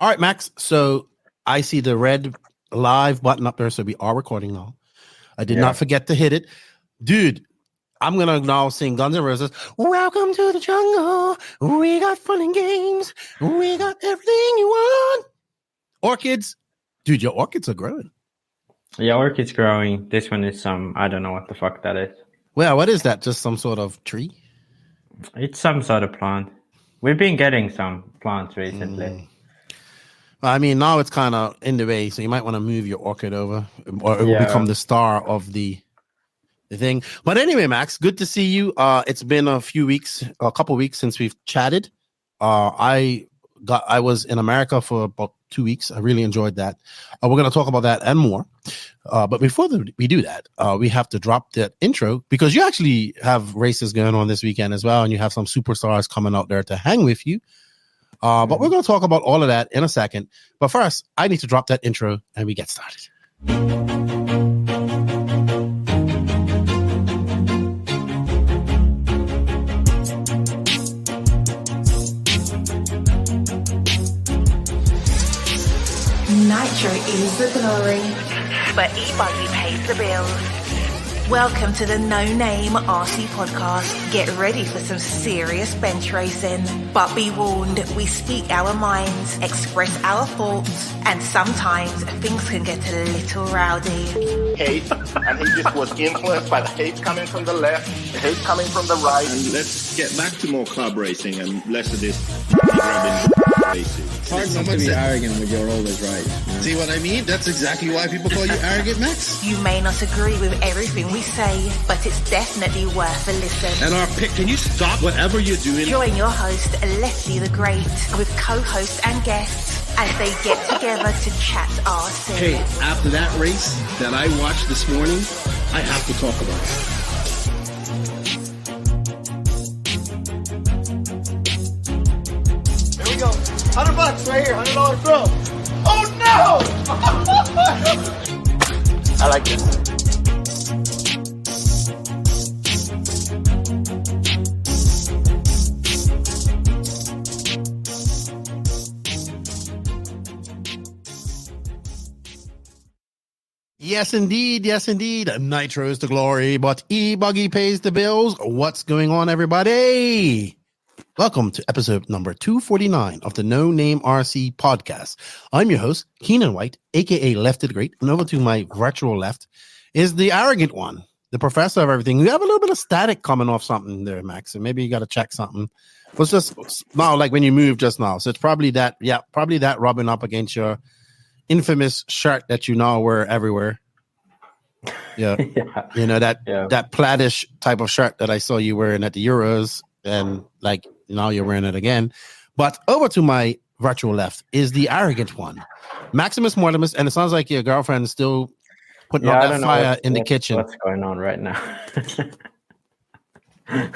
All right, Max. So I see the red live button up there. So we are recording now. I did not forget to hit it. Dude, I'm going to now sing Guns N' Roses. Welcome to the jungle. We got fun and games. We got everything you want. Orchids. Dude, your orchids are growing. Yeah, orchids growing. This one is I don't know what the fuck that is. Well, what is that? Just some sort of tree? It's some sort of plant. We've been getting some plants recently. I mean, now it's kind of in the way, so you might want to move your orchid over, or it will become the star of the thing. But anyway, Max, good to see you. It's been a couple weeks since we've chatted. I was in America for about 2 weeks. I really enjoyed that. We're going to talk about that and more. But before we do that, we have to drop that intro because you actually have races going on this weekend as well, and you have some superstars coming out there to hang with you. But we're going to talk about all of that in a second. But first, I need to drop that intro and we get started. Nitro is the glory, but e-buggy pays the bills. Welcome to the No Name RC podcast. Get ready for some serious bench racing. But be warned, we speak our minds, express our thoughts, and sometimes things can get a little rowdy. Hate, and he just was influenced by the hate coming from the left, the hate coming from the right. And let's get back to more club racing and less of this grabbing racing. It's hard not to be arrogant when you're always right. Yeah. See what I mean? That's exactly why people call you arrogant, Max. You may not agree with everything we say, but it's definitely worth a listen. And our pick, can you stop whatever you're doing? Join your host, Leslie the Great, with co-hosts and guests as they get together to chat RC. Hey, after that race that I watched this morning, I have to talk about it. There we go. $100 right here, $100 throw. Oh no! I like this. Yes, indeed. Yes, indeed. Nitro is the glory, but e-buggy pays the bills. What's going on, everybody? Welcome to episode number 249 of the No Name RC podcast. I'm your host, Keenan White, a.k.a. Lefted the Great. And over to my virtual left is the arrogant one, the professor of everything. We have a little bit of static coming off something there, Max. So maybe you got to check something. It was just now, like when you moved just now. So it's probably that, probably that rubbing up against your infamous shirt that you now wear everywhere. Yeah. You know, that plaidish type of shirt that I saw you wearing at the Euros, and like now you're wearing it again. But over to my virtual left is the arrogant one, Maximus Mortimus, and it sounds like your girlfriend is still putting out that fire in the kitchen. What's going on right now? Yeah,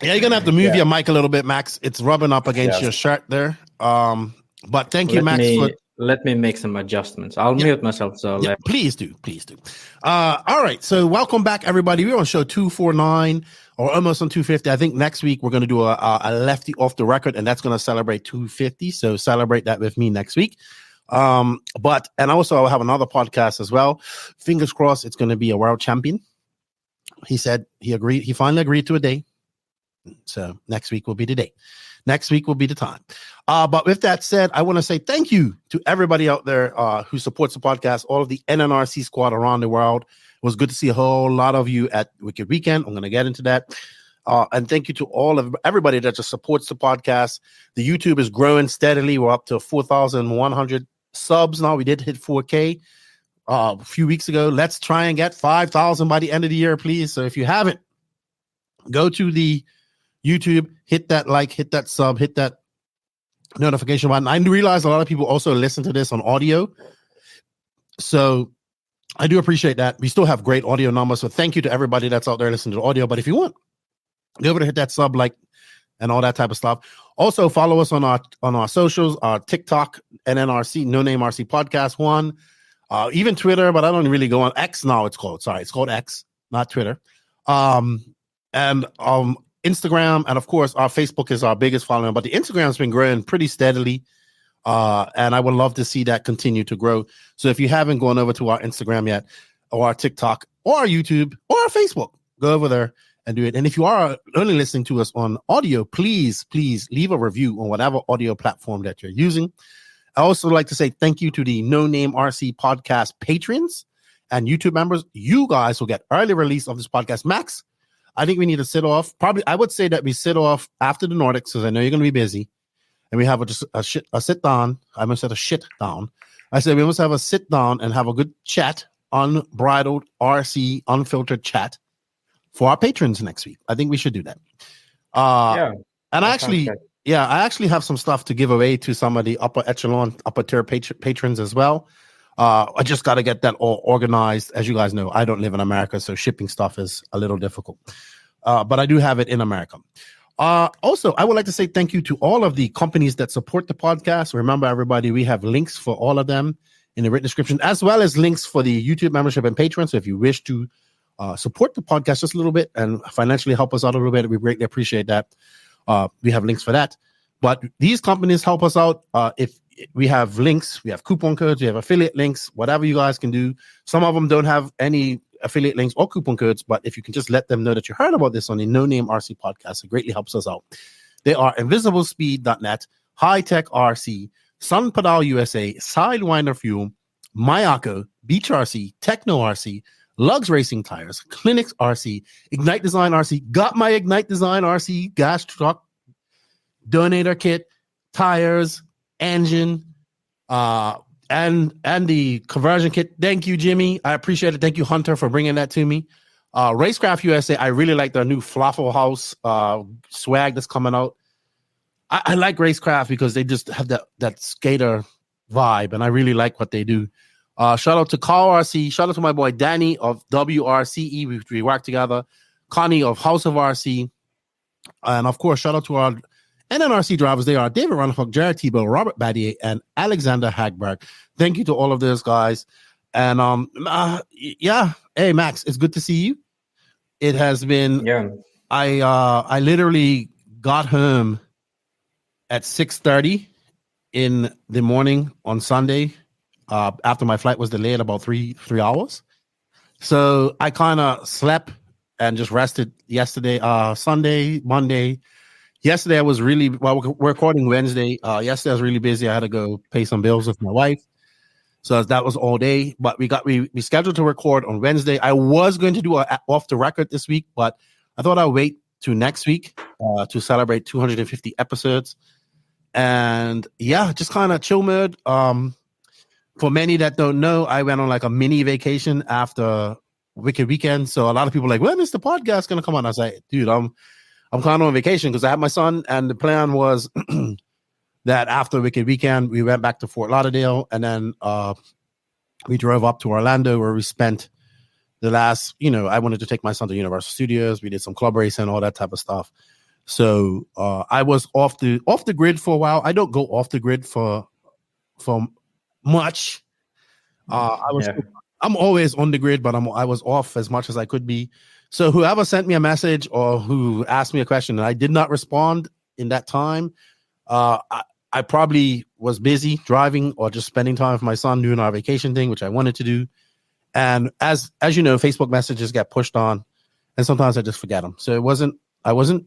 you're gonna have to move your mic a little bit, Max. It's rubbing up against your shirt there. But thank you, Max. Let me make some adjustments. I'll mute myself. Please do. All right. So welcome back, everybody. We're on show 249 or almost on 250. I think next week we're going to do a lefty off the record, and that's going to celebrate 250. So celebrate that with me next week. And also I have another podcast as well. Fingers crossed it's going to be a world champion. He said he agreed. He finally agreed to a day. So next week will be the day. Next week will be the time. But with that said, I want to say thank you to everybody out there who supports the podcast, all of the NNRC squad around the world. It was good to see a whole lot of you at Wicked Weekend. I'm going to get into that. And thank you to everybody that just supports the podcast. The YouTube is growing steadily. We're up to 4,100 subs now. We did hit 4K a few weeks ago. Let's try and get 5,000 by the end of the year, please. So if you haven't, go to the YouTube, hit that like, hit that sub, hit that notification button. I realize a lot of people also listen to this on audio. So I do appreciate that. We still have great audio numbers. So thank you to everybody that's out there listening to the audio. But if you want, go over to hit that sub, like, and all that type of stuff. Also follow us on our socials, our TikTok, NNRC, No Name RC Podcast 1, even Twitter, but I don't really go on X now. It's called X, not Twitter. And Instagram, and of course our Facebook is our biggest following, but the Instagram has been growing pretty steadily. And I would love to see that continue to grow. So if you haven't gone over to our Instagram yet, or our TikTok, or our YouTube, or our Facebook, go over there and do it. And if you are only listening to us on audio, please leave a review on whatever audio platform that you're using. I also like to say thank you to the No Name RC podcast patrons and YouTube members. You guys will get early release of this podcast. Max, I think we need to sit off. Probably, I would say that we sit off after the Nordics, because I know you're going to be busy. And we have a sit down. I almost said a shit down. I said we must have a sit down and have a good chat, unbridled RC, unfiltered chat for our patrons next week. I think we should do that. And I actually have some stuff to give away to some of the upper tier patrons as well. I just got to get that all organized. As you guys know, I don't live in America, so shipping stuff is a little difficult. But I do have it in America. Also, I would like to say thank you to all of the companies that support the podcast. Remember, everybody, we have links for all of them in the written description, as well as links for the YouTube membership and Patreon. So if you wish to support the podcast just a little bit and financially help us out a little bit, we greatly appreciate that. We have links for that. But these companies help us out. If we have links, we have coupon codes, we have affiliate links, whatever you guys can do. Some of them don't have any affiliate links or coupon codes, but if you can just let them know that you heard about this on the No Name RC podcast, it greatly helps us out. They are invisiblespeed.net, High Tech RC, Sun Pedal USA, Sidewinder Fuel, Mayako, Beach RC, Techno RC, Lugs Racing Tires, Clinics RC, Ignite Design RC, got my Ignite Design RC gas truck, donator kit, tires, engine, and the conversion kit. Thank you, Jimmy. I appreciate it. Thank you, Hunter, for bringing that to me. Racecraft USA, I really like their new Waffle House swag that's coming out. I like Racecraft because they just have that skater vibe, and I really like what they do. Shout out to Carl RC. Shout out to my boy Dany of WRCE. We work together. Connie of House of RC. And of course, shout out to our NNRC drivers. They are David Runhook, Jared Tebow, Robert Badier, and Alexander Hagberg. Thank you to all of those guys. And hey Max, it's good to see you. It has been. Yeah. I literally got home at 6:30 in the morning on Sunday. After my flight was delayed about three hours. So I kind of slept and just rested yesterday, Sunday, Monday. Yesterday I was really, we're recording Wednesday. Yesterday I was really busy. I had to go pay some bills with my wife. So that was all day, but we scheduled to record on Wednesday. I was going to do a off the record this week, but I thought I'd wait to next week to celebrate 250 episodes. And yeah, just kind of chill mode. For many that don't know, I went on like a mini vacation after Wicked Weekend. So a lot of people are like, when is the podcast going to come on? I was like, dude, I'm kind of on vacation because I have my son. And the plan was that after Wicked Weekend, we went back to Fort Lauderdale. And then we drove up to Orlando where we spent the last, I wanted to take my son to Universal Studios. We did some club racing, all that type of stuff. So I was off the grid for a while. I don't go off the grid for much. I'm always on the grid, but I was off as much as I could be. So whoever sent me a message or who asked me a question and I did not respond in that time, I probably was busy driving or just spending time with my son doing our vacation thing, which I wanted to do. And as you know, Facebook messages get pushed on, and sometimes I just forget them. So I wasn't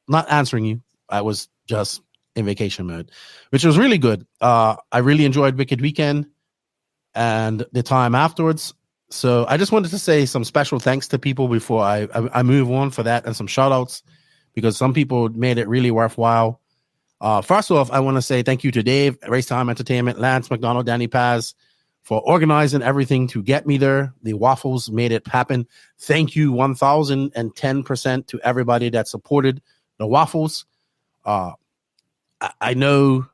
not answering you. I was just in vacation mode, which was really good. I really enjoyed Wicked Weekend and the time afterwards. So I just wanted to say some special thanks to people before I move on for that, and some shout outs because some people made it really worthwhile. First off, I want to say thank you to Dave, RaceTime Entertainment, Lance, McDonald, Danny Paz for organizing everything to get me there. The Waffles made it happen. Thank you 1010% to everybody that supported the Waffles. I know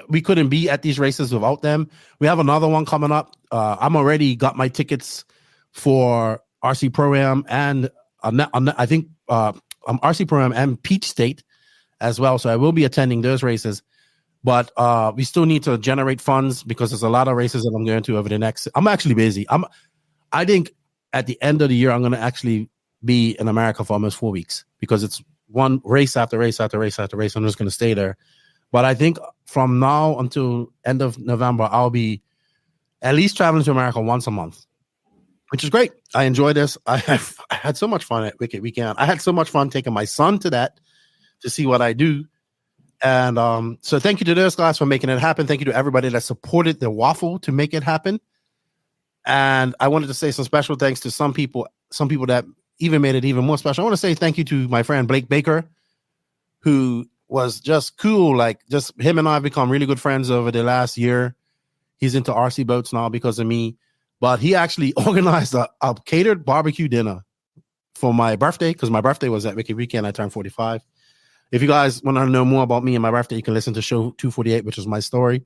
we couldn't be at these races without them. We have another one coming up. I'm already got my tickets for RC Pro-Am and I think RC Pro-Am and Peach State as well. So I will be attending those races. But we still need to generate funds because there's a lot of races that I'm going to over the next. I'm actually busy. I think at the end of the year, I'm going to actually be in America for almost 4 weeks because it's one race after race after race after race. I'm just going to stay there But I think from now until end of November, I'll be at least traveling to America once a month, which is great. I enjoy this. I had so much fun at Wicked Weekend. I had so much fun taking my son to that to see what I do. And so thank you to those guys for making it happen. Thank you to everybody that supported the Waffle to make it happen. And I wanted to say some special thanks to some people that even made it even more special. I want to say thank you to my friend Blake Baker, who was just cool. Like, just him and I have become really good friends over the last year. He's into RC boats now because of me. But he actually organized a catered barbecue dinner for my birthday, because my birthday was at Wicked Weekend. I turned 45. If you guys want to know more about me and my birthday, you can listen to show 248, which is my story.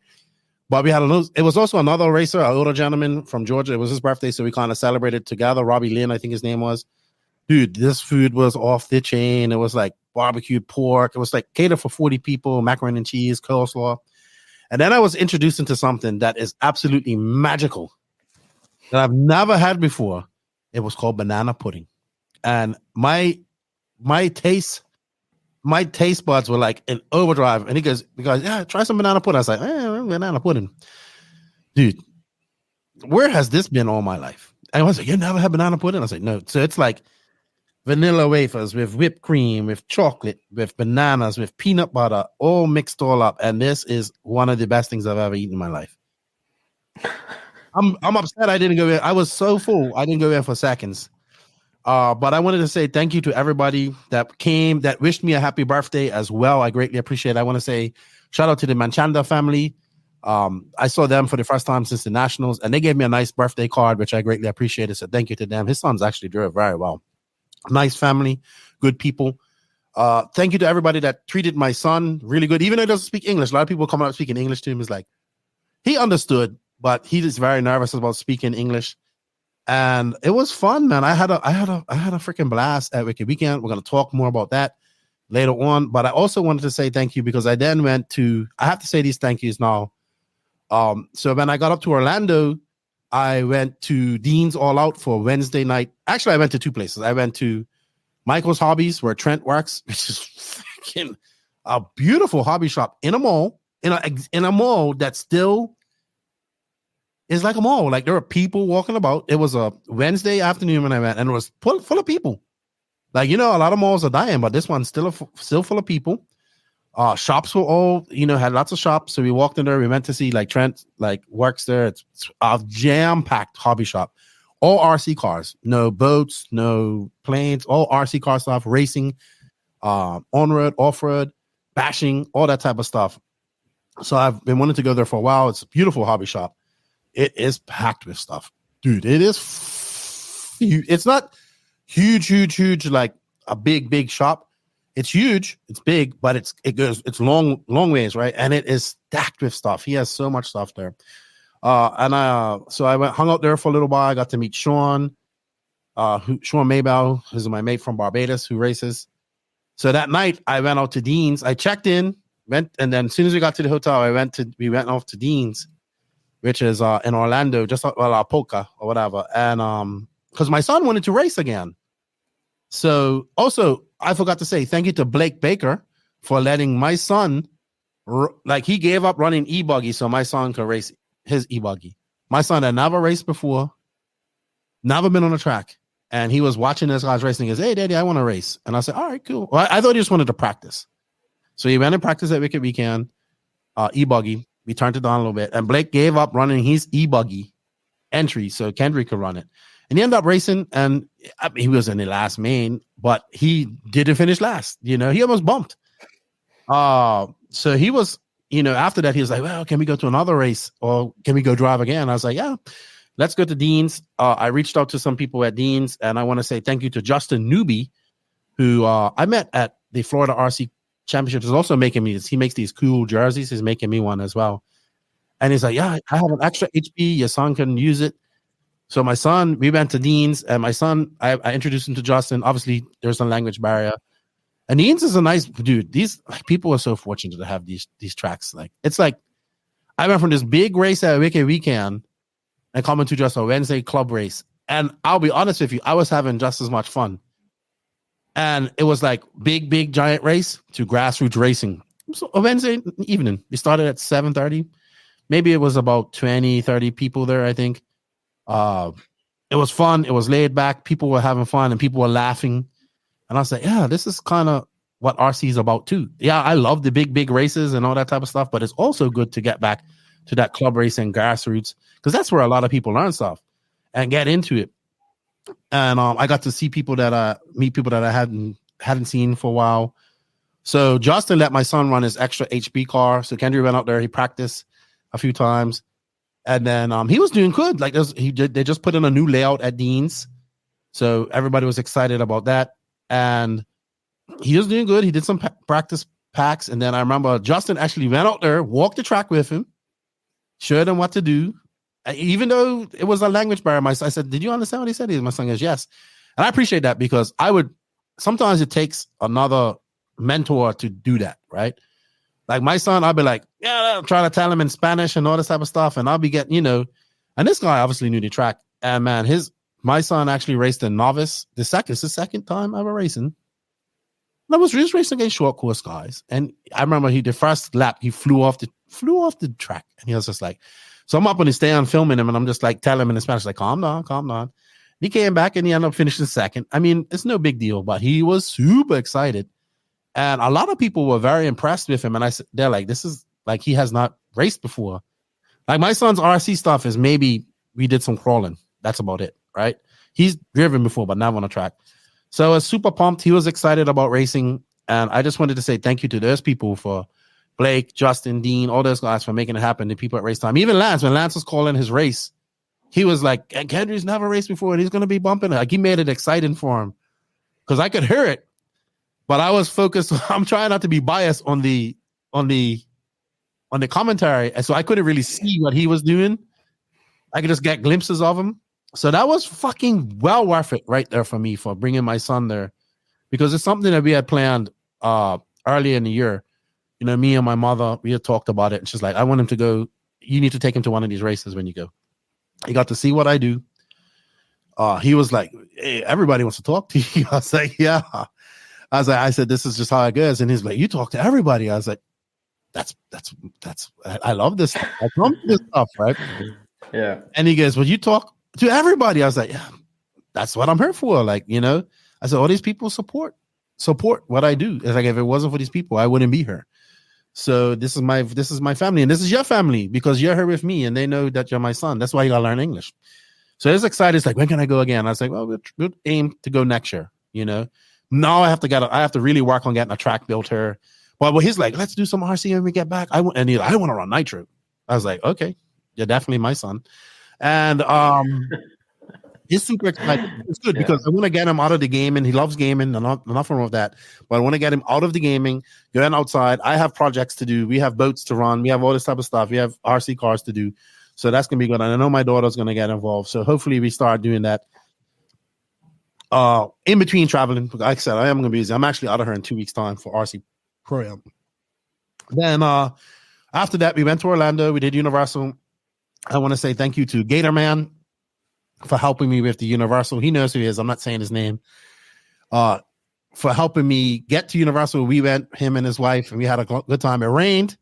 But we had it was also another racer, an older gentleman from Georgia. It was his birthday, so we kind of celebrated together. Robbie Lynn, I think his name was. Dude, this food was off the chain. It was like barbecued pork. It was like catered for 40 people, macaroni and cheese, coleslaw. And then I was introduced into something that is absolutely magical that I've never had before. It was called banana pudding. And my taste buds were like in overdrive. And he goes, yeah, try some banana pudding. I was like, banana pudding. Dude, where has this been all my life? And I was like, you never had banana pudding? I was like, no. So it's like vanilla wafers with whipped cream, with chocolate, with bananas, with peanut butter, all mixed all up. And this is one of the best things I've ever eaten in my life. I'm upset I didn't go in. I was so full. I didn't go in for seconds. But I wanted to say thank you to everybody that came, that wished me a happy birthday as well. I greatly appreciate it. I want to say shout out to the Manchanda family. I saw them for the first time since the Nationals, and they gave me a nice birthday card, which I greatly appreciated. So thank you to them. His sons actually drove very well. Nice family, good people. Thank you to everybody that treated my son really good, even though he doesn't speak English. A lot of people come out speaking English to him. Is like, he understood, but he is very nervous about speaking English. And it was fun, man. I had a freaking blast at Wicked Weekend. We're going to talk more about that later on. But I also wanted to say thank you because I then went to, I have to say these thank yous now. So when I got up to Orlando, I went to Dean's All Out for Wednesday night. Actually, I went to two places. I went to Michael's Hobbies, where Trent works, which is freaking a beautiful hobby shop in a mall, in a mall that still is like a mall. Like, there are people walking about. It was a Wednesday afternoon when I went, and it was full of people. Like, a lot of malls are dying, but this one's still full of people. Shops were all, had lots of shops. So we walked in there. We went to see, like, Trent, like, works there. It's a jam-packed hobby shop. All RC cars. No boats, no planes. All RC car stuff, racing, on-road, off-road, bashing, all that type of stuff. So I've been wanting to go there for a while. It's a beautiful hobby shop. It is packed with stuff. Dude, it is it's not huge, like a big shop. It's huge, it's big, but it's long ways, right? And it is stacked with stuff. He has so much stuff there. So I hung out there for a little while. I got to meet Sean Maybell, who's my mate from Barbados who races. So that night I went out to Dean's. I checked in, and then as soon as we got to the hotel, we went off to Dean's, which is in Orlando, just Polka or whatever. And because my son wanted to race again. So also, I forgot to say thank you to Blake Baker for letting my son, he gave up running e-buggy so my son could race his e-buggy. My son had never raced before, never been on a track, and he was watching this guy's racing. He goes, "Hey, Daddy, I want to race." And I said, "All right, cool." Well, I thought he just wanted to practice. So he went and practiced at Wicked Weekend, e-buggy. We turned it down a little bit, and Blake gave up running his e-buggy entry so Kendrick could run it. And he ended up racing, and he was in the last main, but he didn't finish last. He almost bumped. So he was, after that, he was like, "Well, can we go to another race, or can we go drive again?" I was like, "Yeah, let's go to Dean's." I reached out to some people at Dean's, and I want to say thank you to Justin Newby, who I met at the Florida RC Championship. Is also making me. He makes these cool jerseys. He's making me one as well. And he's like, "Yeah, I have an extra HP. Your son can use it." So my son, we went to Dean's, and my son, I introduced him to Justin. Obviously, there's a language barrier. And Dean's is a nice dude. These people are so fortunate to have these tracks. It's like I went from this big race at Wicked Weekend and coming to just a Wednesday club race. And I'll be honest with you, I was having just as much fun. And it was like big giant race to grassroots racing. a Wednesday evening. We started at 7:30. Maybe it was about 20, 30 people there, I think. It was fun. It was laid back. People were having fun and people were laughing. And I was like, yeah, this is kind of what RC is about too. Yeah, I love the big races and all that type of stuff, but it's also good to get back to that club racing grassroots, because that's where a lot of people learn stuff and get into it. And I got to see people meet people that I hadn't seen for a while. So Justin let my son run his extra HB car. So Kendry went out there. He practiced a few times, and then he was doing good. Like they just put in a new layout at Dean's, so everybody was excited about that. And he was doing good. He did some practice packs, and then I remember Justin actually went out there, walked the track with him, showed him what to do. Even though it was a language barrier, I said, "Did you understand what he said?" My son goes, "Yes," and I appreciate that, because sometimes it takes another mentor to do that, right? Like my son, I'll be like, yeah, I'm trying to tell him in Spanish and all this type of stuff, and I'll be getting, and this guy obviously knew the track. And man, my son actually raced a novice. It's the second time ever racing. And I was just racing against short course guys, and I remember the first lap he flew off the track, and he was just like, so I'm up on his stand filming him, and I'm just like telling him in Spanish, like, calm down. He came back and he ended up finishing second. I mean, it's no big deal, but he was super excited. And a lot of people were very impressed with him. And they're like, this is like, he has not raced before. Like my son's RC stuff is maybe we did some crawling. That's about it, right? He's driven before, but not on a track. So I was super pumped. He was excited about racing. And I just wanted to say thank you to those people, for Blake, Justin, Dean, all those guys, for making it happen. The people at RaceTime. Even Lance, when Lance was calling his race, he was like, Kendry's never raced before and he's going to be bumping it. Like he made it exciting for him, because I could hear it. But I was focused. I'm trying not to be biased on the commentary, and so I couldn't really see what he was doing. I could just get glimpses of him. So that was fucking well worth it right there for me, for bringing my son there, because it's something that we had planned earlier in the year. Me and my mother, we had talked about it, and she's like, I want him to go. You need to take him to one of these races when you go. He got to see what I do. He was like, hey, everybody wants to talk to you. I was like, yeah. I said, this is just how it goes. And he's like, you talk to everybody. I was like, that's I love this stuff. I come to this stuff, right? Yeah. And he goes, well, you talk to everybody. I was like, yeah, that's what I'm here for. Like, I said, all these people support what I do. It's like, if it wasn't for these people, I wouldn't be here. So this is my family, and this is your family, because you're here with me, and they know that you're my son. That's why you gotta learn English. So it's excited. It's like, when can I go again? I was like, well, we'll aim to go next year. Now I have to really work on getting a track built here. Well, he's like, let's do some RC when we get back. I want to run Nitro. I was like, okay, you're definitely my son. And he's super excited. It's good because I want to get him out of the gaming. He loves gaming, nothing wrong with that. But I want to get him out of the gaming, going outside. I have projects to do. We have boats to run. We have all this type of stuff. We have RC cars to do. So that's going to be good. And I know my daughter's going to get involved. So hopefully we start doing that. In between traveling, like I said, I am going to be busy. I'm actually out of here in 2 weeks' time for RC Pro. Then after that, we went to Orlando. We did Universal. I want to say thank you to Gatorman for helping me with the Universal. He knows who he is. I'm not saying his name. For helping me get to Universal. We went, him and his wife, and we had a good time. It rained,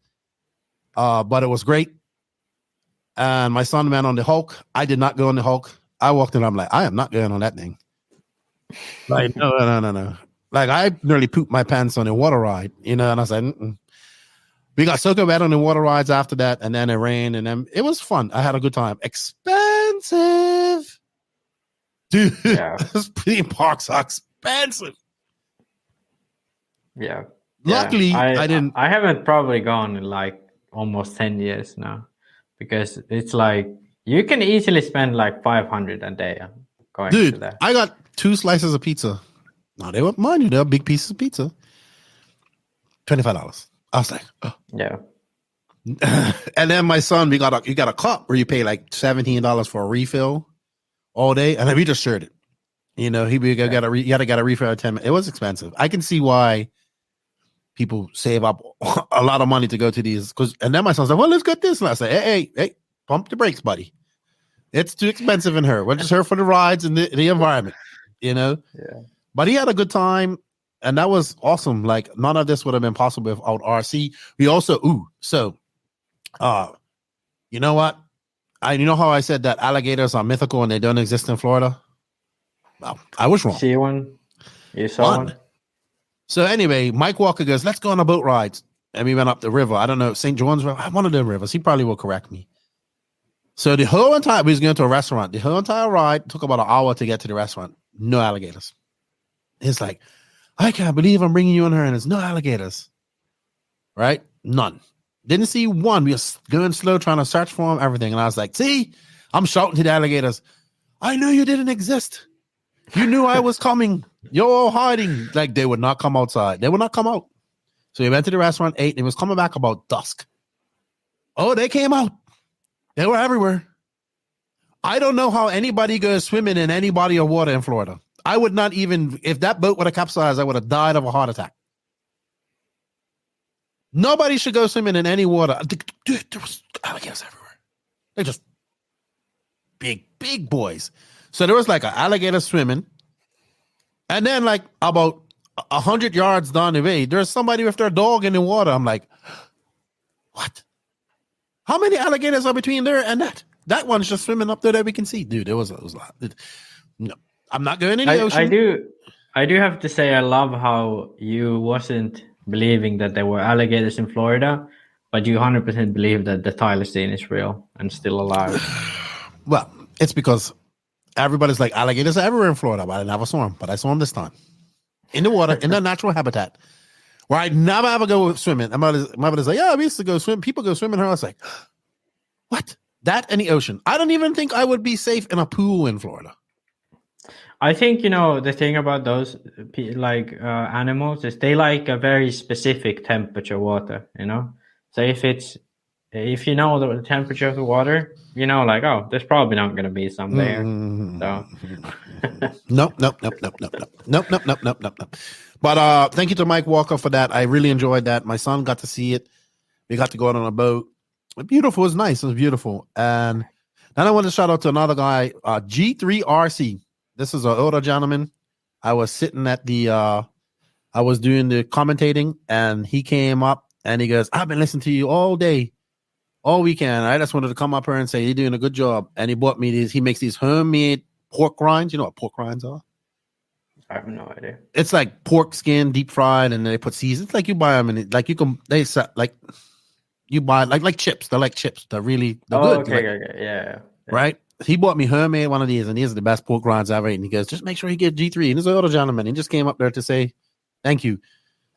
but it was great. And my son went on the Hulk. I did not go on the Hulk. I walked in. I'm like, I am not going on that thing. Like, no. Like, I nearly pooped my pants on a water ride, and I said, mm-mm. We got soaking wet on the water rides after that, and then it rained, and then it was fun. I had a good time. Expensive. Dude, Yeah. Those theme parks are expensive. Yeah. Luckily, I didn't. I haven't probably gone in like almost 10 years now, because it's like you can easily spend like $500 a day going to that. I got 2 slices of pizza. No, they were, mind you, they're big pieces of pizza. $25. I was like, oh. Yeah. And then my son, you got a cup where you pay like $17 for a refill all day, and then we just shared it. You got to get a refill at 10 minutes. It was expensive. I can see why people save up a lot of money to go to these. And then my son's like, well, let's get this. And I say, hey, pump the brakes, buddy. It's too expensive in her. We're just here for the rides and the environment, Yeah. But he had a good time. And that was awesome. Like none of this would have been possible without RC. We also, you know what? You know how I said that alligators are mythical and they don't exist in Florida? Well, I was wrong. See one? You saw one? So anyway, Mike Walker goes, let's go on a boat ride. And we went up the river. I don't know, St. John's River, one of the rivers. He probably will correct me. So the whole entire, we was going to a restaurant. The whole entire ride took about an hour to get to the restaurant. No alligators. It's like, I can't believe I'm bringing you on her and there's no alligators. Right? None. Didn't see one. We were going slow, trying to search for them, everything. And I was like, see, I'm shouting to the alligators. I knew you didn't exist. You knew I was coming. You're all hiding. Like they would not come outside. They would not come out. So we went to the restaurant, ate. It was coming back about dusk. Oh, they came out. They were everywhere. I don't know how anybody goes swimming in any body of water in Florida. I would not even, if that boat would have capsized, I would have died of a heart attack. Nobody should go swimming in any water. Dude, there was alligators everywhere. They're just big boys. So there was like an alligator swimming. And then like about 100 yards down the way, there's somebody with their dog in the water. I'm like, what? How many alligators are between there and that? That one's just swimming up there that we can see. Dude, it was a lot. No, I'm not going in the ocean. I do have to say I love how you wasn't believing that there were alligators in Florida, but you 100% believe that the thylacine is real and still alive. Well, it's because everybody's like, alligators are everywhere in Florida, but I never saw them. But I saw them this time. In the water, in their natural habitat, where I never ever go swimming. My mother's like, yeah, we used to go swim. People go swimming. I was like, what? That in the ocean. I don't even think I would be safe in a pool in Florida. I think, the thing about those animals is they like a very specific temperature water, So if you know the temperature of the water, there's probably not going to be some there. So. Nope. But thank you to Mike Walker for that. I really enjoyed that. My son got to see it. We got to go out on a boat. Beautiful. It was nice. It was beautiful. And then I want to shout out to another guy, G3RC. This is an older gentleman. I was sitting at I was doing the commentating, and he came up and he goes, I've been listening to you all day, all weekend. I just wanted to come up here and say, you're doing a good job. And he bought me he makes these homemade pork rinds. You know what pork rinds are? I have no idea. It's like pork skin, deep fried, and they put seasons. It's like you buy them, and like you can, they set like you buy like chips. They're like chips. They're good. Okay, yeah. Right? He bought me homemade one of these, and these are the best pork rinds I've ever eaten. He goes, just make sure you get G3. And this older gentleman, he just came up there to say thank you,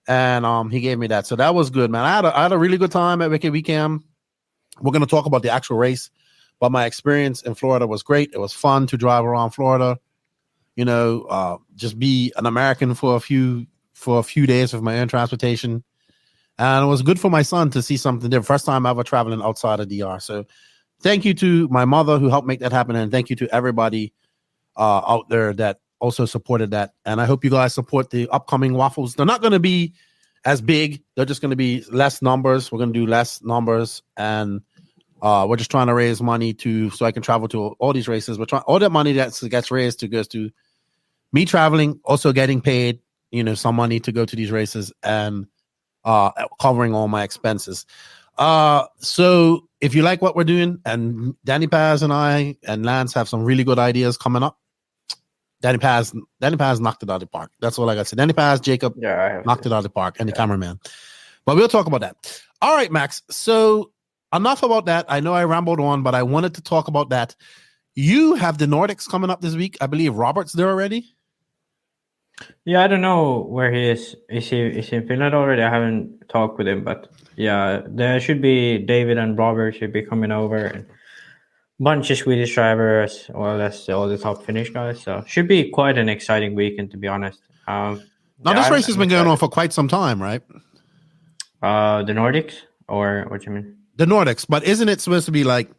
and he gave me that. So that was good, man. I had a really good time at Wicked Weekend. We're going to talk about the actual race, but my experience in Florida was great. It was fun to drive around Florida. Just be an American for a few days with my own transportation. And it was good for my son to see something different. First time ever traveling outside of DR. So thank you to my mother who helped make that happen. And thank you to everybody out there that also supported that. And I hope you guys support the upcoming Waffles. They're not going to be as big. They're just going to be less numbers. We're going to do less numbers. And we're just trying to raise money so I can travel to all these races. All that money that gets raised goes to me traveling, also getting paid, some money to go to these races, and covering all my expenses. So if you like what we're doing, and Dany Paz and I and Lance have some really good ideas coming up, Dany Paz knocked it out of the park. That's all I got to say. Dany Paz, Jacob knocked it out of the park, and the cameraman. But we'll talk about that. All right, Max. So enough about that. I know I rambled on, but I wanted to talk about that. You have the Nordics coming up this week. I believe Robert's there already. Yeah, I don't know where he is. Is he in Finland already? I haven't talked with him, but yeah, there should be David and Robert should be coming over, and a bunch of Swedish drivers, or that's all the top Finnish guys. So should be quite an exciting weekend, to be honest. This race has been going on for quite some time, right? The Nordics, or what do you mean? The Nordics, but isn't it supposed to be like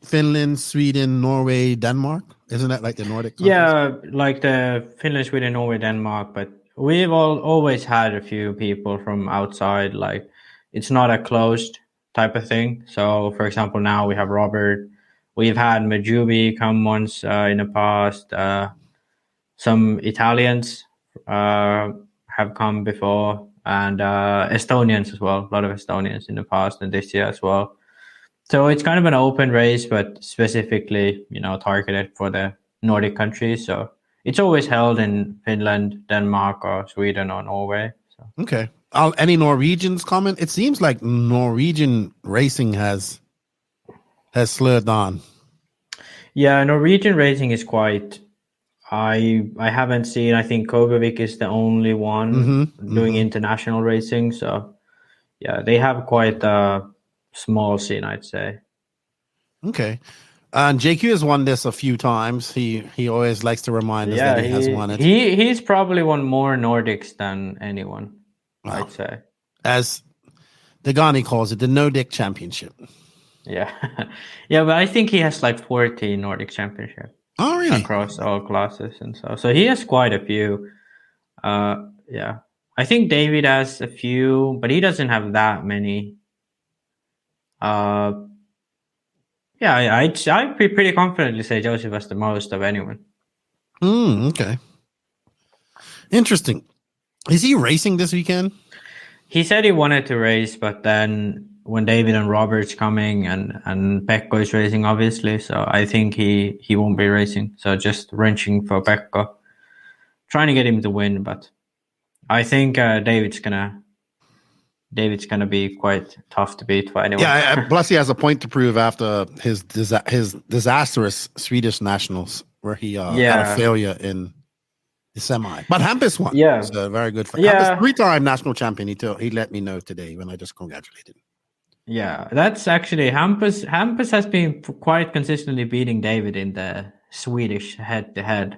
Finland, Sweden, Norway, Denmark? Isn't that like the Nordic countries? Yeah, like the Finland, Sweden, Norway, Denmark. But we've always had a few people from outside. Like, it's not a closed type of thing. So, for example, now we have Robert. We've had Majubi come once in the past. Some Italians have have come before, and Estonians as well. A lot of Estonians in the past and this year as well. So it's kind of an open race, but specifically, targeted for the Nordic countries. So it's always held in Finland, Denmark, or Sweden, or Norway. So. Okay. Any Norwegians comment? It seems like Norwegian racing has slowed down. Yeah, Norwegian racing is quite. I haven't seen. I think Kobevik is the only one doing international racing. So, yeah, they have quite a small scene, I'd say. Okay. And JQ has won this a few times. He always likes to remind us that he has won it. He's probably won more Nordics than anyone, I'd say. As Dany calls it, the No Dick Championship. Yeah. Yeah, but I think he has like 40 Nordic Championships. Oh, really? Across all classes and so. So he has quite a few. Yeah. I think David has a few, but he doesn't have that many. Yeah, I'd be pretty confidently say Joseph has the most of anyone. Okay. Interesting. Is he racing this weekend? He said he wanted to race, but then when David and Robert's coming and Pekko is racing, obviously, so I think he won't be racing. So just wrenching for Pekko, trying to get him to win, but I think David's gonna be quite tough to beat for anyone. Yeah, plus he has a point to prove after his disastrous Swedish nationals where he had a failure in the semi. But Hampus won. Yeah, so very good for Hampus, 3-time national champion. He let me know today when I just congratulated him. Yeah, that's actually Hampus. Hampus has been quite consistently beating David in the Swedish head-to-head,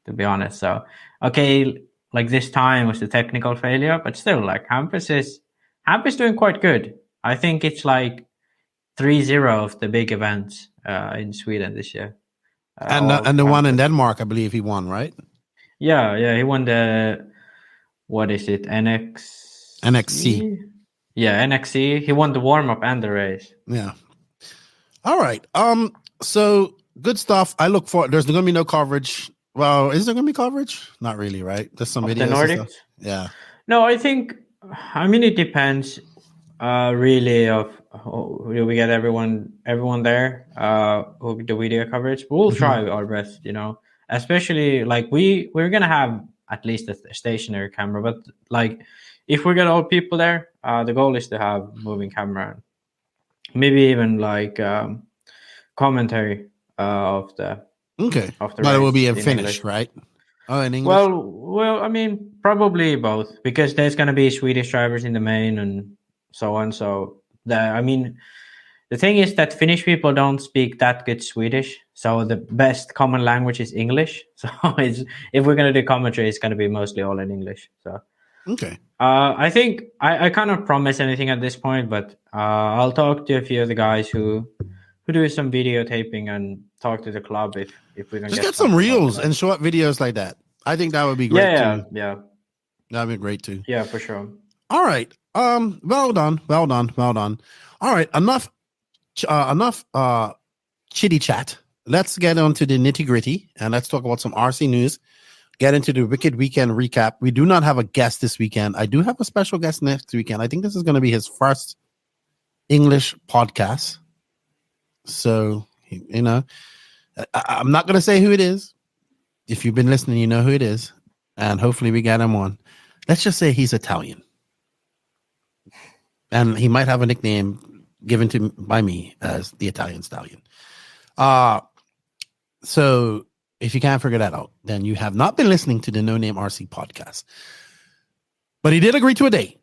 to be honest. So, okay, like this time was the technical failure, but still, like Hampus doing quite good. I think it's like 3-0 of the big events in Sweden this year. And the one in Denmark, I believe he won, right? Yeah, he won the, what is it, NXC. Yeah, NXC. He won the warm-up and the race. Yeah. All right. So good stuff. I look for. There's going to be no coverage. Well, is there going to be coverage? Not really, right? Just some videos. The Nordics? Yeah. No, I think. I mean, it depends. Really, of we get everyone there. Who the video coverage. We'll try our best. Especially like we're gonna have at least a stationary camera, but like if we get all people there, the goal is to have moving camera, maybe even like commentary of the but race it will be in Finnish, English. right? Oh, in English. Well, I mean, probably both because there's gonna be Swedish drivers in the main and so on. So the thing is that Finnish people don't speak that good Swedish, so the best common language is English. So if we're going to do commentary, it's going to be mostly all in English. So okay. I think I can't promise anything at this point, but I'll talk to a few of the guys who do some videotaping and talk to the club if we can get some reels and short videos like that. I think that would be great too. Yeah. That'd be great too. Yeah, for sure. All right. Well done. All right. Enough chitty chat. Let's get on to the nitty gritty and let's talk about some RC news. Get into the Wicked Weekend recap. We do not have a guest this weekend. I do have a special guest next weekend. I think this is going to be his first English podcast. So, I'm not going to say who it is. If you've been listening, you know who it is. And hopefully we get him on. Let's just say he's Italian. And he might have a nickname given to by me as the Italian Stallion. So if you can't figure that out, then you have not been listening to the No Name RC podcast. But he did agree to a date.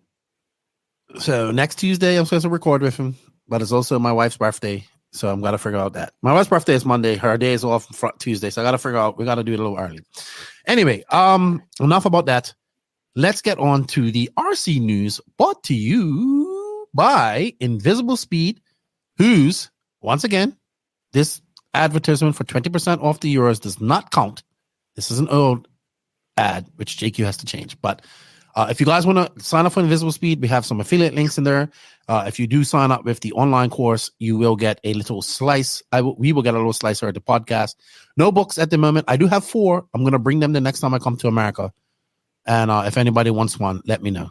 So next Tuesday, I'm supposed to record with him, but it's also my wife's birthday. So I'm got to figure out that. My wife's birthday is Monday. Her day is off Tuesday. So I got to figure out, we got to do it a little early. Anyway, enough about that. Let's get on to the RC news brought to you by Invisible Speed, whose, once again, this advertisement for 20% off the Euros does not count. This is an old ad, which JQ has to change. But if you guys want to sign up for Invisible Speed, we have some affiliate links in there. If you do sign up with the online course, you will get a little slice. We will get a little slicer at the podcast. No books at the moment. I do have 4. I'm going to bring them the next time I come to America. And if anybody wants one, let me know.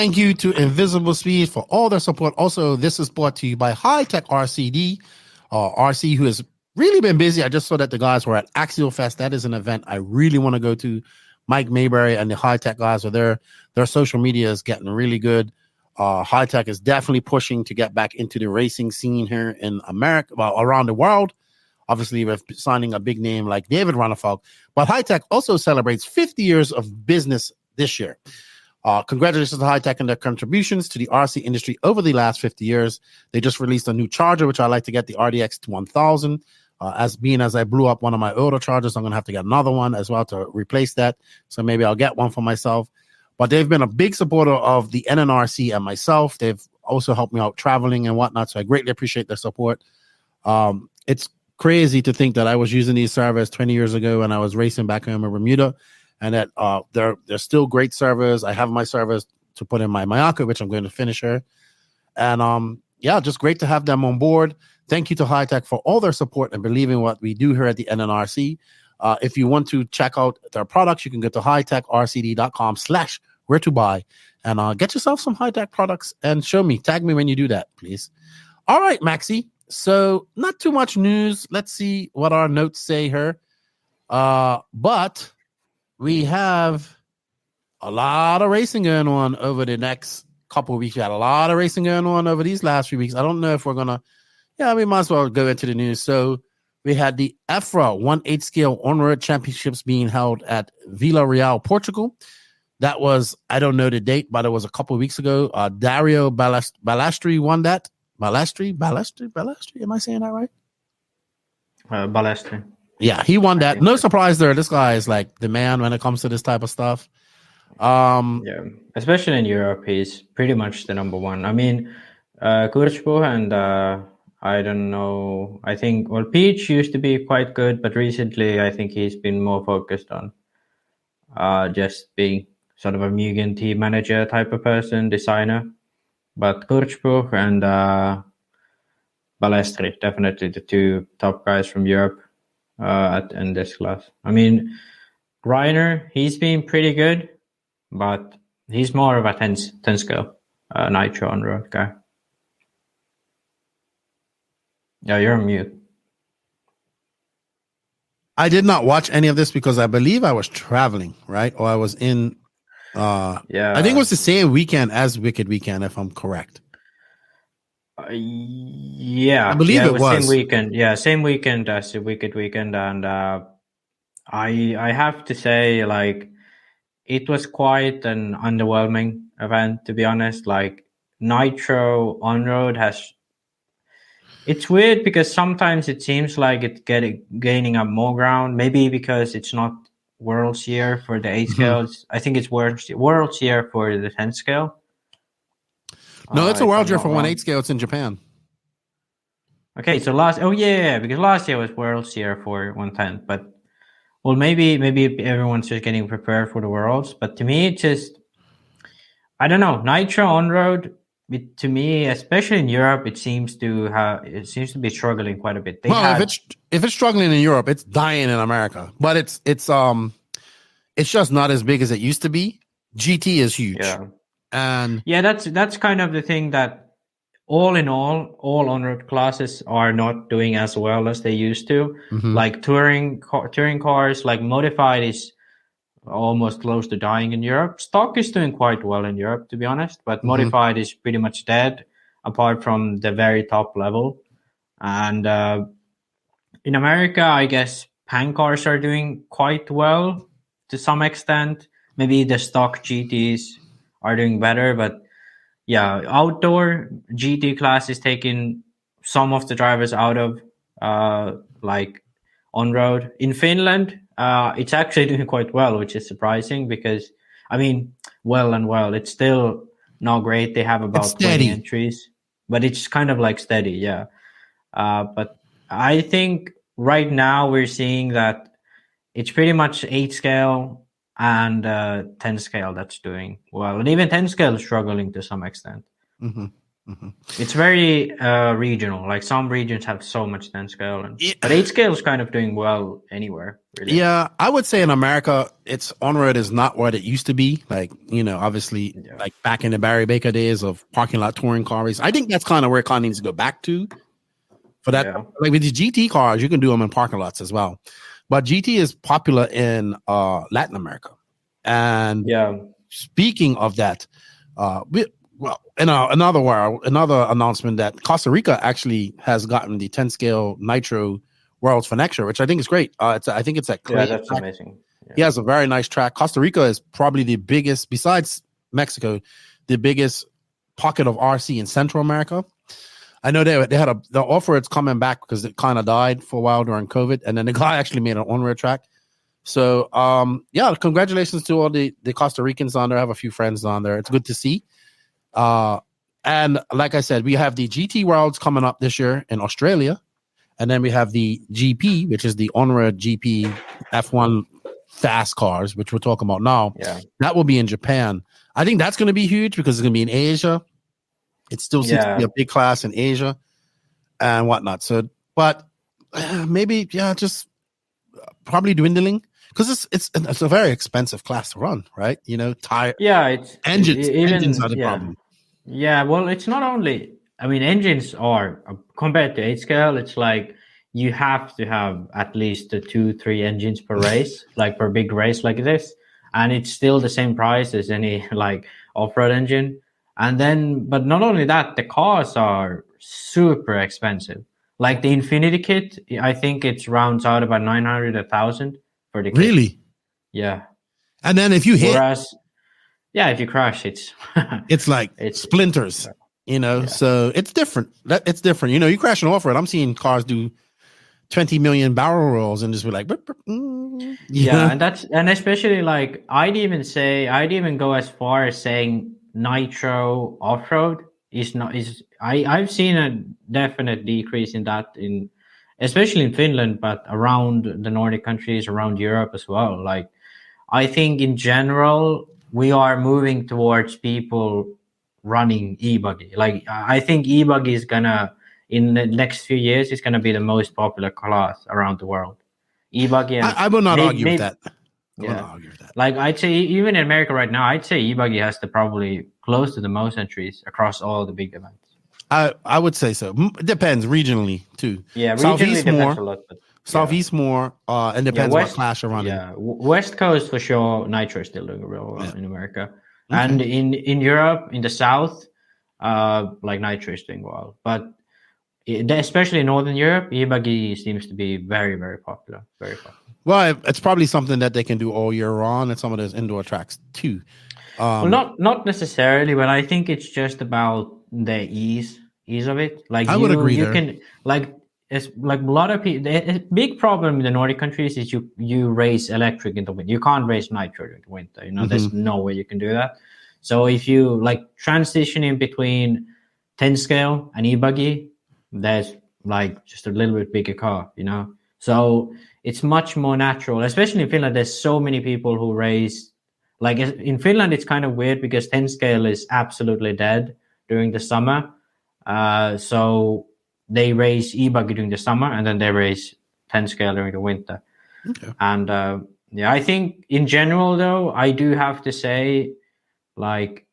Thank you to Invisible Speed for all their support. Also, this is brought to you by High Tech RCD, RC, who has really been busy. I just saw that the guys were at Axial Fest. That is an event I really want to go to. Mike Mayberry and the High Tech guys are there. Their social media is getting really good. High Tech is definitely pushing to get back into the racing scene here in America, well, around the world. Obviously, we're signing a big name like David Ronnefalk. But High Tech also celebrates 50 years of business this year. Congratulations to High Tech and their contributions to the RC industry over the last 50 years. They just released a new charger, which I like to get, the RDX 1000. As I blew up one of my older chargers, I'm going to have to get another one as well to replace that. So maybe I'll get one for myself. But they've been a big supporter of the NNRC and myself. They've also helped me out traveling and whatnot. So I greatly appreciate their support. It's crazy to think that I was using these servers 20 years ago when I was racing back home in Bermuda. And that they're still great servers. I have my servers to put in my Mayaka, which I'm going to finish here. And just great to have them on board. Thank you to High Tech for all their support and believing what we do here at the NNRC. If you want to check out their products, you can go to hightechrcd.com/where to buy and get yourself some High Tech products and tag me when you do that, please. All right, Maxi. So not too much news. Let's see what our notes say here. But we have a lot of racing going on over the next couple of weeks. We had a lot of racing going on over these last few weeks. I don't know if we're going to, we might as well go into the news. So we had the EFRA 1/8 scale on-road championships being held at Villarreal, Portugal. That was, I don't know the date, but it was a couple of weeks ago. Dario Balastri won that. Balastri? Am I saying that right? Balastri. Yeah, he won that. No surprise there. This guy is like the man when it comes to this type of stuff. Especially in Europe, he's pretty much the number one. I mean, Kurchbo and I don't know. I think, Peach used to be quite good, but recently I think he's been more focused on just being sort of a Mugen team manager type of person, designer. But Kurchbo and Balestri, definitely the two top guys from Europe. In this class. I mean, Reiner, he's been pretty good, but he's more of a 10 scale Nitro on road guy. Yeah, you're on mute. I did not watch any of this because I believe I was traveling, right? Or I was in, I think it was the same weekend as Wicked Weekend, if I'm correct. I believe it was same weekend. Yeah, same weekend as the Wicked Weekend, and I have to say, like, it was quite an underwhelming event, to be honest. Like, Nitro on road it's weird because sometimes it seems like it's gaining up more ground. Maybe because it's not World's year for the 8 scales. I think it's World's year for the 10 scale. No, it's a world year for 1/8 scale. It's in Japan. Okay, so because last year was World's year for 110, but maybe everyone's just getting prepared for the Worlds. But to me, it's just, I don't know. Nitro on road, to me, especially in Europe, it seems to be struggling quite a bit. If it's struggling in Europe, it's dying in America. But it's just not as big as it used to be. GT is huge. Yeah. And that's kind of the thing that all in all on-road classes are not doing as well as they used to. Mm-hmm. Like touring cars, like modified is almost close to dying in Europe. Stock is doing quite well in Europe, to be honest, but modified is pretty much dead apart from the very top level. And in America, I guess pan cars are doing quite well to some extent. Maybe the stock GTs are doing better. But yeah, outdoor GT class is taking some of the drivers out of like on road. In Finland, it's actually doing quite well, which is surprising because I mean, it's still not great. They have about 20 entries, but it's kind of like steady, yeah. But I think right now we're seeing that it's pretty much 8 scale and 10 scale that's doing well. And even 10 scale is struggling to some extent. Mm-hmm. Mm-hmm. It's very regional. Like some regions have so much 10 scale. But 8 scale is kind of doing well anywhere, really. Yeah, I would say in America, it's on-road is not what it used to be. Like, obviously, like back in the Barry Baker days of parking lot touring car race. I think that's kind of where it kind of needs to go back to. For that, like with the GT cars, you can do them in parking lots as well. But GT is popular in Latin America. And speaking of that, another announcement that Costa Rica actually has gotten the 10 scale Nitro Worlds for next year, which I think is great. I think it's at Clay. Yeah, that's amazing. Yeah. He has a very nice track. Costa Rica is probably the biggest, besides Mexico, the biggest pocket of RC in Central America. I know they had the off-road's coming back because it kind of died for a while during COVID, and then the guy actually made an on-road track. So, congratulations to all the Costa Ricans on there. I have a few friends on there. It's good to see. And like I said, we have the GT Worlds coming up this year in Australia, and then we have the GP, which is the on-road GP F1 fast cars, which we're talking about now. Yeah, that will be in Japan. I think that's going to be huge because it's going to be in Asia. It still seems to be a big class in Asia and whatnot. So, but maybe, just probably dwindling because it's a very expensive class to run, right? Tire. Yeah, it's engines are the problem. Yeah, well, it's not only. I mean, engines are compared to 8 scale. It's like you have to have at least 2-3 engines per race, like per big race like this, and it's still the same price as any like off-road engine. And then, but not only that, the cars are super expensive. Like the Infinity kit, I think it rounds out about 900, 1,000 for the kit. Really? Yeah. And then if you hit, if you crash, it's like splinters. So it's different. It's different. You crash an off-road. I'm seeing cars do 20 million barrel rolls and just be like, and especially like I'd even go as far as saying Nitro off-road I've seen a definite decrease in that especially in Finland, but around the Nordic countries, around Europe as well. Like I think in general we are moving towards people running e-buggy. Like I think e-buggy is gonna in the next few years is gonna be the most popular class around the world. E-buggy. I will not argue with that. Like I'd say even in America right now, I'd say e-buggy has probably close to the most entries across all the big events. I would say so. It depends regionally too. Yeah, regionally depends a lot. Southeast more, and depends what class you're running. Yeah, West Coast for sure. Nitro is still doing real well in America, and in Europe, in the South, like Nitro is doing well. But especially in Northern Europe, e-buggy seems to be very, very popular. Very popular. Well, it's probably something that they can do all year round at some of those indoor tracks too. Well, not necessarily, but I think it's just about the ease of it. Like I would agree. You can it's like a lot of people. A big problem in the Nordic countries is you race electric in the winter. You can't race nitro in the winter. There's no way you can do that. So if you like transitioning between 10 scale and e-buggy, there's like just a little bit bigger car. So it's much more natural, especially in Finland. There's so many people who race. Like in Finland, it's kind of weird because 10 scale is absolutely dead during the summer. So they race e-buggy during the summer and then they race 10 scale during the winter. Okay. And I think in general, though, I do have to say, like,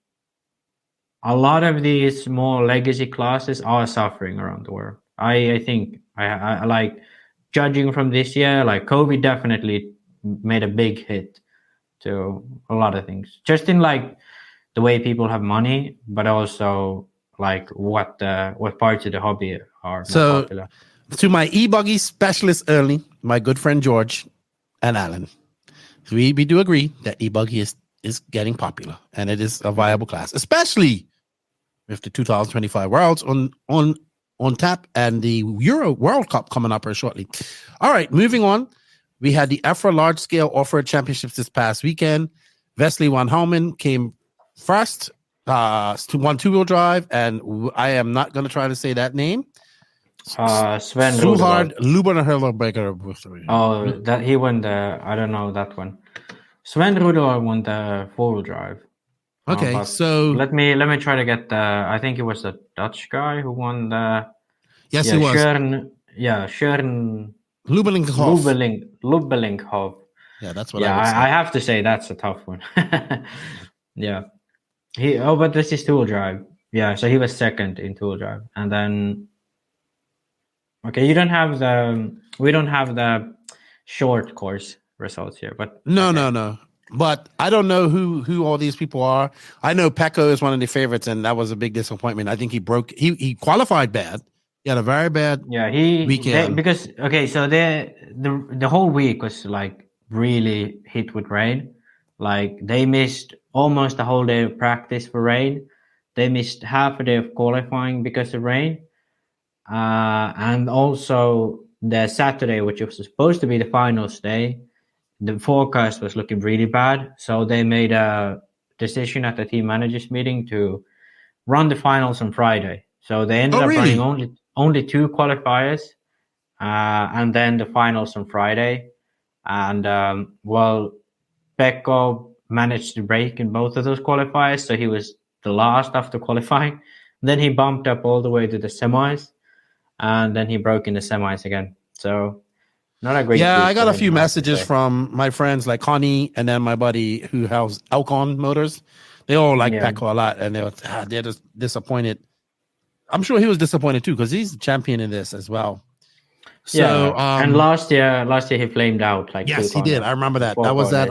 a lot of these more legacy classes are suffering around the world. I think I like judging from this year, like COVID definitely made a big hit to a lot of things, just in like the way people have money, but also like what parts of the hobby are more popular. To my e-buggy specialist early, my good friend George and Alan, we do agree that e-buggy is is getting popular, and it is a viable class, especially with the 2025 Worlds on tap and the Euro World Cup coming up very shortly. All right, moving on. We had the EFRA Large Scale Off-Road Championships this past weekend. Wesley Van Helmen came first, won two-wheel drive, and I am not going to try to say that name. Sven Suhard Lubenhöller. Oh, that he won the. I don't know that one. Sven Rudeler won the four-wheel drive. Okay, so let me try to get the. I think it was the Dutch guy who won the. Yes, he was. Schern. Lubelinkhoff. Yeah, that's what I would say. I have to say that's a tough one. Yeah. But this is two-wheel drive. Yeah, so he was second in two-wheel drive. And then okay, we don't have the short course results here, but no. But I don't know who all these people are. I know Pecco is one of the favorites, and that was a big disappointment. I think he qualified bad. He had a very bad weekend. So the whole week was like really hit with rain. Like they missed almost the whole day of practice for rain. They missed half a day of qualifying because of rain. And also the Saturday, which was supposed to be the finals day, the forecast was looking really bad. So they made a decision at the team managers meeting to run the finals on Friday. So they ended up running only two qualifiers, and then the finals on Friday. And Pecco managed to break in both of those qualifiers, so he was the last after qualifying. Then he bumped up all the way to the semis, and then he broke in the semis again. So not a great. Yeah, I got a few messages from my friends like Connie, and then my buddy who has Alcon Motors. They all like Pecco a lot, and they're just disappointed. I'm sure he was disappointed too because he's the champion in this as well. So, and last year he flamed out. Yes, he did. I remember that. That was at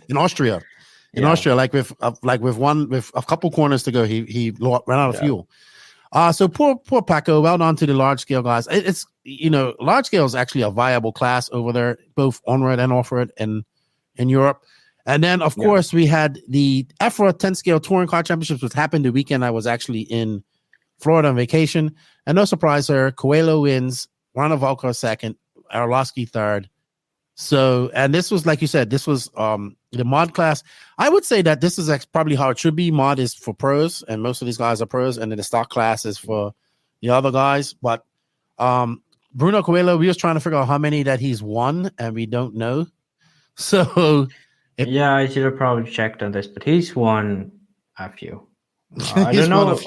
in Austria. In Austria, like with a couple corners to go, he ran out of fuel. So poor Pecco. Well done to the large scale guys. It's large scale is actually a viable class over there, both on-road and off-road in Europe. And then of course we had the EFRA 10 scale touring car championships, which happened the weekend I was actually in Florida on vacation. And no surprise there, Coelho wins, Ronald Volko second, Arlovsky third. So, and this was, like you said, this was the mod class. I would say that this is probably how it should be. Mod is for pros, and most of these guys are pros, and then the stock class is for the other guys. But Bruno Coelho, we was trying to figure out how many that he's won, and we don't know. So, I should have probably checked on this, but he's won a few. I don't know.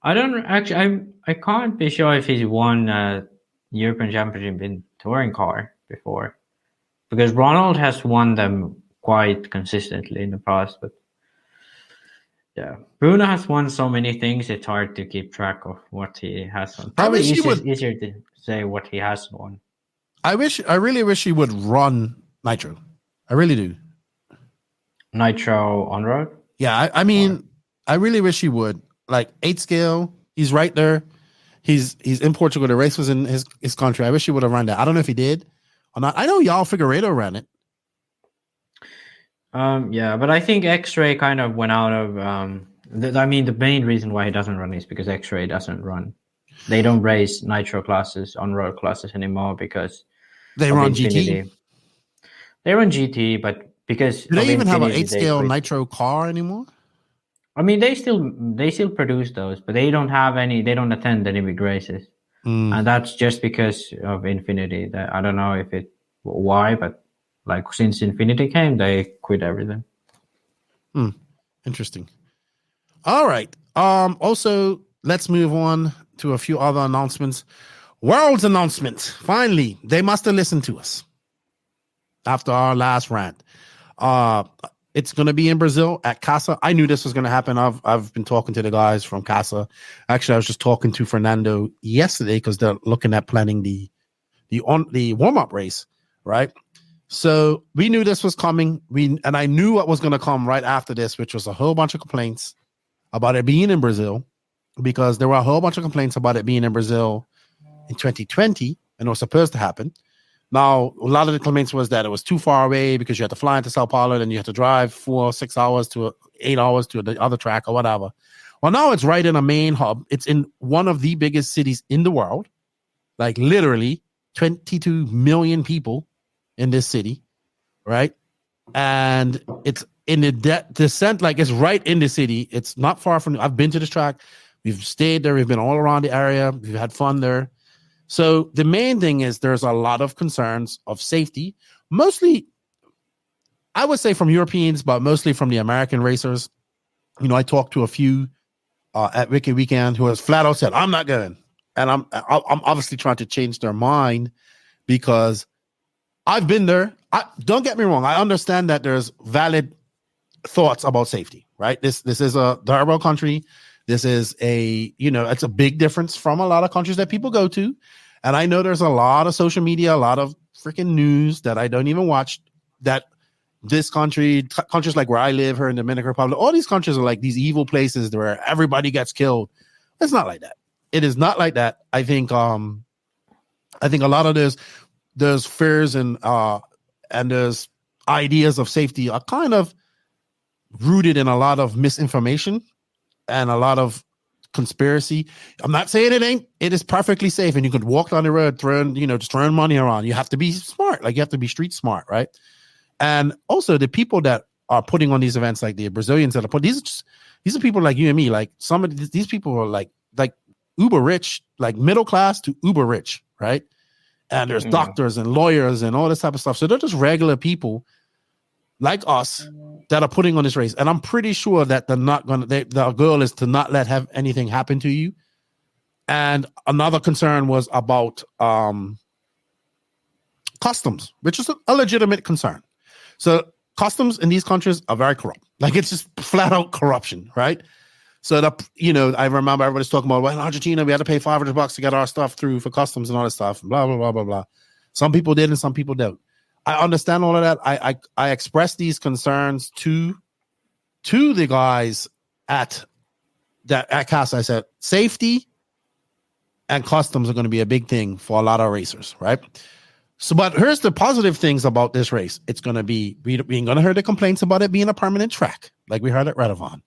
I don't actually. I can't be sure if he's won a European Championship in touring car before, because Ronald has won them quite consistently in the past. But yeah, Bruno has won so many things; it's hard to keep track of what he has won. Probably easier to say what he has won. I really wish he would run Nitro. I really do. Nitro on road. Yeah, I mean, I really wish he would. Like 8 scale, he's right there. He's in Portugal. The race was in his country. I wish he would have run that. I don't know if he did or not. I know y'all Figueiredo ran it. But I think X-Ray kind of went out of. The main reason why he doesn't run is because X-Ray doesn't run. They don't race Nitro classes on road classes anymore because they run GT. They run GT, but because do they even have an 8 scale Nitro car anymore? I mean, they still produce those, but they don't have any. They don't attend any big races, and that's just because of Infinity. I don't know why, but like since Infinity came, they quit everything. Interesting. All right. Also, let's move on to a few other announcements. World's announcements. Finally, they must have listened to us after our last rant. It's going to be in Brazil at Casa. I knew this was going to happen. I've been talking to the guys from Casa. Actually, I was just talking to Fernando yesterday because they're looking at planning the warm-up race, right? So we knew this was coming. And I knew what was going to come right after this, which was a whole bunch of complaints about it being in Brazil, because there were a whole bunch of complaints about it being in Brazil in 2020, and it was supposed to happen. Now, a lot of the complaints was that it was too far away because you had to fly into Sao Paulo, and you had to drive 4 or 6 hours to 8 hours to the other track or whatever. Well, now it's right in a main hub. It's in one of the biggest cities in the world, like literally 22 million people in this city, right? And it's in the descent, like it's right in the city. It's not far from. I've been to this track. We've stayed there. We've been all around the area. We've had fun there. So the main thing is there's a lot of concerns of safety, mostly, I would say from Europeans, but mostly from the American racers. You know, I talked to a few at Wiki Weekend who has flat out said, I'm not going. And I'm obviously trying to change their mind because I've been there. Don't get me wrong. I understand that there's valid thoughts about safety, right? This is a third world country. This is it's a big difference from a lot of countries that people go to. And I know there's a lot of social media, a lot of freaking news that I don't even watch, that this countries like where I live here in the Dominican Republic, all these countries are like these evil places where everybody gets killed. It's not like that. It is not like that. I think a lot of those fears and those ideas of safety are kind of rooted in a lot of misinformation and a lot of conspiracy. I'm not saying it ain't. It is perfectly safe, and you could walk down the road just throwing money around. You have to be smart. Like, you have to be street smart, right? And also the people that are putting on these events, like the Brazilians that are putting these are people like you and me. Like, some of these people are like uber rich, like middle class to uber rich, right? And there's doctors and lawyers and all this type of stuff. So they're just regular people like us that are putting on this race. And I'm pretty sure that they're not going to, the goal is to not let anything happen to you. And another concern was about customs, which is a legitimate concern. So customs in these countries are very corrupt. Like, it's just flat out corruption, right? So I remember everybody's talking about, well, in Argentina, we had to pay $500 to get our stuff through for customs and all this stuff, blah, blah, blah, blah, blah. Some people did and some people don't. I understand all of that. I expressed these concerns to the guys at CASA. I said, safety and customs are going to be a big thing for a lot of racers, right? So, but here's the positive things about this race. It's going to be, we ain't going to hear the complaints about it being a permanent track, like we heard at Redovon.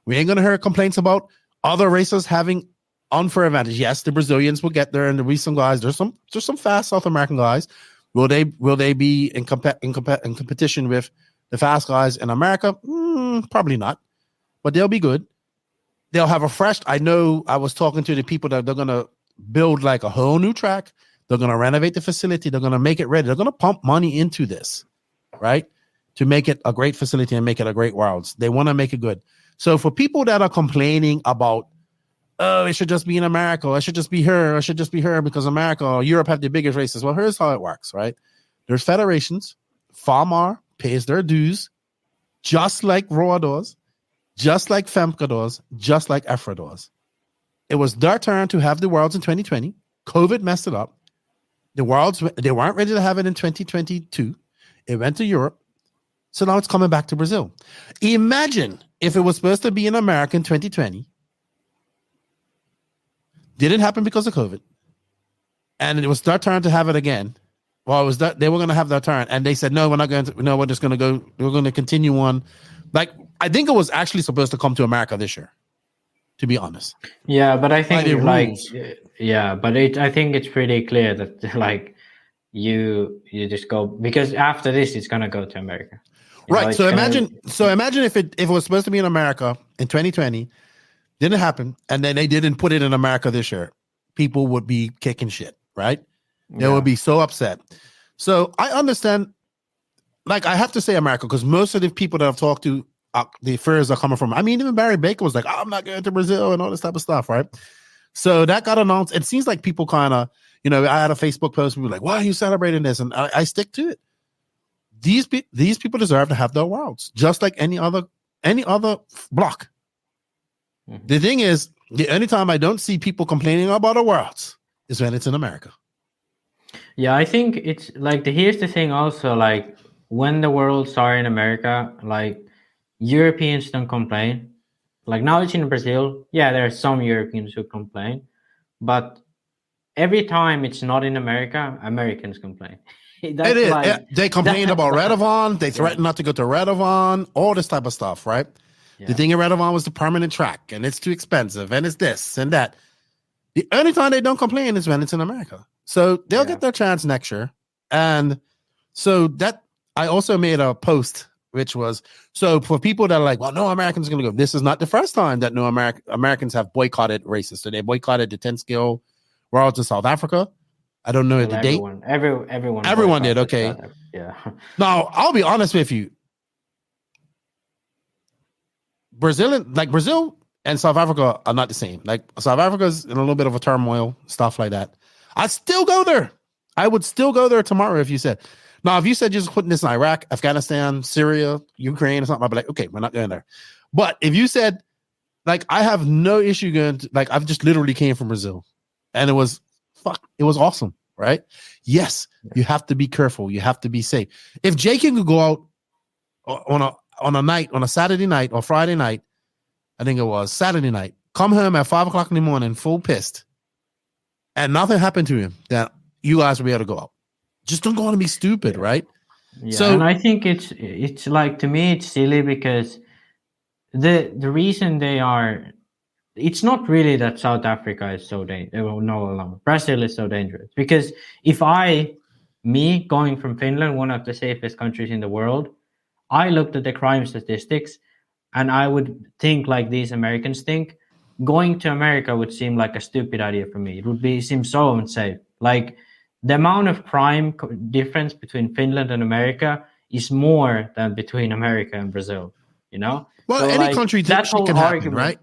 We ain't going to hear complaints about other racers having unfair advantage. Yes, the Brazilians will get there, and the recent guys, there's some fast South American guys. Will they be in competition with the fast guys in America? Probably not, but they'll be good. They'll have a fresh. I know I was talking to the people that they're going to build like a whole new track. They're going to renovate the facility. They're going to make it ready. They're going to pump money into this, right? To make it a great facility and make it a great world. They want to make it good. So for people that are complaining about, oh, it should just be in America, or it should just be here, or it should just be here because America or Europe have the biggest races. Well, here's how it works, right? There's federations. FAMAR pays their dues, just like ROA does, just like FEMCA does, just like EFRA does. It was their turn to have the Worlds in 2020. COVID messed it up. The Worlds, they weren't ready to have it in 2022. It went to Europe. So now it's coming back to Brazil. Imagine if it was supposed to be in America in 2020. Didn't happen because of COVID. And it was their turn to have it again. Well, they were going to have their turn. And they said, no, we're not going to, no, we're just going to go, we're going to continue on. Like, I think it was actually supposed to come to America this year, to be honest. Yeah, but I think I think it's pretty clear that like you just go, because after this, it's going to go to America. Right. So imagine if it was supposed to be in America in 2020, didn't happen, and then they didn't put it in America this year, people would be kicking shit, right? They would be so upset. So I understand, like, I have to say America, because most of the people that I've talked to, the fears are coming from, I mean, even Barry Baker was like, oh, I'm not going to Brazil and all this type of stuff, right? So that got announced. It seems like people kind of, I had a Facebook post, we were like, why are you celebrating this? And I stick to it. These people deserve to have their worlds, just like any other block. Mm-hmm. The thing is, the only time I don't see people complaining about the worlds is when it's in America. Yeah, I think it's like here's the thing also, like when the worlds are in America, like Europeans don't complain. Like now it's in Brazil. Yeah, there are some Europeans who complain, but every time it's not in America, Americans complain. That's It is. like, They complain about Redovon. They threaten not to go to Redovon. All this type of stuff, right? Yeah. The thing in Redovon was the permanent track, and it's too expensive, and it's this and that. The only time they don't complain is when it's in America. So they'll get their chance next year. And so that I also made a post, which was, so for people that are like, well, no Americans are going to go. This is not the first time that no Americans have boycotted races. So they boycotted the 10 skill Worlds in South Africa. I don't know the date. Everyone did. Okay. Yeah. Now, I'll be honest with you. Brazil and South Africa are not the same. Like South Africa's in a little bit of a turmoil, stuff like that. I'd still go there. I would still go there tomorrow if you said. Now, if you said just putting this in Iraq, Afghanistan, Syria, Ukraine, or something, I'd be like, okay, we're not going there. But if you said, like, I have no issue going to, like, I've just literally came from Brazil, and it was awesome, right? Yes, you have to be careful. You have to be safe. If Jake could go out on a Saturday night or Friday night, I think it was Saturday night, come home at 5 o'clock in the morning, full pissed, and nothing happened to him, then you guys will be able to go out. Just don't go on and be stupid, right? Yeah, so, and I think it's like, to me, it's silly because the reason they are, it's not really that South Africa is so dangerous. No, Brazil is so dangerous. Because if me going from Finland, one of the safest countries in the world, I looked at the crime statistics and I would think like these Americans think, going to America would seem like a stupid idea for me. It would seem so unsafe. Like, the amount of crime difference between Finland and America is more than between America and Brazil, you know? Well, so, any like, country that whole can argument, happen, right?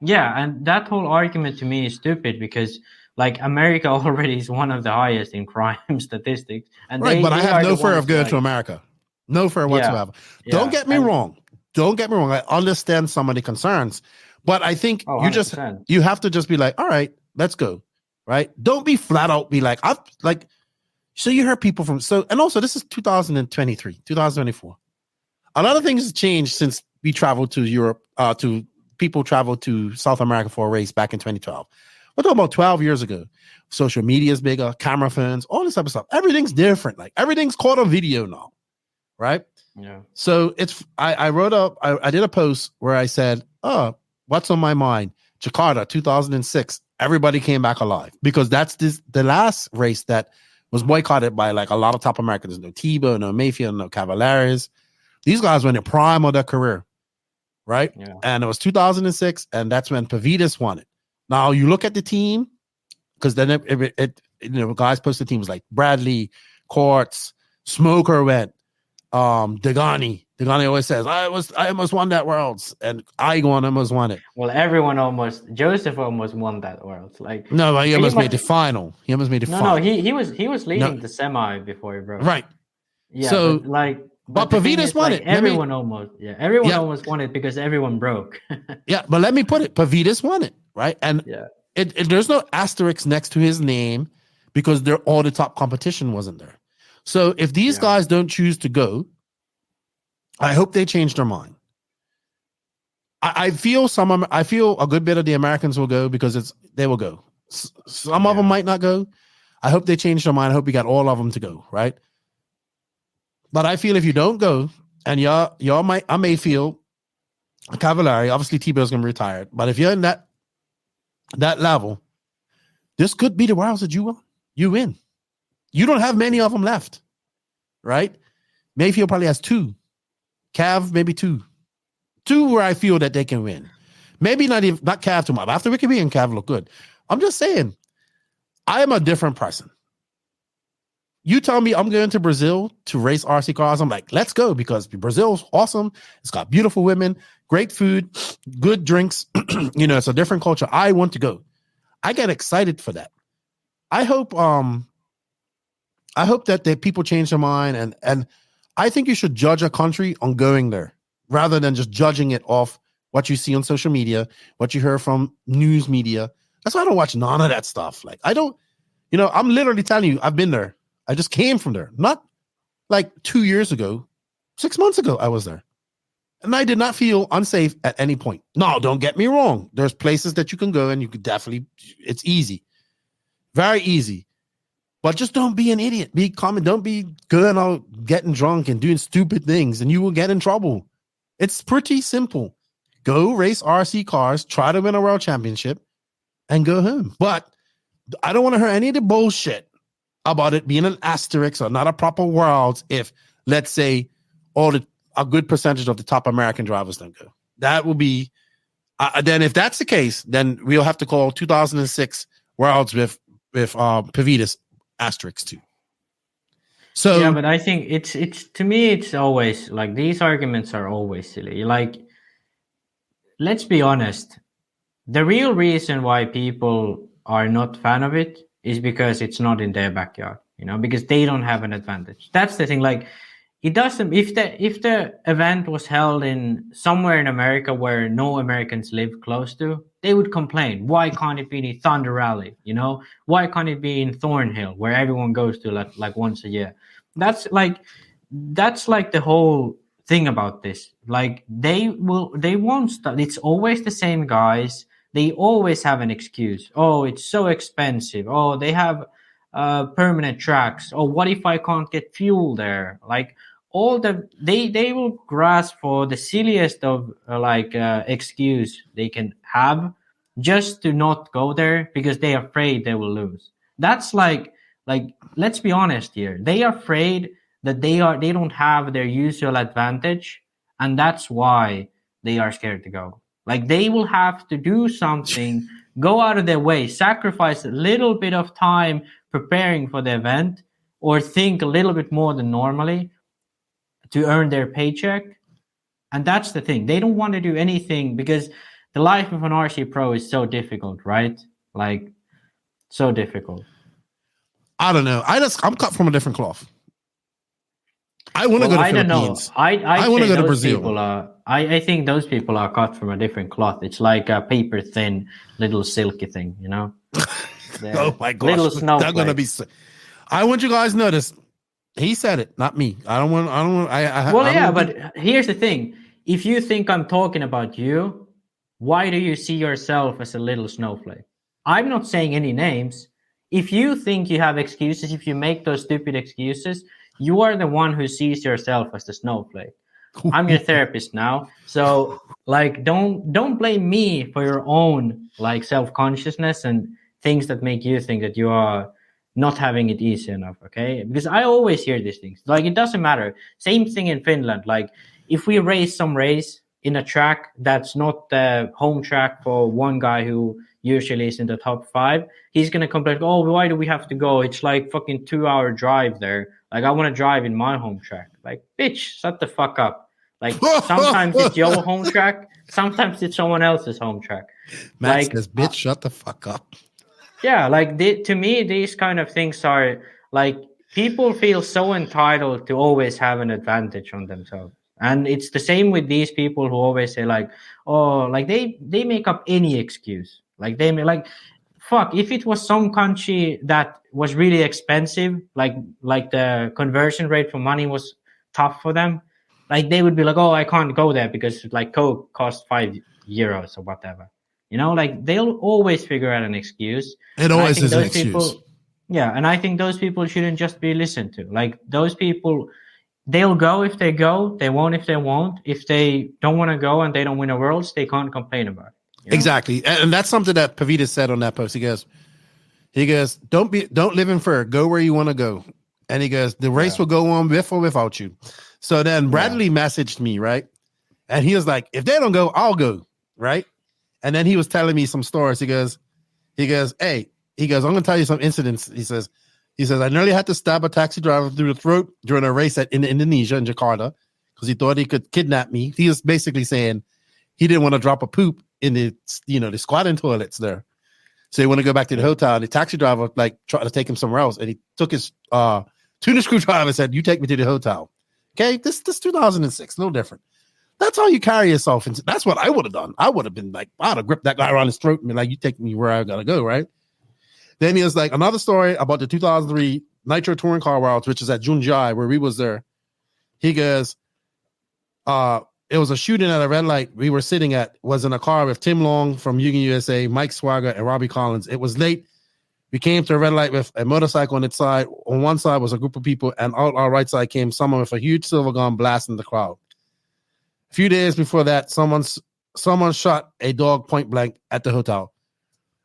Yeah, and that whole argument to me is stupid because, like, America already is one of the highest in crime statistics. And right, but I have no fear of going to America. No fear whatsoever. Don't get me wrong. Don't get me wrong. I understand some of the concerns, but I think you have to just be like, all right, let's go. Right? Don't be flat out be like, so you heard people and also this is 2023, 2024. A lot of things have changed since we traveled to Europe, people traveled to South America for a race back in 2012. We're talking about 12 years ago. Social media is bigger, camera phones, all this type of stuff. Everything's different. Like everything's caught on video now. Right? Yeah. So I did a post where I said, what's on my mind? Jakarta, 2006. Everybody came back alive because that's the last race that was boycotted by like a lot of top Americans. No Tebow, no Mayfield, no Cavaliers. These guys were in the prime of their career, right? Yeah. And it was 2006, and that's when Pavitas won it. Now you look at the team, because then guys posted teams like Bradley, Courts, Smoker went, Dany. Dany always says, I almost won that Worlds, and Igon almost won it. Well, Joseph almost won that Worlds. Like, no, he almost made the final. He almost made the final. No, he was leading the semi before he broke. Right. Yeah, so, but Pavitas won it. Everyone almost won it because everyone broke. Yeah, but let me put it, Pavitas won it, right? And there's no asterisk next to his name because all the top competition wasn't there. So if these guys don't choose to go, I hope they change their mind. I feel a good bit of the Americans will go because they will go. Some of them might not go. I hope they change their mind. I hope we got all of them to go, right? But I feel if you don't go, and I may feel Cavalieri, obviously Tebow's going to be retired, but if you're in that level, this could be the Worlds that you win. You don't have many of them left, right? Mayfield probably has 2. Cav, maybe 2. 2 where I feel that they can win. Maybe not Cav too much. After Wikipede and Cav look good. I'm just saying, I am a different person. You tell me I'm going to Brazil to race RC cars. I'm like, let's go because Brazil's awesome. It's got beautiful women, great food, good drinks. It's a different culture. I want to go. I get excited for that. I hope that the people change their mind, and I think you should judge a country on going there rather than just judging it off what you see on social media, what you hear from news media. That's why I don't watch none of that stuff. Like, I don't, I'm literally telling you, I've been there. I just came from there. Not like 2 years ago, 6 months ago, I was there. And I did not feel unsafe at any point. No, don't get me wrong. There's places that you can go and you could definitely, it's easy. Very easy. But just don't be an idiot. Be common. Don't be going out, getting drunk and doing stupid things, and you will get in trouble. It's pretty simple. Go race RC cars, try to win a world championship, and go home. But I don't want to hear any of the bullshit about it being an asterisk or not a proper world if, let's say, a good percentage of the top American drivers don't go. That will be, then if that's the case, then we'll have to call 2006 worlds with Pavitas asterisk too. So yeah, but I think it's to me, it's always like these arguments are always silly. Like, let's be honest. The real reason why people are not fan of it is because it's not in their backyard, because they don't have an advantage. That's the thing. Like, it doesn't. If the event was held in somewhere in America where no Americans live close to, they would complain. Why can't it be in Thunder Rally? Why can't it be in Thornhill where everyone goes to like once a year? That's like the whole thing about this. Like, they won't stop. It's always the same guys. They always have an excuse. Oh, it's so expensive. Oh, they have permanent tracks. Oh, what if I can't get fuel there? Like, they will grasp for the silliest of excuse they can have just to not go there because they're afraid they will lose. That's like let's be honest here. They are afraid that they don't have their usual advantage, and that's why they are scared to go. Like, they will have to do something, go out of their way, sacrifice a little bit of time preparing for the event, or think a little bit more than normally to earn their paycheck. And that's the thing. They don't want to do anything because the life of an RC pro is so difficult, right? Like, so difficult. I don't know. I'm cut from a different cloth. I want to go to Philippines. I want to go to Brazil. I think those people are cut from a different cloth. It's like a paper thin little silky thing, Oh my gosh. Little snowflake. They're gonna be. I want you guys to notice. He said it, not me. I don't want. But here's the thing. If you think I'm talking about you, why do you see yourself as a little snowflake? I'm not saying any names. If you think you have excuses, if you make those stupid excuses, you are the one who sees yourself as the snowflake. I'm your therapist now. So, like, don't blame me for your own, like, self-consciousness and things that make you think that you are not having it easy enough, okay? Because I always hear these things. Like, it doesn't matter. Same thing in Finland. Like, if we race some race in a track that's not the home track for one guy who usually is in the top 5, he's going to complain, oh, why do we have to go? It's like fucking 2-hour drive there. Like, I want to drive in my home track. Like, bitch, shut the fuck up. Like, sometimes it's your home track. Sometimes it's someone else's home track. Max says, bitch, shut the fuck up. Yeah, like, to me, these kind of things are, like, people feel so entitled to always have an advantage on themselves. And it's the same with these people who always say, like, oh, like, they make up any excuse. Like, they may, like, fuck, if it was some country that was really expensive, like the conversion rate for money was tough for them, like, they would be like, oh, I can't go there because, like, Coke costs €5 or whatever. Like, they'll always figure out an excuse. It always is an excuse. Yeah, and I think those people shouldn't just be listened to. Like, those people, they'll go if they go. They won't if they won't. If they don't want to go and they don't win a Worlds, they can't complain about it. Exactly. And that's something that Pavita said on that post. He goes, don't live in fear. Go where you want to go. And he goes, the race will go on with or without you. So then Bradley messaged me, right? And he was like, if they don't go, I'll go, right? And then he was telling me some stories. He goes, hey, I'm going to tell you some incidents. He says, I nearly had to stab a taxi driver through the throat during a race in Indonesia, in Jakarta, because he thought he could kidnap me. He was basically saying he didn't want to drop a poop in the squatting toilets there. So he wanted to go back to the hotel. And the taxi driver, like, tried to take him somewhere else. And he took his tuner screwdriver and said, you take me to the hotel. Okay, this 2006, no different. That's how you carry yourself. And that's what I would have done. I would have been like, I'd have gripped that guy around his throat and been like, you take me where I gotta go, right? Then he was like, another story about the 2003 Nitro Touring Car Worlds, which is at Junjai, where we was there. He goes, it was a shooting at a red light we were sitting at, was in a car with Tim Long from Yugen USA, Mike Swagger, and Robbie Collins. It was late. We came to a red light with a motorcycle on its side. On one side was a group of people, and on our right side came someone with a huge silver gun blasting the crowd. A few days before that, someone shot a dog point blank at the hotel.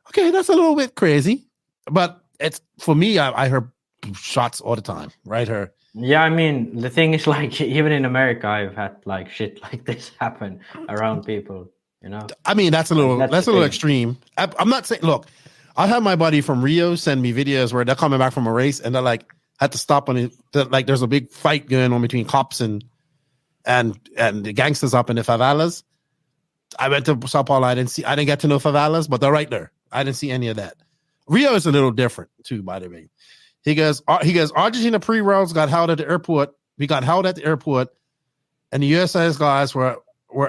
Okay, that's a little bit crazy, but it's for me. I heard shots all the time, right? Yeah, I mean, the thing is, like, even in America, I've had like shit like this happen around people. You know, I mean, that's a little extreme. I'm not saying. Look, I had my buddy from Rio send me videos where they're coming back from a race and they're like had to stop on it. Like, there's a big fight going on between cops and the gangsters up in the favelas. I went to Sao Paulo. I didn't get to know favelas, but they're right there. I didn't see any of that. Rio is a little different too, by the way. He goes, Argentina pre-rolls got held at the airport. We got held at the airport, and the USS guys were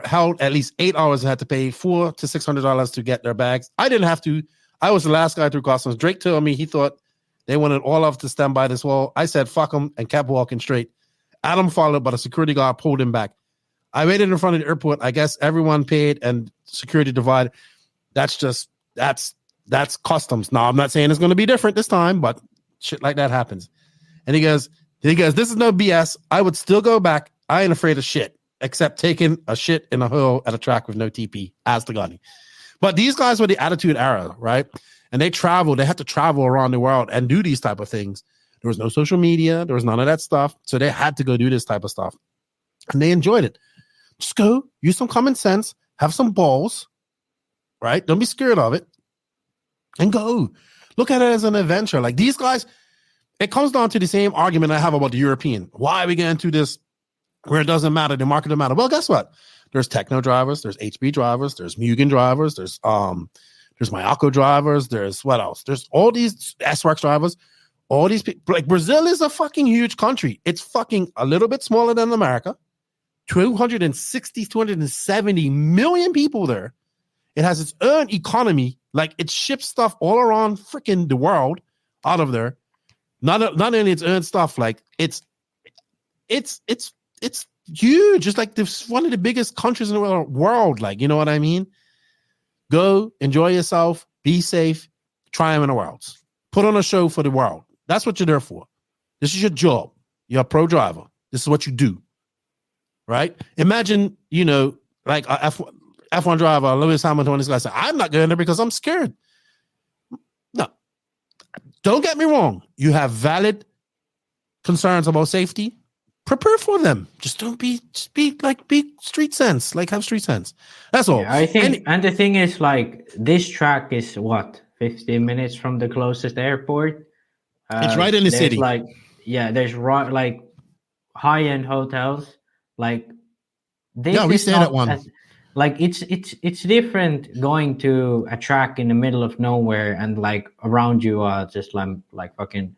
held at least 8 hours and had to pay $400 to $600 to get their bags. I didn't have to. I was the last guy through customs. Drake told me he thought they wanted all of us to stand by this wall. I said, fuck them, and kept walking straight. Adam followed, but a security guard pulled him back. I waited in front of the airport. I guess everyone paid and security divided. That's customs. Now, I'm not saying it's going to be different this time, but shit like that happens. And he goes, this is no BS. I would still go back. I ain't afraid of shit, except taking a shit in a hole at a track with no TP. As the Dany. But these guys were the Attitude Era, right? And they had to travel around the world and do these type of things. There was no social media. There was none of that stuff. So they had to go do this type of stuff. And they enjoyed it. Just go, use some common sense, have some balls, right? Don't be scared of it. And go. Look at it as an adventure. Like, these guys, it comes down to the same argument I have about the European. Why are we getting to this where it doesn't matter, the market doesn't matter? Well, guess what? There's techno drivers, there's HB drivers, there's Mugen drivers, there's Mayako drivers, there's what else? There's all these S-Works drivers, all these people. Like, Brazil is a fucking huge country. It's fucking a little bit smaller than America. 270 million people there. It has its own economy. Like, it ships stuff all around freaking the world out of there. Not only its own stuff, like it's huge. It's like one of the biggest countries in the world. Like, you know what I mean? Go, enjoy yourself, be safe, triumph in the world. Put on a show for the world. That's what you're there for. This is your job. You're a pro driver. This is what you do. Right? Imagine, like a F1 driver, Lewis Hamilton, this guy said, I'm not going there because I'm scared. No. Don't get me wrong. You have valid concerns about safety. Prepare for them. Just be street sense. Like, have street sense. That's all. Yeah, I think, and the thing is, like, this track is what, 15 minutes from the closest airport. It's right in the city. There's like high-end hotels. Like, this we stayed at one. Like, it's different going to a track in the middle of nowhere and like around you are just like fucking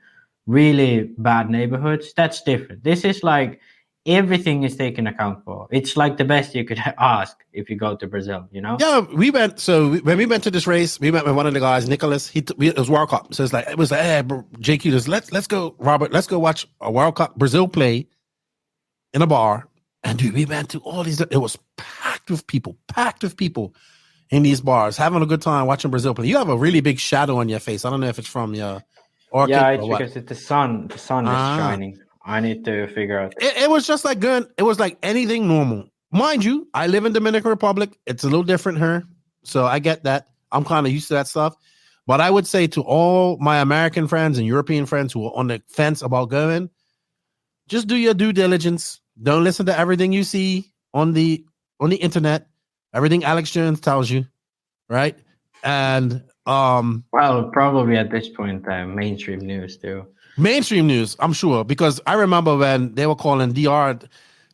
really bad neighborhoods. That's different. This is like everything is taken account for. It's like the best you could ask if you go to Brazil, Yeah, we went. So when we went to this race, we met with one of the guys, Nicholas. It was World Cup. So it was hey, JQ, let's go, Robert. Let's go watch a World Cup Brazil play in a bar. And dude, we went to all these. It was packed with people in these bars, having a good time watching Brazil play. You have a really big shadow on your face. I don't know if it's from your orchid. Yeah, it's because it's the sun. The sun is shining. I need to figure out. It was just like good. It was like anything normal. Mind you, I live in Dominican Republic. It's a little different here. So I get that. I'm kind of used to that stuff. But I would say to all my American friends and European friends who are on the fence about going, just do your due diligence. Don't listen to everything you see on the internet, everything Alex Jones tells you, right? And well, probably at this point, mainstream news too. Mainstream news, I'm sure, because I remember when they were calling DR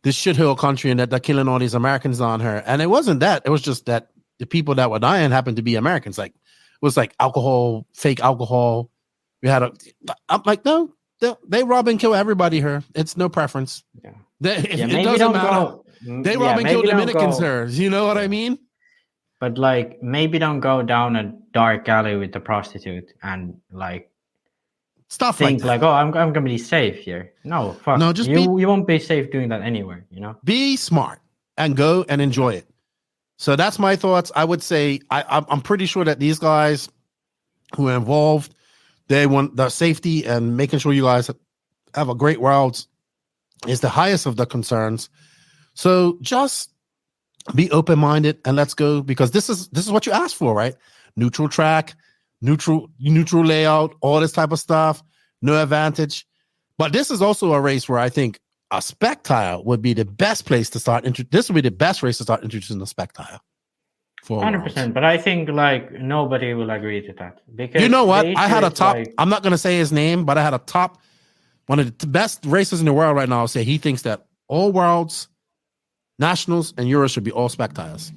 this shithole country and that they're killing all these Americans on her, and it wasn't that. It was just that the people that were dying happened to be Americans. Like, it was like alcohol, fake alcohol. I'm like, no, they rob and kill everybody here. It's no preference. Yeah. It doesn't matter. They rob and kill Dominicans here. You know what I mean? But like, maybe don't go down a dark alley with a prostitute and like stuff think like oh, I'm gonna be safe here. No, fuck. No, you won't be safe doing that anywhere. Be smart and go and enjoy it. So that's my thoughts. I would say I'm pretty sure that these guys who are involved, They want the safety and making sure you guys have a great Worlds is the highest of the concerns. So just be open-minded and let's go, because this is what you asked for, right? Neutral track, neutral layout, all this type of stuff, no advantage. But this is also a race where I think a spec tire would be the best place to start. This would be the best race to start introducing the spec tire. 100%, but I think like nobody will agree to that, because you know what? I had a top. I'm not going to say his name, but I had a top. One of the best racers in the world right now say he thinks that all Worlds, Nationals, and Euros should be all spec tires.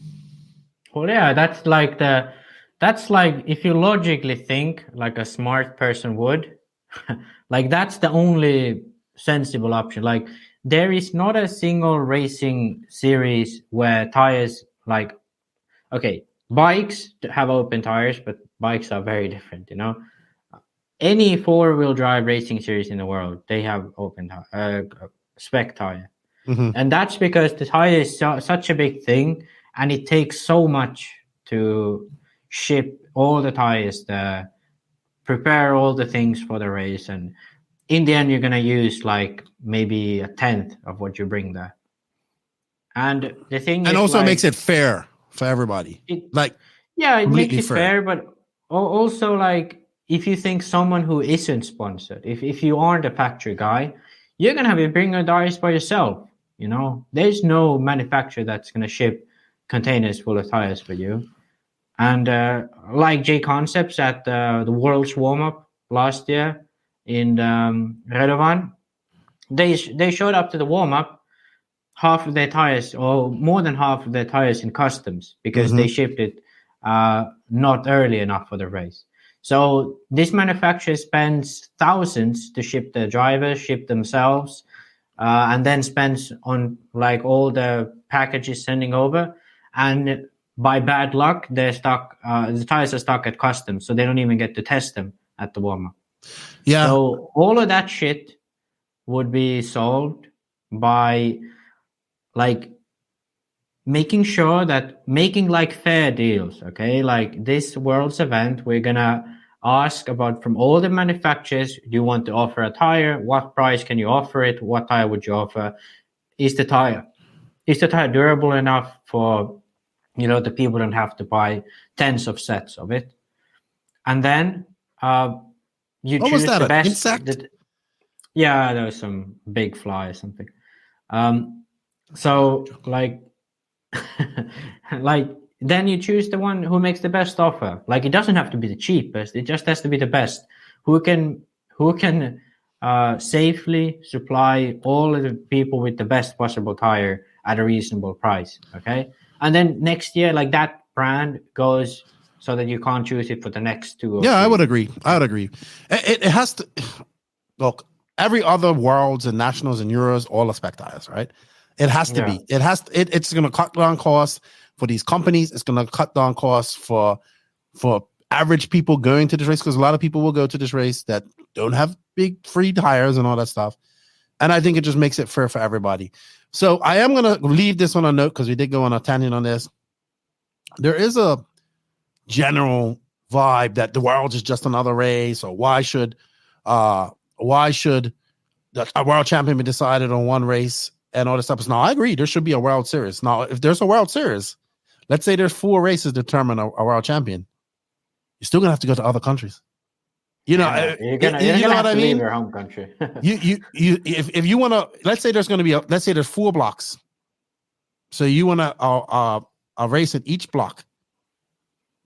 Well, yeah, that's like if you logically think like a smart person would, like that's the only sensible option. Like there is not a single racing series where tires like. Okay, bikes have open tires, but bikes are very different, you know. Any four-wheel drive racing series in the world, they have open spec tire. Mm-hmm. And that's because the tire is such a big thing, and it takes so much to ship all the tires there, prepare all the things for the race, and in the end, you're going to use like maybe a 10th of what you bring there. And the thing and is, also like, makes it fair for everybody. It makes it fair, but also like if you think someone who isn't sponsored, if you aren't a factory guy, you're gonna have to bring your tires by yourself. You know, there's no manufacturer that's gonna ship containers full of tires for you. And like J Concepts at the World's warm up last year in Radovan, they showed up to the warm up. Half of their tires, or more than half of their tires, in customs because they shipped it not early enough for the race. So this manufacturer spends thousands to ship the drivers, ship themselves, and then spends on like all the packages sending over. And by bad luck, they're stuck. The tires are stuck at customs, so they don't even get to test them at the warm up. Yeah. So all of that shit would be solved by like making like fair deals. Okay, like this World's event, we're gonna ask about from all the manufacturers, do you want to offer a tire? What price can you offer it? What tire would you offer? Is the tire durable enough for, you know, the people don't have to buy tens of sets of it? And then you what choose was that, the best. insect? Yeah, there was some big fly or something. So like then you choose the one who makes the best offer. Like it doesn't have to be the cheapest, it just has to be the best, who can safely supply all of the people with the best possible tire at a reasonable price. Okay, and then next year, like that brand goes so that you can't choose it for the next 2 or 3. I would agree. It has to look, every other Worlds and Nationals and Euros, all are spec tires, right? It has to be. It's going to cut down costs for these companies. It's going to cut down costs for average people going to this race, because a lot of people will go to this race that don't have big free tires and all that stuff. And I think it just makes it fair for everybody. So I am going to leave this on a note, because we did go on a tangent on this. There is a general vibe that the World is just another race, or why should a world champion be decided on one race and all this stuff. Now, I agree, there should be a World Series. Now, if there's a World Series, let's say there's 4 races to determine a world champion, you're still gonna have to go to other countries. You know, you're gonna have to leave your home country. if you want to, let's say there's 4 blocks, so you want to a race in each block,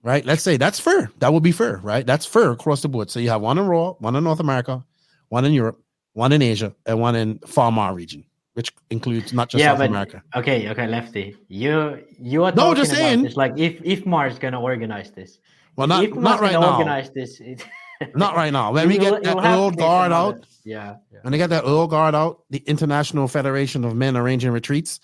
right? Let's say that's fair. That would be fair, right? That's fair across the board. So you have one in Raw, one in North America, one in Europe, one in Asia, and one in Far Mar region, which includes not just South America. Okay, Lefty. You are talking just saying, about this like if Mars is gonna organize this. Well, not right now. Organize this. Not right now. When we get that old guard out, when they get that old guard out, the International Federation of Men Arranging Retreats.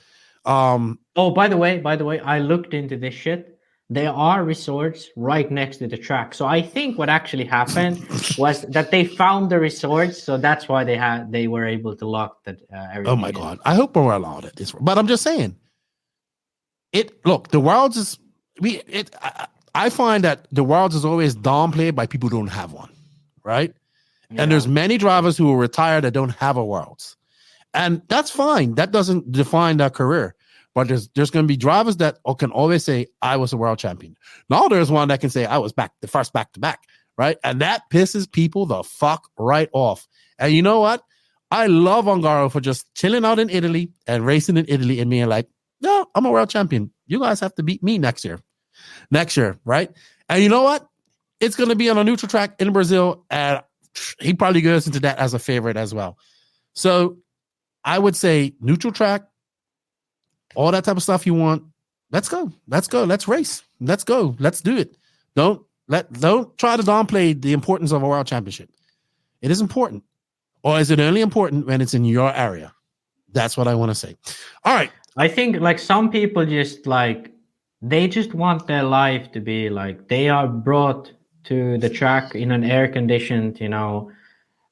Oh, by the way, I looked into this shit. There are resorts right next to the track. So I think what actually happened was that they found the resorts, so that's why they were able to lock that. Oh my God! I hope we're allowed it. But I'm just saying, Look, the Worlds is I find that the Worlds is always downplayed by people who don't have one, right? And there's many drivers who will retire that don't have a Worlds. And that's fine. That doesn't define their career. But there's going to be drivers that can always say, I was a world champion. Now there's one that can say, I was the first back-to-back, right? And that pisses people the fuck right off. And you know what? I love Ongaro for just chilling out in Italy and racing in Italy and being like, no, I'm a world champion. You guys have to beat me next year. Right? And you know what? It's going to be on a neutral track in Brazil, and he probably goes into that as a favorite as well. So I would say neutral track, all that type of stuff you want. Let's go. Let's race. Let's go. Let's do it. Don't try to downplay the importance of a world championship. It is important. Or is it only important when it's in your area? That's what I want to say. All right. I think like some people just like, they just want their life to be like, they are brought to the track in an air-conditioned,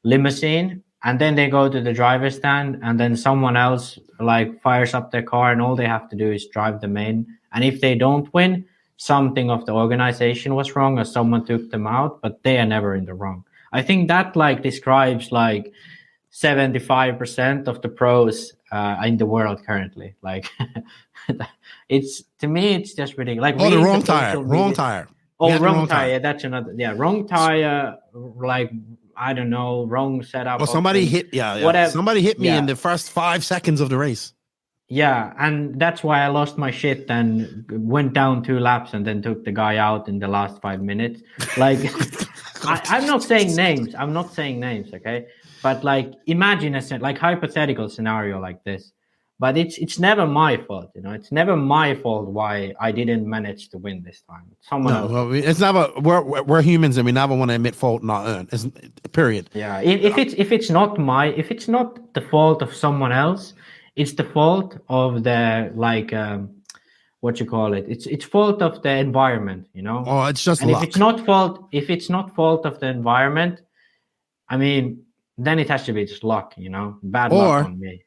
limousine, and then they go to the driver's stand, and then someone else like fires up their car, and all they have to do is drive them in. And if they don't win, something of the organization was wrong, or someone took them out, but they are never in the wrong. I think that like describes like 75% of the pros in the world currently. Like it's, to me, it's just ridiculous. Like, the wrong tire. Wrong tire. Oh, wrong tire. That's another. Yeah, wrong tire. Like, I don't know, wrong setup. Well, somebody hit. Yeah. Whatever. Somebody hit me in the first 5 seconds of the race. Yeah, and that's why I lost my shit and went down 2 laps and then took the guy out in the last 5 minutes. Like, I'm not saying names. Okay, but like, imagine like hypothetical scenario like this. But it's never my fault, It's never my fault why I didn't manage to win this time. Someone else. Well, it's never. We're humans and we never want to admit fault in our own. Period. Yeah. If it's not the fault of someone else, it's the fault of the what you call it. It's fault of the environment, Oh, it's just. And luck. if it's not fault of the environment, I mean, then it has to be just luck, Bad luck on me.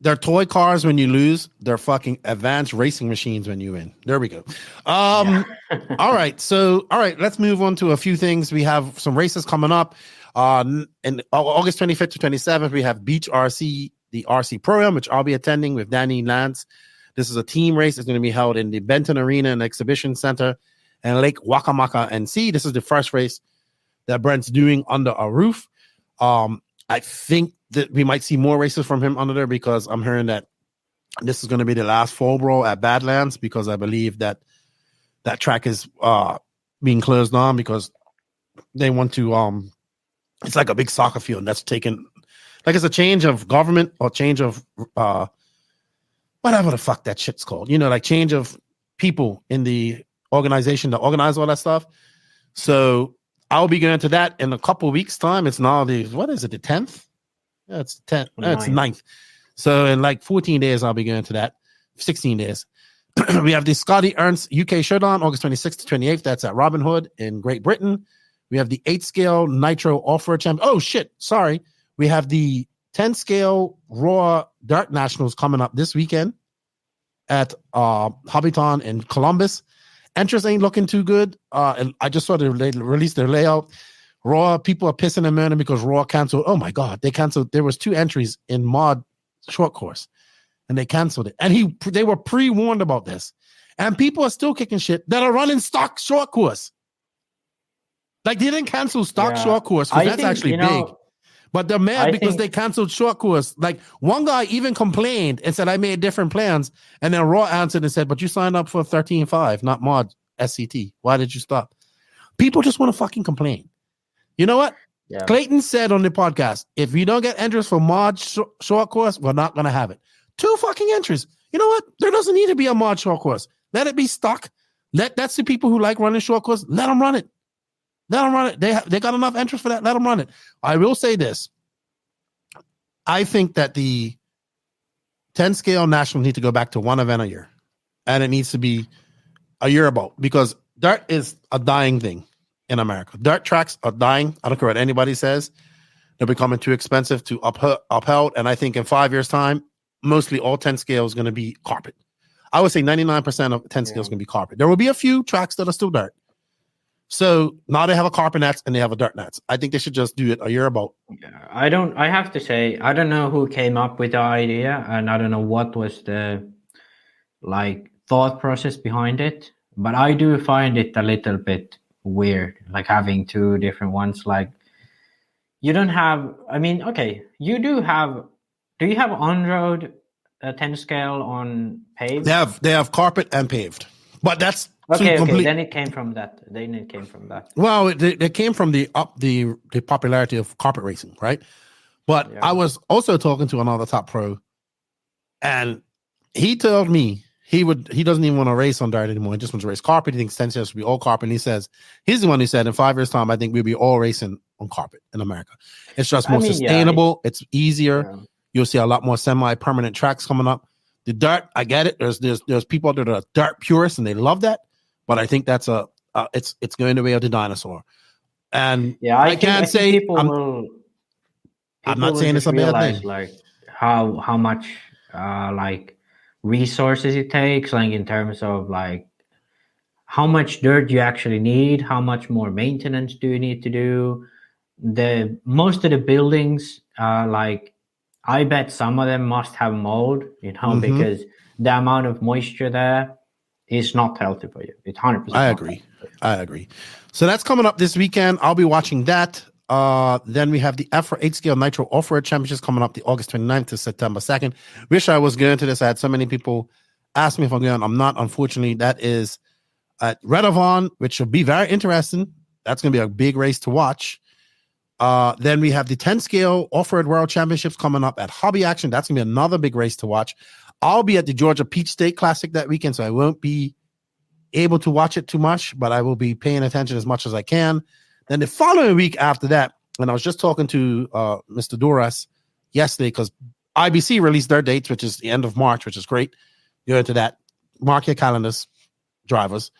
They're toy cars when you lose. They're fucking advanced racing machines when you win. There we go. All right. So, let's move on to a few things. We have some races coming up. In August 25th to 27th, we have Beach RC, the RC Pro-Am, which I'll be attending with Dany and Lance. This is a team race. It's going to be held in the Benton Arena and Exhibition Center and Lake Wakamaka NC. This is the first race that Brent's doing under a roof. I think that we might see more races from him under there because I'm hearing that this is going to be the last fall brawl at Badlands because I believe that track is being closed on because they want to it's like a big soccer field that's taken, like it's a change of government or change of whatever the fuck that shit's called, like change of people in the organization to organize all that stuff. So I'll be going to that in a couple of weeks' time. It's now the 10th? Yeah, it's 10th. It's 9th. So in like 14 days, I'll be going to that. 16 days. We have the Scotty Ernst UK Showdown, August 26th to 28th. That's at Robin Hood in Great Britain. We have the 8-scale Nitro Off-Road Champion. Oh, shit. Sorry. We have the 10-scale Raw Dirt Nationals coming up this weekend at Hobbiton in Columbus. Entrance ain't looking too good. And I just saw they released their layout. Raw, people are pissing and moaning because Raw canceled. Oh my God, they canceled. There was 2 entries in mod short course, and they canceled it. And they were pre-warned about this, and people are still kicking shit that are running stock short course. Like they didn't cancel stock short course because that's actually big. But they're mad because they canceled short course. Like one guy even complained and said, I made different plans. And then Raw answered and said, but you signed up for 13.5, not mod SCT. Why did you stop? People just want to fucking complain. You know what? Yeah. Clayton said on the podcast, if we don't get entries for mod short course, we're not going to have it. 2 fucking entries. You know what? There doesn't need to be a mod short course. Let it be stock. That's the people who like running short course. Let them run it. Let them run it. They got enough interest for that. Let them run it. I will say this. I think that the 10-scale national need to go back to 1 event a year. And it needs to be a year about because dirt is a dying thing in America. Dirt tracks are dying. I don't care what anybody says. They're becoming too expensive to upheld. And I think in 5 years' time, mostly all 10 scale is going to be carpet. I would say 99% of 10 scale is going to be carpet. There will be a few tracks that are still dirt. So now they have a carpet nets and they have a dirt nets. I think they should just do it a year about. I have to say, I don't know who came up with the idea, and I don't know what was the thought process behind it, but I do find it a little bit weird, having two different ones. You don't have, you do you have on-road 10 scale on paved? They have carpet and paved, but that's okay. Then it came from that. Well, they came from the popularity of carpet racing, right? But I was also talking to another top pro, and he told me he doesn't even want to race on dirt anymore. He just wants to race carpet. He thinks 10 scale should be all carpet. And he's the one who said in 5 years' time, I think we'll be all racing on carpet in America. It's just more sustainable. It's easier. Yeah. You'll see a lot more semi-permanent tracks coming up. The dirt, I get it. There's people that are dirt purists and they love that, but I think that's it's going the way of the dinosaur. And I can't say I'm not saying it's a bad thing. How much resources it takes, in terms of how much dirt you actually need, how much more maintenance do you need to do. Most of the buildings, I bet some of them must have mold, because the amount of moisture there is not healthy for you. It's 100%. I agree. So that's coming up this weekend. I'll be watching that. Then we have the F4 8 scale Nitro Off-Road Championships coming up the August 29th to September 2nd. Wish I was going to this. I had so many people ask me if I'm going. I'm not, unfortunately. That is at Redavon, which will be very interesting. That's going to be a big race to watch. Then we have the 10 scale Off-Road World Championships coming up at Hobby Action. That's going to be another big race to watch. I'll be at the Georgia Peach State Classic that weekend, so I won't be able to watch it too much, but I will be paying attention as much as I can. Then the following week after that, when I was just talking to Mr. Duras yesterday, because IBC released their dates, which is the end of March, which is great. Go into that. Mark your calendars, drivers.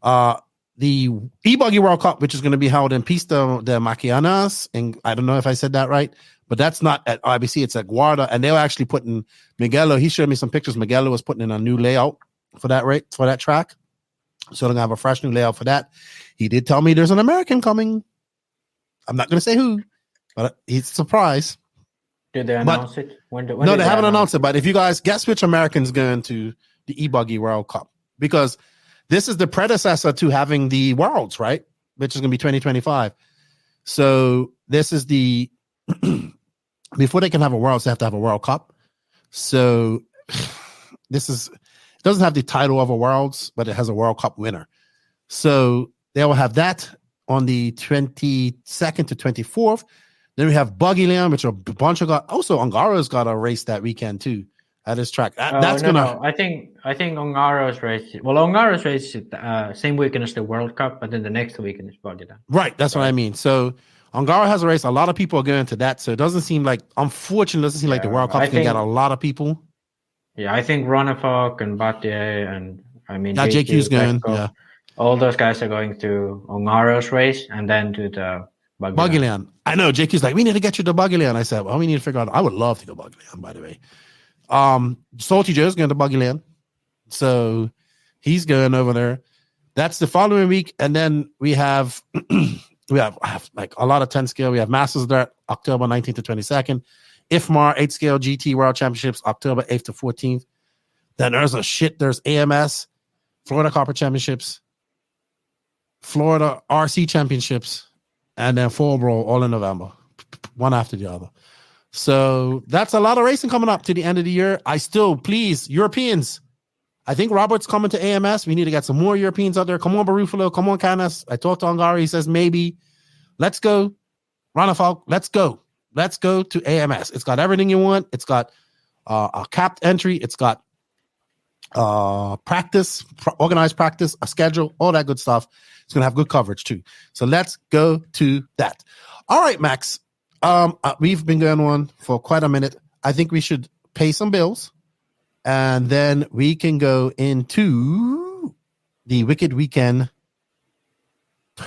The E-Buggy World Cup, which is going to be held in Pista de Maquianas, and I don't know if I said that right, but that's not at IBC, it's at Guarda, and they were actually putting Miguelo, he showed me some pictures, Miguelo was putting in a new layout for that track, so they're going to have a fresh new layout for that. He did tell me there's an American coming. I'm not going to say who, but he's a surprise. Did they announce it? No, they haven't announced it, but if you guys guess which American's going to the E-Buggy World Cup, because this is the predecessor to having the Worlds, right? Which is going to be 2025. So this is the before they can have a Worlds, they have to have a World Cup. So it doesn't have the title of a Worlds, but it has a World Cup winner. So they will have that on the 22nd to 24th. Then we have Buggyland, which are a bunch of guys. Also, Ungaro's got a race that weekend too at his track. No. I think Ungaro's race. Well, Ungaro's race is same weekend as the World Cup, but then the next weekend is Buggyland. Right, that's what I mean. So Ungaro has a race. A lot of people are going to that. So it doesn't seem like, unfortunately, like the World Cup can get a lot of people. Yeah, I think Ronafok and Battier and JQ's going. Yeah, all those guys are going to Ungaro's race and then to the Buggyland. I know JQ's like, we need to get you to Buggyland. I said, well, we need to figure out. I would love to go Buggyland, by the way. Salty Joe's going to Buggyland, so he's going over there. That's the following week, and then we have we have like a lot of 10 scale. We have Masters there October 19th to 22nd. IFMAR 8 scale GT World Championships October 8th to 14th. Then there's AMS, Florida Carpet Championships, Florida RC Championships, and then Fallbro all in November, one after the other. So that's a lot of racing coming up to the end of the year. Please, Europeans, I think Robert's coming to AMS. We need to get some more Europeans out there. Come on, Barufalo. Come on, Canas. I talked to Ungari. He says maybe. Let's go. Ronafalk, let's go. Let's go to AMS. It's got everything you want. It's got a capped entry. It's got practice, organized practice, a schedule, all that good stuff. It's going to have good coverage too. So let's go to that. All right, Max. We've been going on for quite a minute. I think we should pay some bills, and then we can go into the Wicked Weekend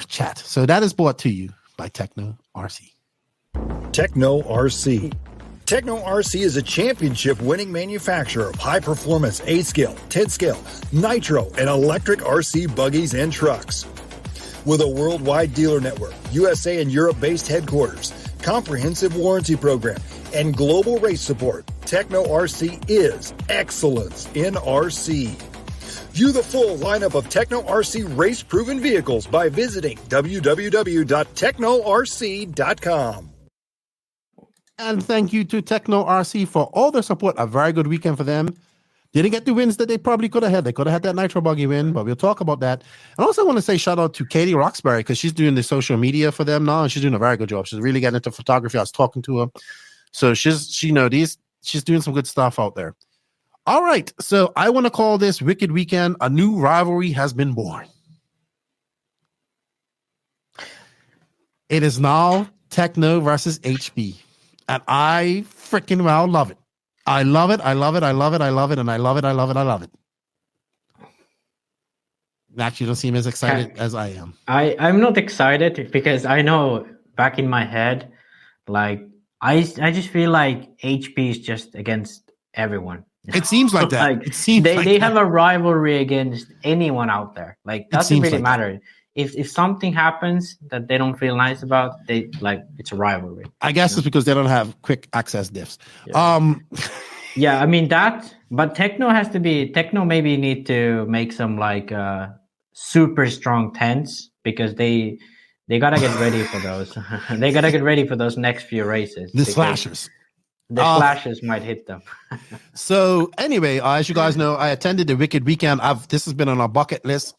chat. So that is brought to you by Techno RC. Techno RC. Techno RC is a championship-winning manufacturer of high-performance 8-scale, 10-scale, Nitro, and electric RC buggies and trucks. With a worldwide dealer network, USA and Europe-based headquarters, comprehensive warranty program, and global race support, Techno RC is excellence in RC. View the full lineup of Techno RC race-proven vehicles by visiting www.technorc.com. And thank you to Techno RC for all their support. A very good weekend for them. Didn't get the wins that they probably could have had. They could have had that Nitro buggy win, but we'll talk about that. And also I want to say shout out to Katie Roxbury because she's doing the social media for them now, and she's doing a very good job. She's really getting into photography. I was talking to her. So she's doing some good stuff out there. All right. So I want to call this Wicked Weekend. A new rivalry has been born. It is now Techno versus HB. And I freaking well love it. I love it. I love it. I love it. I love it. And I love it. I love it. I love it. Actually, you don't seem as excited as I am. I'm not excited because I know back in my head, like I just feel like HP is just against everyone. It seems like that. Like, it seems they have a rivalry against anyone out there. Like doesn't really like matter. If something happens that they don't feel nice about, it's a rivalry. I guess it's because they don't have quick access diffs. Yeah. Yeah, I mean that, but Techno maybe need to make some like super strong tents because they gotta get ready for those. They gotta get ready for those next few races. The slashers. The slashes might hit them. So anyway, as you guys know, I attended the Wicked Weekend. This has been on our bucket list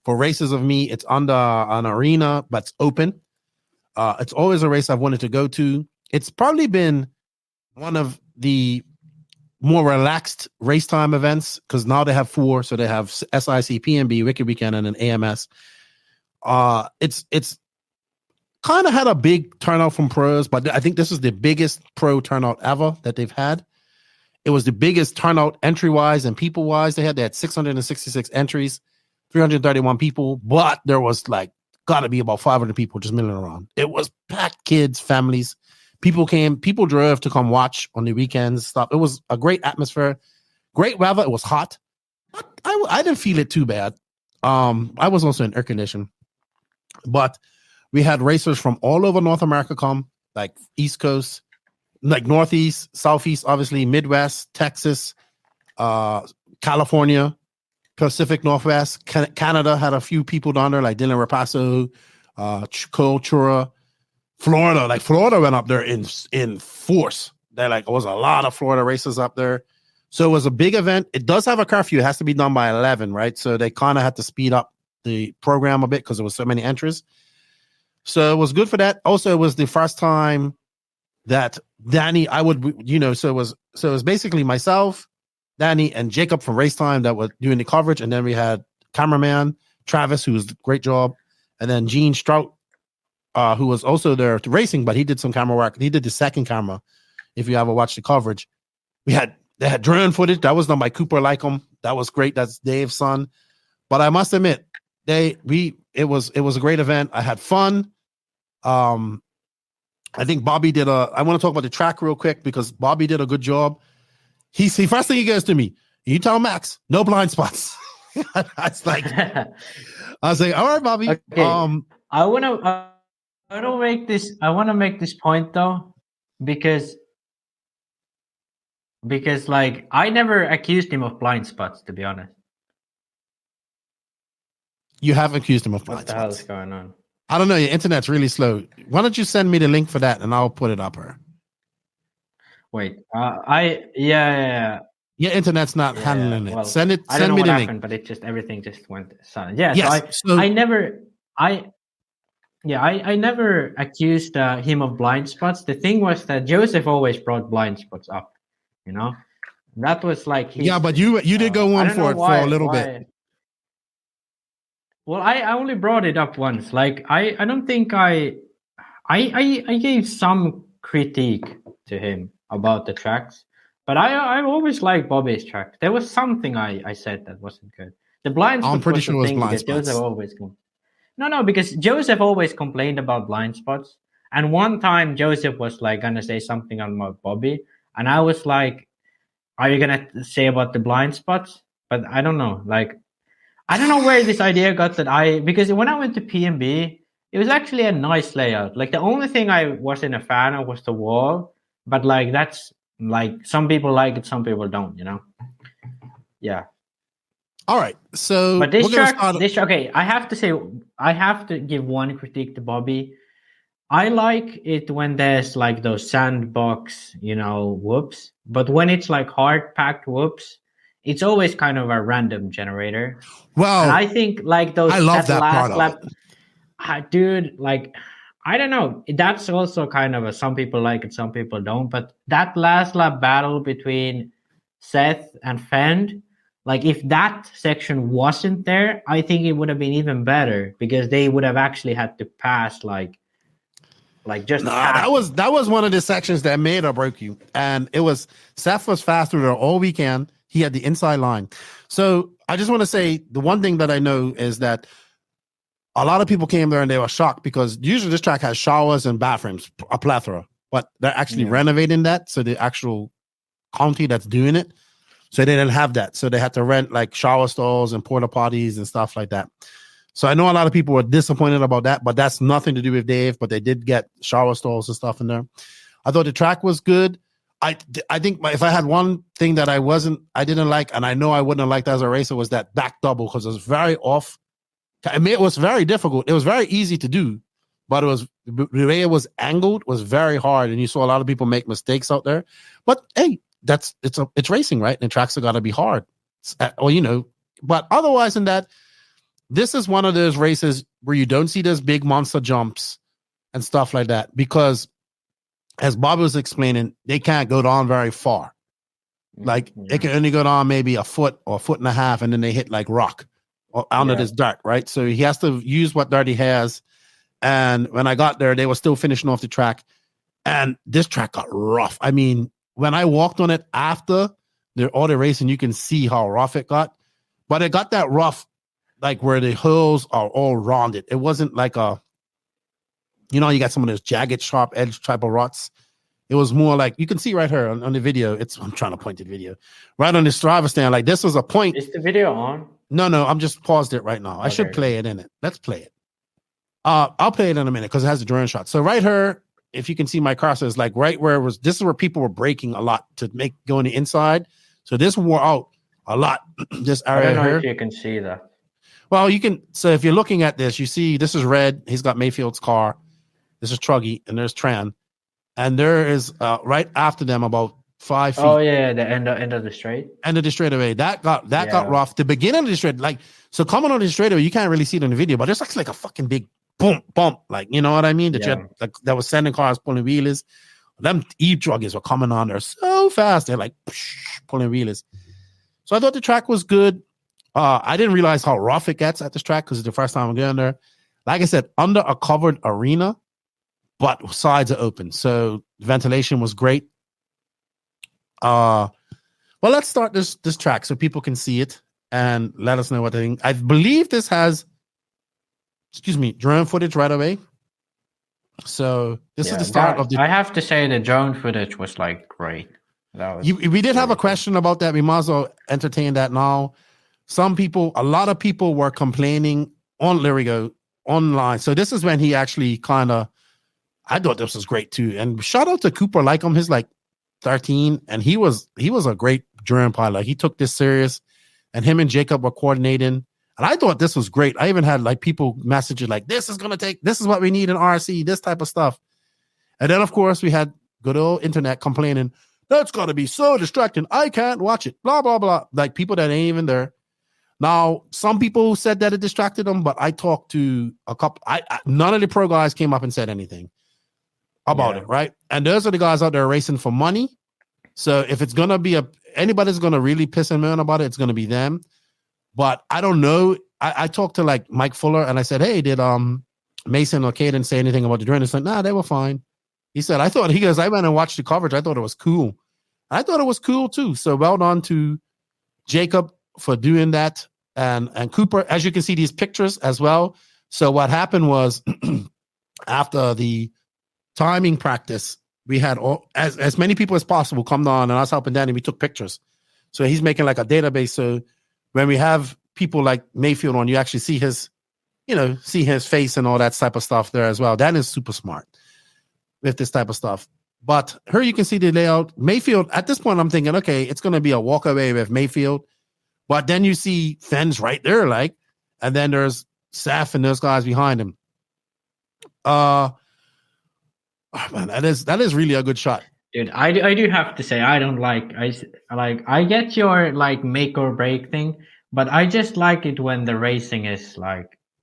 for races of me. It's under an arena, but it's open. It's always a race I've wanted to go to. It's probably been one of the more relaxed RaceTime events because now they have 4. So they have SIC, PNB, Wicked Weekend, and an AMS. It's kind of had a big turnout from pros, but I think this is the biggest pro turnout ever that they've had. It was the biggest turnout entry-wise and people-wise. They had 666 entries, 331 people, but there was got to be about 500 people just milling around. It was packed, kids, families. People drove to come watch on the weekends. Stuff. It was a great atmosphere, great weather. It was hot. I didn't feel it too bad. I was also in air condition, but we had racers from all over North America come, like East Coast, like Northeast, Southeast, obviously Midwest, Texas, California, Pacific Northwest, Canada had a few people down there, like Dylan Rapasso, Cole Chura. Florida, Florida went up there in force. There was a lot of Florida races up there. So it was a big event. It does have a curfew. It has to be done by 11, right? So they kind of had to speed up the program a bit because there was so many entries. So it was good for that. Also, it was the first time that Dany, so it was basically myself, Dany, and Jacob from RaceTime that were doing the coverage. And then we had cameraman Travis, who was a great job. And then Gene Strout, who was also there racing, but he did some camera work. He did the second camera. If you ever watched the coverage, they had drone footage that was done by Cooper Leikum. That was great. That's Dave's son. But I must admit, it was a great event. I had fun. I think Bobby did I want to talk about the track real quick because Bobby did a good job. He first thing he goes to me, you tell Max, no blind spots. I was like, all right, Bobby. Okay. I want to make this point though, because I never accused him of blind spots, to be honest. You have accused him of blind spots. What the hell is going on? I don't know. Your internet's really slow. Why don't you send me the link for that and I'll put it up here. Wait, yeah. Your internet's not handling it. Well, Send me the happened, link. but everything just went silent. Yeah, yes, I never accused him of blind spots. The thing was that Joseph always brought blind spots up, That was like his, but you did go on for it for a little bit. Well, I only brought it up once. I don't think I gave some critique to him about the tracks, but I always liked Bobby's track. There was something I said that wasn't good. The blind spots. I'm pretty sure it was blind spots. Joseph always No, because Joseph always complained about blind spots. And one time Joseph was gonna say something about Bobby, and I was like, "Are you gonna say about the blind spots?" But I don't know. I don't know where this idea got because when I went to PMB, it was actually a nice layout. Like the only thing I wasn't a fan of was the wall, but like that's like some people like it, some people don't, you know? Yeah. All right. So but this track, okay, I have to give one critique to Bobby. I like it when there's like those sandbox, whoops. But when it's like hard packed whoops, it's always kind of a random generator. Well, and I think like those. I love that last part of it. Dude, like I don't know. That's also kind of some people like it, some people don't. But that last lap battle between Seth and Fend, like if that section wasn't there, I think it would have been even better because they would have actually had to pass that was one of the sections that made or broke you. And it was Seth was faster there all weekend. He had the inside line. So I just want to say the one thing that I know is that a lot of people came there and they were shocked because usually this track has showers and bathrooms, a plethora, but they're actually renovating that. So the actual county that's doing it, so they didn't have that. So they had to rent like shower stalls and porta potties and stuff like that. So I know a lot of people were disappointed about that, but that's nothing to do with Dave, but they did get shower stalls and stuff in there. I thought the track was good. I think if I had one thing that I didn't like, and I know I wouldn't have liked as a racer, was that back double because it was very off. I mean, it was very difficult. It was very easy to do, but the way it was angled was very hard, and you saw a lot of people make mistakes out there. But hey, it's racing, right? And tracks have got to be hard. But otherwise than that, this is one of those races where you don't see those big monster jumps and stuff like that because, as Bob was explaining, they can't go down very far. Like they can only go down maybe a foot or a foot and a half, and then they hit like rock or under this dirt, right? So he has to use what dirt he has. And when I got there, they were still finishing off the track, and this track got rough. I mean, when I walked on it after all the racing, you can see how rough it got, but it got that rough. Like where the hills are all rounded. It wasn't like you got some of those jagged, sharp edge type of ruts. It was more like, you can see right here on the video. I'm trying to point to the video. Right on this driver stand. Like this was a point. Is the video on? No, I'm just paused it right now. Okay. I should play it in it. Let's play it. I'll play it in a minute because it has a drone shot. So right here, if you can see my cursor, is like right where this is where people were braking a lot to go on the inside. So this wore out a lot. This area I don't know here. if you can see that. Well, you can. So if you're looking at this, you see this is red. He's got Mayfield's car. This is Truggy, and there's Tran, and there is right after them about 5 feet. Oh yeah, the end of the straight. End of the straightaway. That got rough. The beginning of the straight, like so, coming on the straightaway, you can't really see it in the video, but it's like a fucking big bump, like you know what I mean? That was sending cars pulling wheelies. Them e-truggers were coming on there so fast. They're like pulling wheelies. So I thought the track was good. I didn't realize how rough it gets at this track because it's the first time I'm going there. Like I said, under a covered arena, but sides are open. So ventilation was great. Well, let's start this track so people can see it and let us know what they think. I believe this has, drone footage right away. So this is the start of the... I have to say the drone footage was like great. We did have a question about that. We might as well entertain that now. A lot of people were complaining online. So this is when he actually I thought this was great too. And shout out to Cooper Leikum. He's like 13 and he was a great drone pilot. Like, he took this serious and him and Jacob were coordinating. And I thought this was great. I even had like people messaging like, this is what we need in RC, this type of stuff. And then of course we had good old internet complaining, that's got to be so distracting. I can't watch it. Blah, blah, blah. Like people that ain't even there. Now, some people said that it distracted them, but I talked to a couple. None of the pro guys came up and said anything about it, right? And those are the guys out there racing for money. So if it's going to be anybody's going to really piss and moan about it, it's going to be them. But I don't know. I talked to like Mike Fuller and I said, hey, did Mason or Caden say anything about the drone? It's like, nah, they were fine. He said, I went and watched the coverage. I thought it was cool. I thought it was cool too. So well done to Jacob for doing that. And Cooper, as you can see these pictures as well. So what happened was after the timing practice, we had as many people as possible come down, and I was helping Dany. We took pictures. So he's making like a database. So when we have people like Mayfield on, you actually see his face and all that type of stuff there as well. That is super smart with this type of stuff. But here you can see the layout. Mayfield, at this point, I'm thinking, okay, it's going to be a walk away with Mayfield. But then you see Fenn's right there, and then there's Seth and those guys behind him. Man, that is really a good shot. Dude, I do have to say, I don't I get your make or break thing, but I just like it when the racing is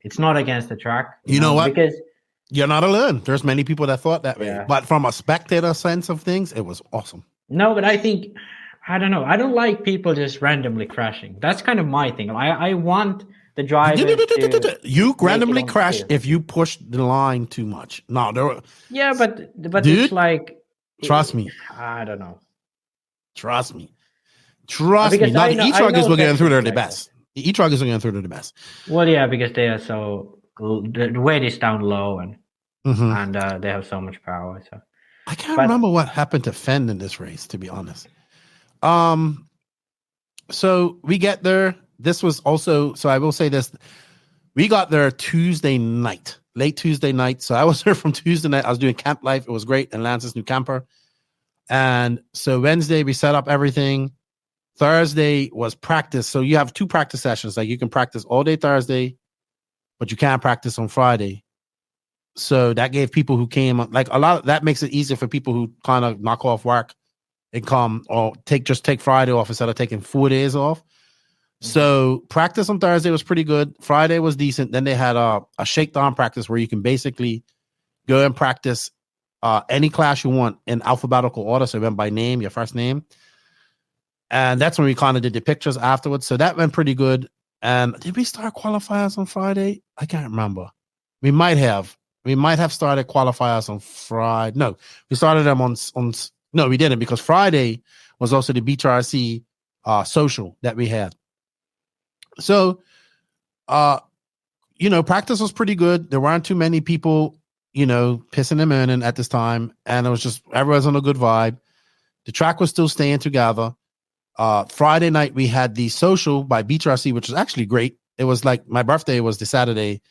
it's not against the track. You know what? Because you're not alone. There's many people that thought that way. But from a spectator sense of things, it was awesome. No, but I think, I don't know. I don't like people just randomly crashing. That's kind of my thing. I want the driver to... You randomly crash if you push the line too much. No, there were... Yeah, but dude, it's trust me. I don't know. Trust me. Now, the E-Truckers were getting through there the best. The E-Truckers are getting through there the best. Well, yeah, because they are so... The weight is down low and they have so much power. So I can't remember what happened to Fenn in this race, to be honest. So we get there. This was also, so I will say this. We got there Tuesday night, late Tuesday night. So I was there from Tuesday night. I was doing camp life. It was great in Lance's new camper. And so Wednesday, we set up everything. Thursday was practice. So you have 2 practice sessions. You can practice all day Thursday, but you can't practice on Friday. So that gave people who came, that makes it easier for people who kind of knock off work and come or take Friday off instead of taking 4 days off. So practice on Thursday was pretty good. Friday was decent. Then they had a shakedown practice where you can basically go and practice any class you want in alphabetical order. So it went by name, your first name. And that's when we kind of did the pictures afterwards. So that went pretty good. And did we start qualifiers on Friday? I can't remember. We might have started qualifiers on Friday. No, we started them on no, we didn't, because Friday was also the BTRC social that we had. So, practice was pretty good. There weren't too many people, pissing and moaning at this time. And it was just, everyone's on a good vibe. The track was still staying together. Friday night, we had the social by BTRC, which was actually great. It was my birthday was the Saturday.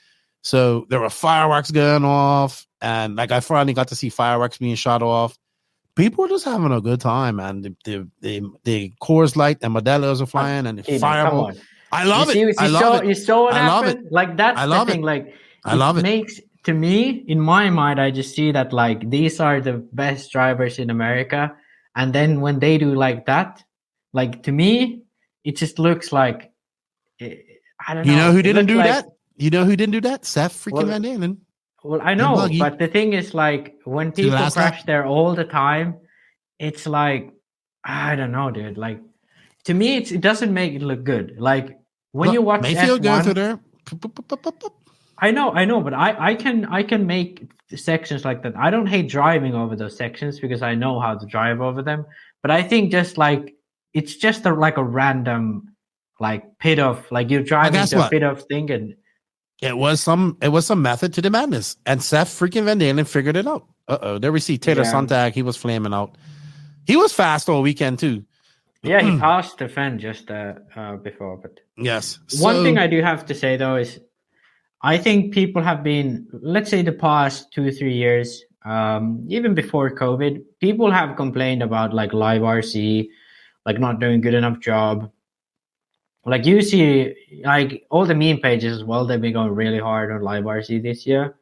So there were fireworks going off. And I finally got to see fireworks being shot off. People were just having a good time, man. The Coors Light and Modelos are flying and the fireball. I love it. You saw what happened? That's the thing. I love it. Makes, to me, in my mind, I just see that these are the best drivers in America. And then when they do that, to me, it just looks like, I don't know. You know who didn't do that? You know who didn't do that? Seth freaking Van Dalen. Well, I know, but the thing is, when people crash there all the time, it's I don't know, dude. To me, it doesn't make it look good. When you watch Mayfield going through there. I know, but I can make sections like that. I don't hate driving over those sections because I know how to drive over them. But I think just it's just a random pit of you're driving to a pit of thing and. It was some method to the madness, and Seth freaking Van Dalen figured it out. There we see Taylor Sontag. He was flaming out. He was fast all weekend too. Yeah, he passed the fan just before. But yes, one thing I do have to say though is, I think people have been, let's say, the past 2-3 years, even before COVID, people have complained about live RC, not doing good enough job. You see, all the meme pages as well, they've been going really hard on live RC this year.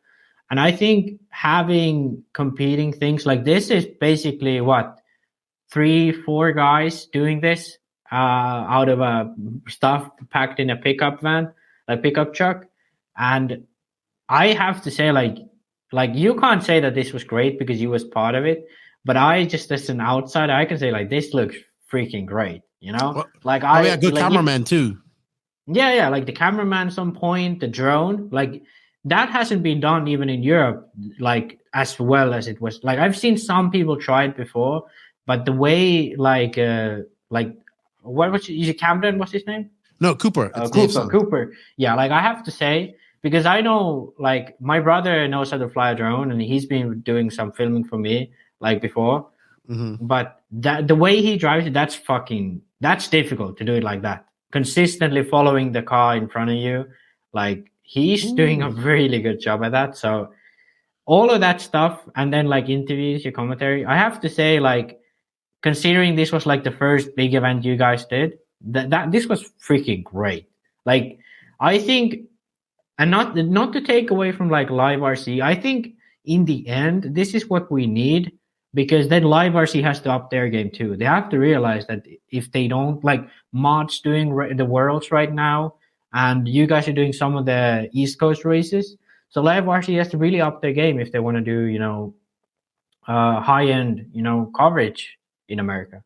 And I think having competing things like this is basically 3-4 guys doing this out of stuff packed in a pickup van, pickup truck. And I have to say, you can't say that this was great because you was part of it. But I just, as an outsider, I can say this looks freaking great. Good cameraman too. Yeah, the cameraman, some point, the drone, that hasn't been done even in Europe, as well as it was. I've seen some people try it before, but the way, what was is it Camden? What's his name? No, Cooper. Cooper. Yeah, I have to say, because I know, my brother knows how to fly a drone, and he's been doing some filming for me, before. Mm-hmm. But the way he drives it, that's difficult to do it like that. consistently following the car in front of you. Like he's doing a really good job at that. So all of that stuff, and then like interviews, your commentary. I have to say, like, considering this was like the first big event you guys did, that this was freaking great. Like, I think, and not to take away from like Live RC, I think in the end this is what we need, because then Live RC has to up their game too. They have to realize that if they don't, like, Mod's doing the Worlds right now, and you guys are doing some of the East Coast races. So Live RC has to really up their game if they want to do, you know, high-end, you know, coverage in America.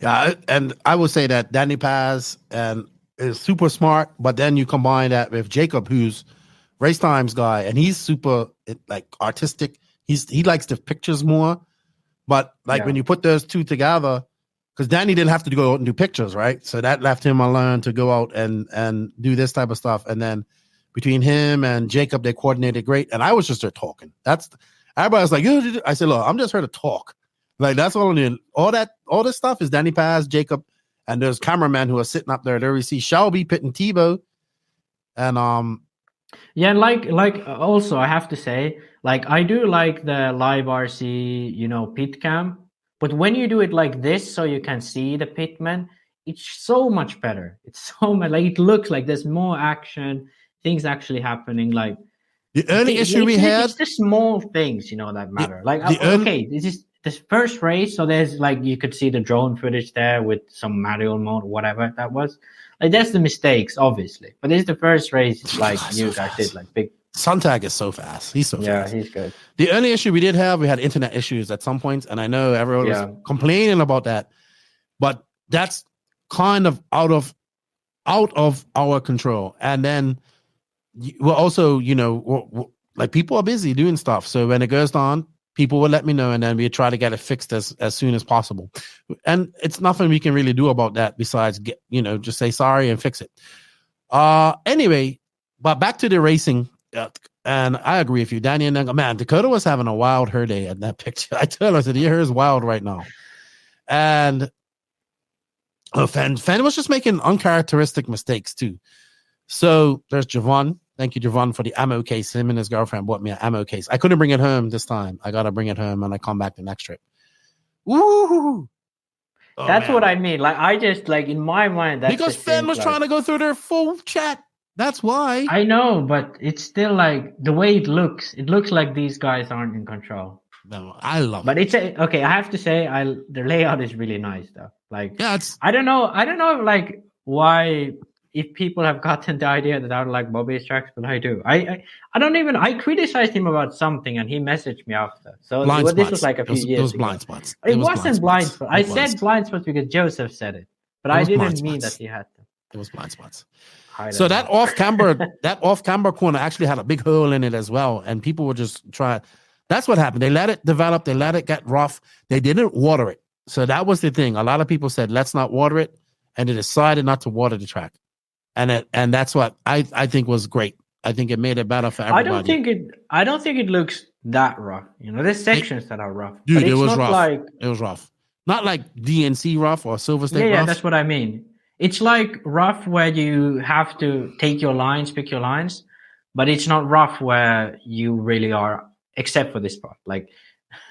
Yeah, and I would say that Dany Paz is super smart, but then you combine that with Jacob, who's RaceTime's guy, and he's super like artistic. He likes the pictures more, but like when you put those two together, because Dany didn't have to go out and do pictures, right? So that left him alone to go out and do this type of stuff, and then between him and Jacob, they coordinated great. And I was just there talking. Everybody was like, I said, look, I'm just here to talk. Like, that's all I'm doing. All this stuff is Dany Paz, Jacob, and there's cameramen who are sitting up there. There we see Shelby, Pitt, and Tebow. And yeah, like also I have to say, like, I do like the Live RC, you know, pit cam. But when you do it like this, so you can see the pitman, it's so much better. It's so much, like, it looks like there's more action, things actually happening. Like, the only issue we had, it's the small things, you know, that matter. Okay, this is this first race, so there's like, you could see the drone footage there with some manual mode, whatever that was. Like, that's the mistakes, obviously. But this is the first race, like you guys did, like big. Sontag is so fast. He's so fast. Yeah, he's good. The only issue we did have, we had internet issues at some points, and I know everyone was complaining about that, but that's kind of out of our control. And then we're also, you know, like, people are busy doing stuff. So when it goes on, people will let me know, and then we try to get it fixed as soon as possible. And it's nothing we can really do about that besides just say sorry and fix it. Anyway, but back to the racing. And I agree with you, Dany, and man, Dakota was having a wild her day at that picture. I tell her, I said, your hair is wild right now. And Fen was just making uncharacteristic mistakes too. So there's Javon. Thank you, Javon, for the ammo case. Him and his girlfriend bought me an ammo case. I couldn't bring it home this time. I got to bring it home when I come back the next trip. Woo! That's what I mean. Like, I just, like, in my mind, that's because Fen was trying to go through their full chat. That's why. I know, but it's still like the way it looks like these guys aren't in control. No, I love but it. But okay, I have to say, the layout is really nice though. Like, yeah, I don't know like why, if people have gotten the idea that I would like Bobby's tracks, but I do. I criticized him about something and he messaged me after. So this was like a few years ago. It was blind spots. It wasn't blind spots. I said blind spots because Joseph said it, but I didn't mean that he had them. It was blind spots. So that off camber corner actually had a big hole in it as well, and people were just trying. That's what happened. They let it develop. They let it get rough. They didn't water it. So that was the thing. A lot of people said, "Let's not water it," and they decided not to water the track. And that's what I think was great. I think it made it better for everybody. I don't think it looks that rough. You know, there's sections that are rough. Dude, but it's it was not rough. Like, it was rough. Not like DNC rough or Silver State rough. Yeah, that's what I mean. It's like rough where you have to take your lines, pick your lines, but it's not rough where you really are, except for this part. Like,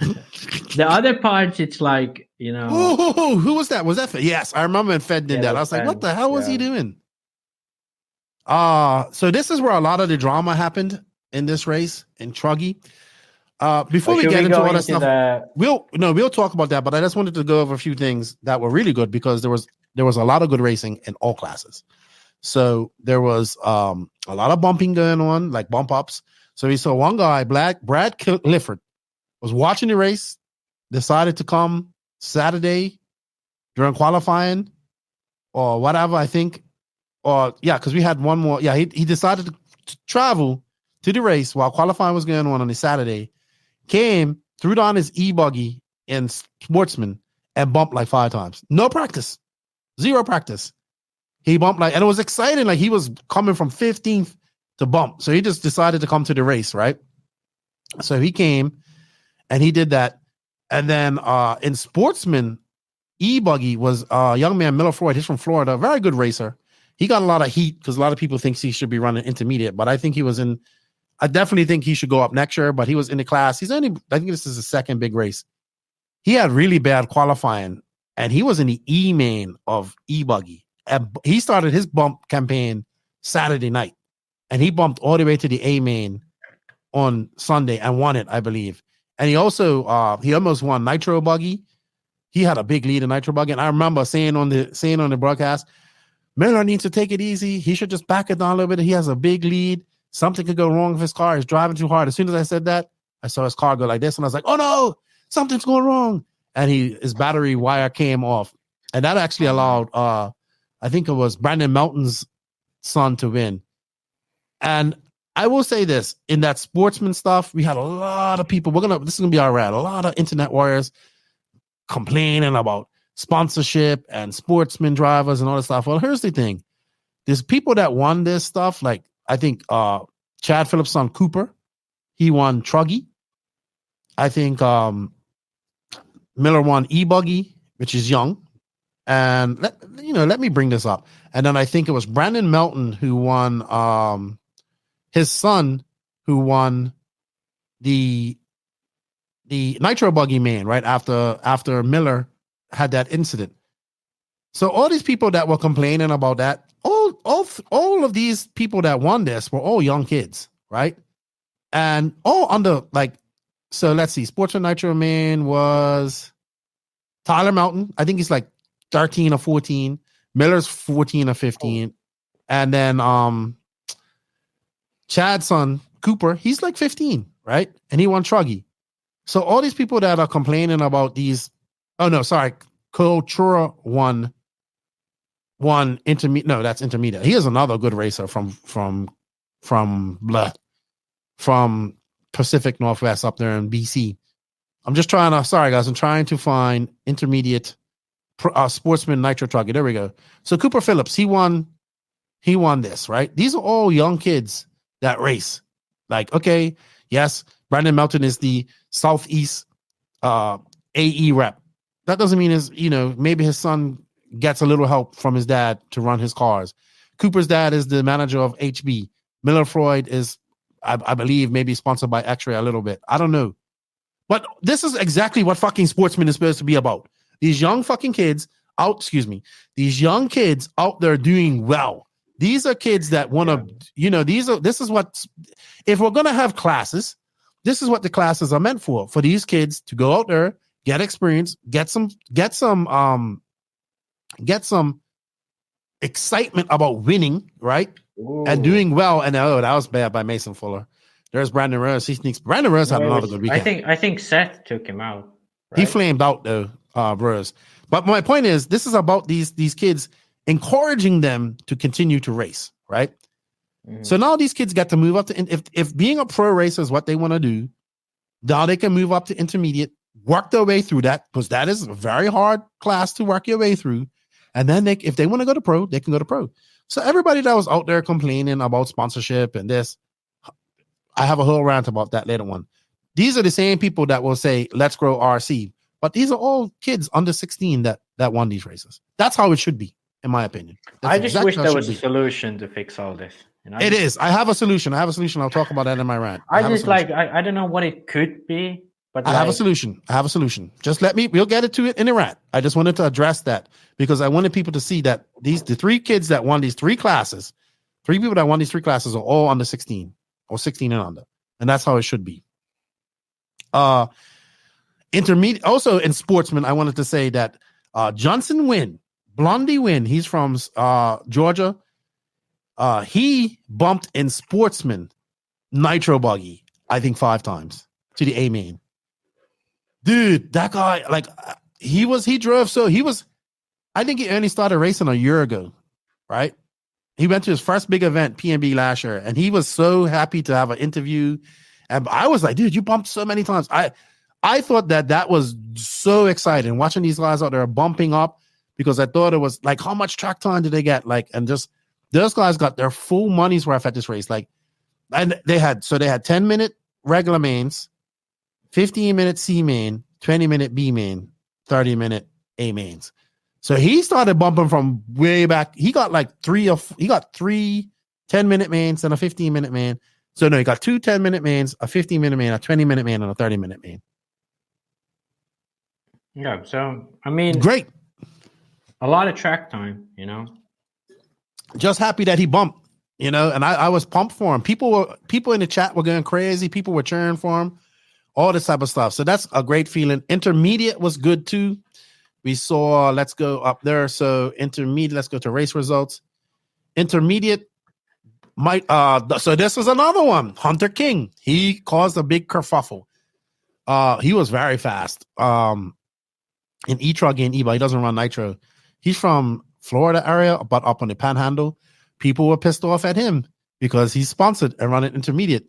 the other parts, it's like, you know. Who was that? Was that Fed? Yes, I remember when Fed did that. I was like, what the hell was he doing? So this is where a lot of the drama happened in this race in Truggy. Before we get into all that stuff, we'll talk about that, but I just wanted to go over a few things that were really good because there was a lot of good racing in all classes. So there was a lot of bumping going on, like bump ups. So we saw one guy, Brad Clifford, was watching the race, decided to come Saturday during qualifying or whatever, I think. Because we had one more. Yeah, he decided to travel to the race while qualifying was going on a Saturday, came, threw down his e-buggy in Sportsman and bumped like 5 times. No practice. 0 practice. He bumped and it was exciting. Like, he was coming from 15th to bump. So he just decided to come to the race, right? So he came and he did that. And then in Sportsman, E-Buggy was a young man, Miller Floyd. He's from Florida, very good racer. He got a lot of heat because a lot of people think he should be running intermediate, but I definitely think he should go up next year, but he was in the class. I think this is his second big race. He had really bad qualifying, and he was in the E main of E-Buggy. And he started his bump campaign Saturday night, and he bumped all the way to the A main on Sunday and won it, I believe. And he also he almost won Nitro Buggy. He had a big lead in Nitro Buggy, and I remember saying on the broadcast, Miller needs to take it easy. He should just back it down a little bit. He has a big lead. Something could go wrong with his car. He's driving too hard. As soon as I said that, I saw his car go like this, and I was like, "Oh no, something's going wrong!" And his battery wire came off, and that actually allowed, I think it was Brandon Melton's son to win. And I will say this: in that sportsman stuff, we had a lot of people. This is gonna be our rant. A lot of internet warriors complaining about sponsorship and sportsman drivers and all that stuff. Well, here's the thing: there's people that won this stuff. Like I think Chad Phillips' son Cooper, he won Truggy. I think Miller won E-Buggy, which is young. And let me bring this up. And then I think it was Brandon Melton who won. His son who won the Nitro Buggy main right after Miller had that incident. So all these people that were complaining about that, all of these people that won this were all young kids, right? And all under so let's see, Sportsman Nitro main was Tyler Melton. I think he's like 13 or 14. Miller's 14 or 15. And then Chad's son, Cooper, he's like 15, right? And he won Truggy. So all these people that are complaining about these, Kultura won intermediate. No, that's intermediate. He is another good racer from Pacific Northwest up there in BC. I'm trying to find intermediate sportsman Nitro Truggy. There we go. So Cooper Phillips, he won this, right? These are all young kids that race. Like, okay, yes, Brandon Melton is the Southeast AE rep. That doesn't mean maybe his son gets a little help from his dad to run his cars. Cooper's dad is the manager of HB. Miller Floyd is, I believe, maybe sponsored by X-Ray a little bit. I don't know. But this is exactly what fucking sportsman is supposed to be about. These young fucking kids these young kids out there doing well. These are kids that want to, if we're going to have classes, this is what the classes are meant for these kids to go out there, get experience, get some excitement about winning, right? Ooh. And doing well. And that was bad by Mason Fuller. There's Brandon Rose. Brandon Rose had another good weekend. I think Seth took him out. Right? He flamed out though, Rose. But my point is, this is about these kids, encouraging them to continue to race, right? Mm-hmm. So now these kids get to move up to, if being a pro racer is what they want to do, now they can move up to intermediate, work their way through that, because that is a very hard class to work your way through. And then if they want to go to pro, they can go to pro. So everybody that was out there complaining about sponsorship and this, I have a whole rant about that later on. These are the same people that will say, let's grow RC. But these are all kids under 16 that won these races. That's how it should be, in my opinion. I just wish there was a solution to fix all this. It is. I have a solution. I'll talk about that in my rant. I don't know what it could be, but I have a solution. Just we'll get to it in the rant. I just wanted to address that because I wanted people to see that the three kids that won these three classes, three people that won these three classes are all under 16 or 16 and under. And that's how it should be. Intermediate. Also in sportsman, I wanted to say that Johnson Blondie Wynn, he's from Georgia. He bumped in sportsman Nitro Buggy, I think 5 times to the A main. Dude, that guy, I think he only started racing a year ago, right? He went to his first big event, PNB last year, and he was so happy to have an interview. And I was like, dude, you bumped so many times. I thought that was so exciting watching these guys out there bumping up, because I thought it was like, how much track time did they get? And just those guys got their full money's worth at this race. And they had 10-minute regular mains, 15-minute C main, 20-minute B main, 30-minute A mains. So he started bumping from way back. He got like three 10-minute mains and a 15-minute man. So no, he got 2 10-minute mains, a 15-minute man, a 20-minute man, and a 30-minute man. Yeah, so I mean, great. A lot of track time, you know. Just happy that he bumped, you know, and I was pumped for him. People in the chat were going crazy. People were cheering for him, all this type of stuff. So that's a great feeling. Intermediate was good too. We saw, let's go up there. So intermediate, let's go to race results. Intermediate might so this is another one. Hunter King. He caused a big kerfuffle. He was very fast. In E-Trug and E-Bike, he doesn't run Nitro. He's from Florida area, but up on the Panhandle. People were pissed off at him because he's sponsored and running intermediate.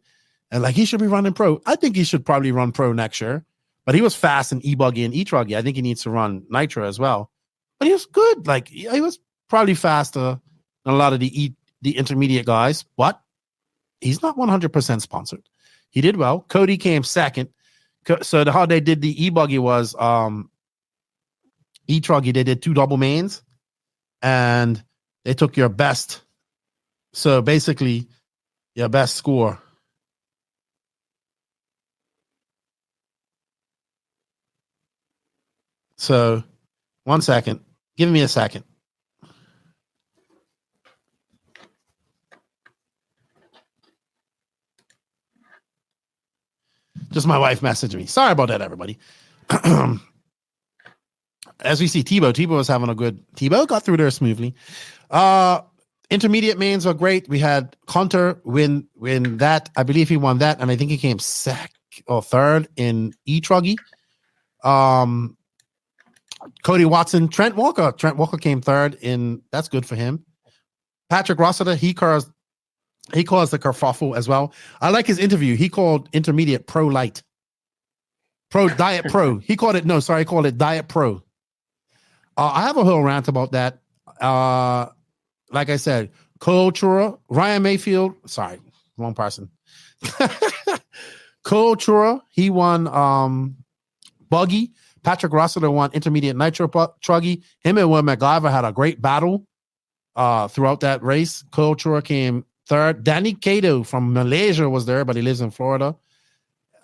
And like, he should be running pro. I think he should probably run pro next year. But he was fast in E-Buggy and E-Truggy. I think he needs to run Nitro as well. But he was good. Like, he was probably faster than a lot of the intermediate guys. But he's not 100% sponsored. He did well. Cody came second. So how they did the E-Buggy was E-Truggy, they did 2 double mains. And they took your best. So basically, your best score. So, 1 second. Give me a second. Just my wife messaged me. Sorry about that, everybody. As we see, Tebow was having a good. Tebow got through there smoothly. Intermediate mains are great. We had Hunter win that. I believe he won that, and I think he came third in E-Truggy. Cody Watson, Trent Walker. Trent Walker came third in. That's good for him. Patrick Rossiter, he caused the kerfuffle as well. I like his interview. He called intermediate pro light, diet pro. He called it diet pro. I have a whole rant about that. Like I said, Cole Chura, Ryan Mayfield. Sorry, wrong person. Cole Chura, he won buggy. Patrick Rossiter won intermediate Nitro Truggy. Him and Will McGyver had a great battle throughout that race. Cole Chura came third. Dany Kato from Malaysia was there, but he lives in Florida.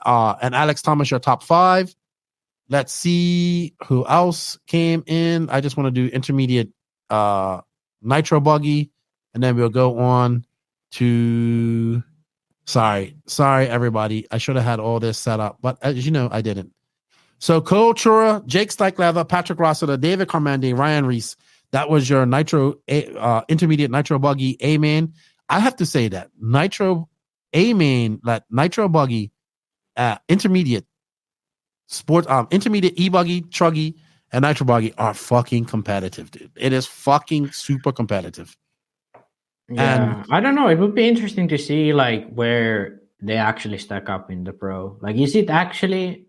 And Alex Thomas, your top 5. Let's see who else came in. I just want to do intermediate Nitro Buggy, and then we'll go on to. Sorry, everybody. I should have had all this set up, but as you know, I didn't. So Cole Chura, Jake Stykleather, Patrick Rossiter, David Carmandi, Ryan Reese. That was your Nitro intermediate Nitro Buggy A-Main. I have to say that Nitro A-Main, like Nitro Buggy, intermediate sport, intermediate E-Buggy, Truggy, and Nitro Buggy are fucking competitive, dude. It is fucking super competitive. Yeah, and I don't know. It would be interesting to see like where they actually stack up in the pro. Like, is it actually?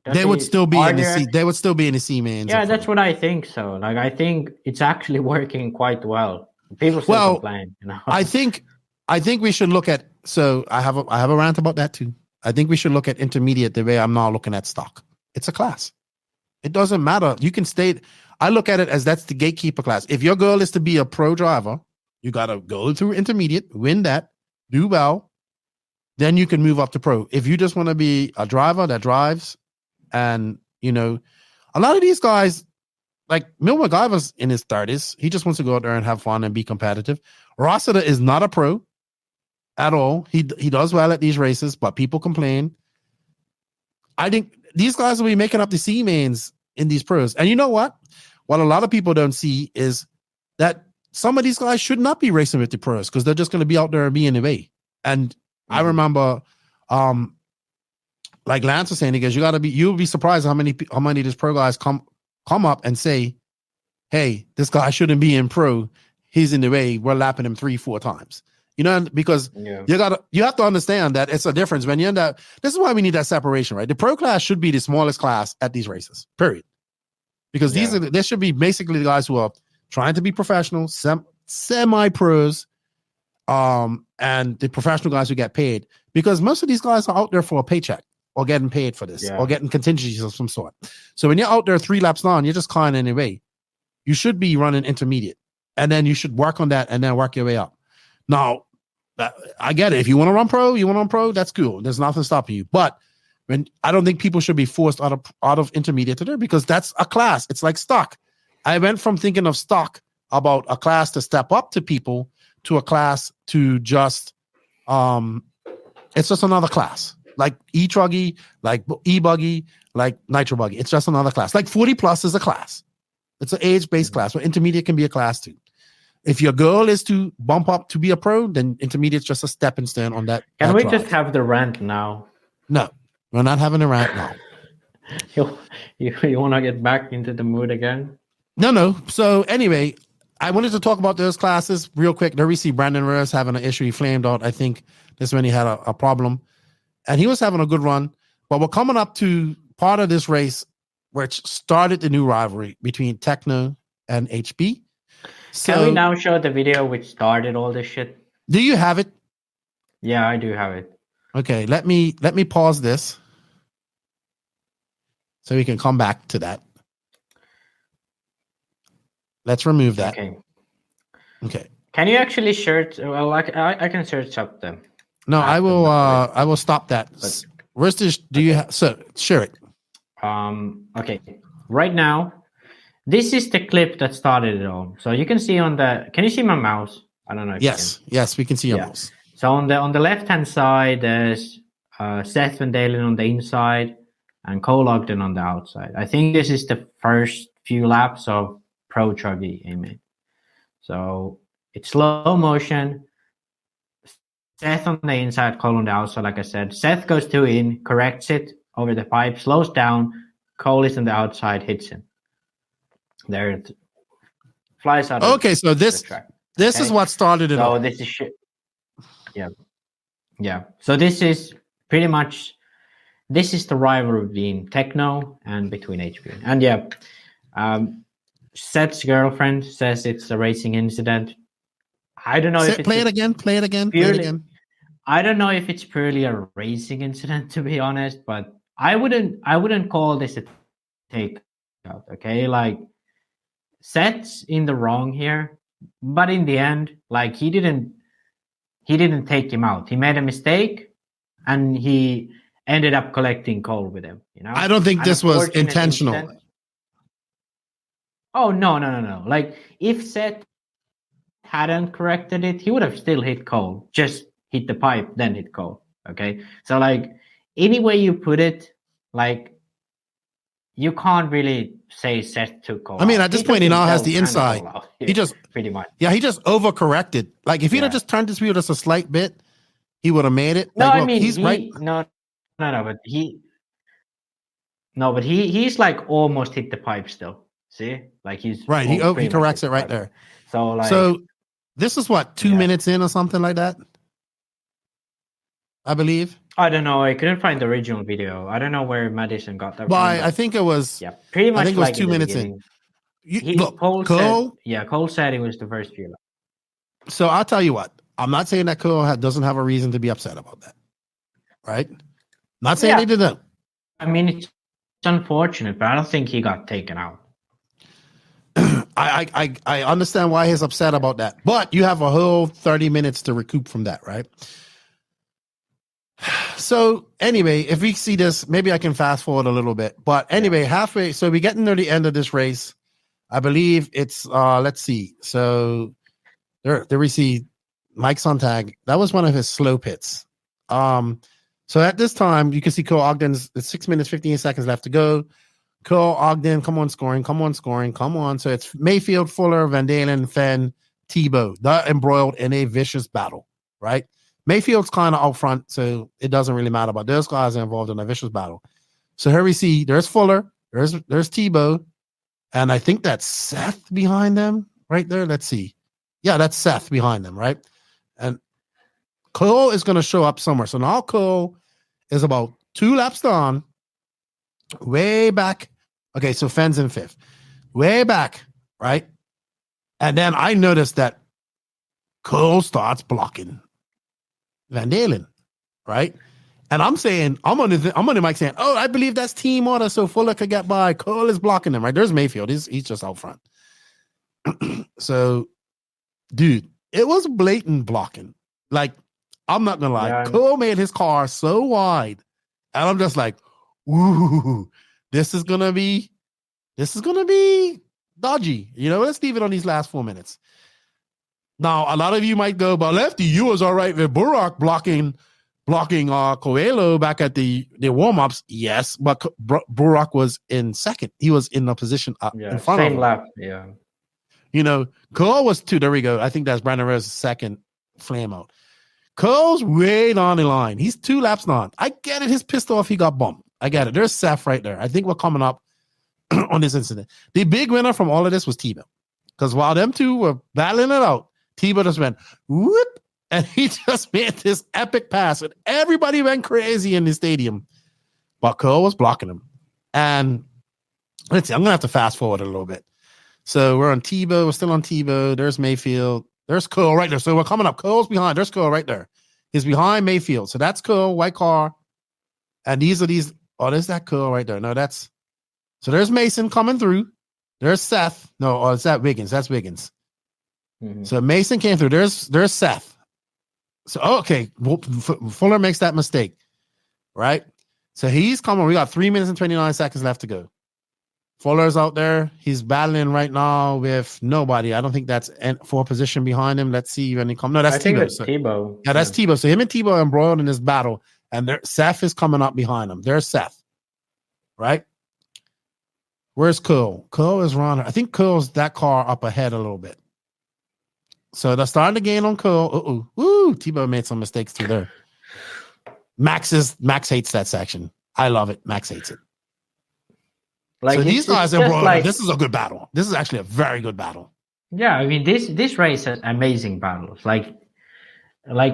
They would still be in the C. They would still be in the C mains. Yeah, that's what I think. So, like, I think it's actually working quite well. People still complain. You know, I think we should look at. So I have a rant about that too. I think we should look at intermediate the way I'm now looking at stock. It's a class. It doesn't matter. You can stay. I look at it as that's the gatekeeper class. If your goal is to be a pro driver, you got to go through intermediate, win that, do well, then you can move up to pro. If you just want to be a driver that drives, and you know, a lot of these guys, like Mil McGyver's in his 30s, he just wants to go out there and have fun and be competitive. Rossiter is not a pro at all. He does well at these races, but people complain. I think these guys will be making up the C mains in these pros. And you know what? What a lot of people don't see is that some of these guys should not be racing with the pros because they're just going to be out there and be in the way. And I remember, like Lance was saying, he goes, you'll be surprised how many of these pro guys come up and say, hey, this guy shouldn't be in pro. He's in the way. We're lapping him 3-4 times. You know, because you have to understand that it's a difference when you're in that. This is why we need that separation, right? The pro class should be the smallest class at these races, period. Because there should be basically the guys who are trying to be professional, semi-pros, and the professional guys who get paid. Because most of these guys are out there for a paycheck. or getting paid for this, Yeah. or getting contingencies of some sort. So when you're out there 3 laps long, you're just calling anyway. You should be running intermediate, and then you should work on that, and then work your way up. Now, I get it. If you want to run pro, that's cool. There's nothing stopping you. But I don't think people should be forced out of intermediate to there, because that's a class. It's like stock. I went from thinking of stock about a class to step up to people to a class to just it's just another class, like e-truggy, like e-buggy, like nitro buggy. It's just another class. Like 40 plus is a class. It's an age-based class, but intermediate can be a class too. If your goal is to bump up to be a pro, then intermediate's just a stepping stone on that. Can we drive. just have the rant now? No, we're not having a rant now. You want to get back into the mood again? No. So anyway, I wanted to talk about those classes real quick. There we see Brandon Rose having an issue. He flamed out. I think this when he had a problem. And he was having a good run. But we're coming up to part of this race which started the new rivalry between Techno and HB. So, can we now show the video which started all this shit? Do you have it? Yeah, I do have it. Okay, let me pause this so we can come back to that. Let's remove that. Okay. Can you actually search? Well, I can search up them. No, I will stop that. But, where's this? Do you have? So share it. Okay. Right now, this is the clip that started it all. So you can see on the. Can you see my mouse? I don't know. If Yes, we can see your mouse. So on the left hand side, there's Seth Van Dalen on the inside and Cole Ogden on the outside. I think this is the first few laps of Pro Truggy Amen. So it's slow motion. Seth on the inside, Cole on the outside, like I said. Seth goes 2 in, corrects it over the pipe, slows down. Cole is on the outside, hits him. There it flies out. Okay, so this is what started it all. So this is shit. Yeah. So this is pretty much the rivalry between Techno and between HP. And Seth's girlfriend says it's a racing incident. I don't know if it's play it again. I don't know if it's purely a racing incident, to be honest, but I wouldn't call this a takeout. Okay, like Seth's in the wrong here, but in the end, like he didn't take him out. He made a mistake, and he ended up collecting Cole with him. You know, I don't think this was intentional. Incident. Oh no! Like if Seth hadn't corrected it, he would have still hit Cole. Just hit the pipe, then hit Cole. Okay, so like any way you put it, like you can't really say Seth took Cole. I mean, at this point, he now has the inside. He just pretty much. Yeah, he just overcorrected. Like if he'd have just turned this wheel just a slight bit, he would have made it. No, like, I mean he's right. No, but he's like almost hit the pipe still. See, like he's right. He corrects it right there. So this is what 2 minutes in or something like that, I believe. I don't know. I couldn't find the original video. I don't know where Madison got that. Well, I think it was. Yeah, pretty much. I think it was like 2 minutes in. Cole said it was the first few. So I'll tell you what. I'm not saying that Cole doesn't have a reason to be upset about that. Right? Not saying they didn't. I mean, it's unfortunate, but I don't think he got taken out. I understand why he's upset about that, but you have a whole 30 minutes to recoup from that, right? So anyway, if we see this, maybe I can fast forward a little bit. But anyway, halfway, so we're getting near the end of this race. I believe it's let's see. So there we see Mike Sontag. That was one of his slow pits. So at this time, you can see Cole Ogden's 6 minutes, 15 seconds left to go. Cole Ogden, come on, scoring. So it's Mayfield, Fuller, Van Dalen, Fenn, Tebow. They're embroiled in a vicious battle, right? Mayfield's kind of out front, so it doesn't really matter, but those guys are involved in a vicious battle. So here we see there's Fuller, there's Tebow, and I think that's Seth behind them right there. Let's see. Yeah, that's Seth behind them, right? And Cole is going to show up somewhere. So now Cole is about 2 laps down, way back. Okay, so Fenn's in 5th. Way back, right? And then I noticed that Cole starts blocking Van Dalen, right? And I'm saying, I'm on the mic saying, oh, I believe that's team order so Fuller could get by. Cole is blocking him, right? There's Mayfield. He's just out front. So, dude, it was blatant blocking. Like, I'm not gonna lie. Yeah. Cole made his car so wide. And I'm just like, ooh, this is gonna be dodgy. You know, let's leave it on these last 4 minutes. Now, a lot of you might go, but Lefty, you was all right with Burak blocking Coelho back at the warm-ups. Yes, but Burak was in second. He was in the position in front of him. Same lap, yeah. You know, Cole was two. There we go. I think that's Brandon Rose's second flame out. Cole's way down the line. He's 2 laps on. I get it. He's pissed off. He got bumped. I get it. There's Seth right there. I think we're coming up on this incident. The big winner from all of this was Tebow. Because while them two were battling it out, Tebow just went, whoop, and he just made this epic pass. And everybody went crazy in the stadium. But Cole was blocking him. And let's see, I'm going to have to fast forward a little bit. So we're on Tebow. We're still on Tebow. There's Mayfield. There's Cole right there. So we're coming up. Cole's behind. There's Cole right there. He's behind Mayfield. So that's Cole, white car. And these are these. Oh, there's that Cole right there. No, that's. So there's Mason coming through. There's Seth. No, it's that Wiggins. That's Wiggins. Mm-hmm. So Mason came through. There's Seth. So, okay. Fuller makes that mistake. Right? So he's coming. We got 3 minutes and 29 seconds left to go. Fuller's out there. He's battling right now with nobody. I don't think that's for position behind him. Let's see when he comes. No, that's Tebow. Tebow. Yeah, that's Tebow. So him and Tebow are embroiled in this battle, and Seth is coming up behind him. There's Seth, right? Where's Cole? Cole is running. I think Cole's that car up ahead a little bit. So they're starting to gain on Cole. Woo! Tebow made some mistakes too there. Max hates that section. I love it. Max hates it. Like so these guys are like, this is a good battle. This is actually a very good battle. Yeah, I mean this race has amazing battles. Like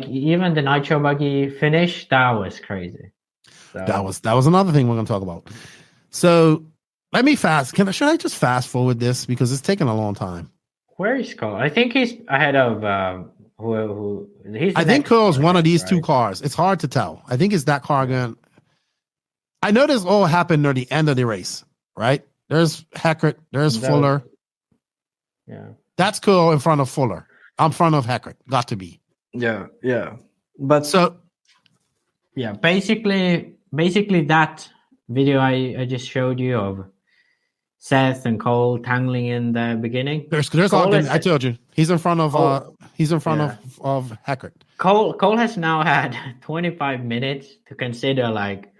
even the Nitro buggy finish, that was crazy. So. That was another thing we're gonna talk about. So let me should I just fast forward this because it's taking a long time? Where is Cole? I think he's ahead of I think Cole's one of these two cars. It's hard to tell. I think it's that car again. I know this all happened near the end of the race. Right? There's Heckert. There's Fuller. Yeah. That's Cole in front of Fuller. I'm in front of Heckert. Got to be. Yeah. But so yeah, basically that video I just showed you of Seth and Cole tangling in the beginning. There's I told you. He's in front of of Heckert. Cole has now had 25 minutes to consider like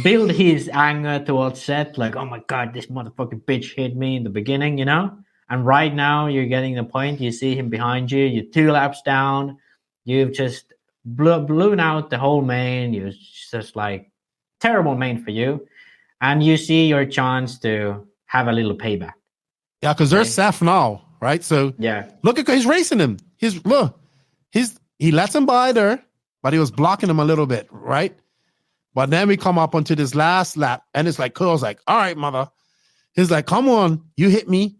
build his anger towards Seth, like, oh my god, this motherfucking bitch hit me in the beginning, you know? And right now you're getting the point. You see him behind you, you're 2 laps down, you've just blown out the whole main. You're just like terrible main for you. And you see your chance to have a little payback. Yeah, because there's Seth now, right? So yeah, look at he's racing him. He lets him by there, but he was blocking him a little bit, right? But then we come up onto this last lap, and it's like Cole's like, all right, mother. He's like, come on, you hit me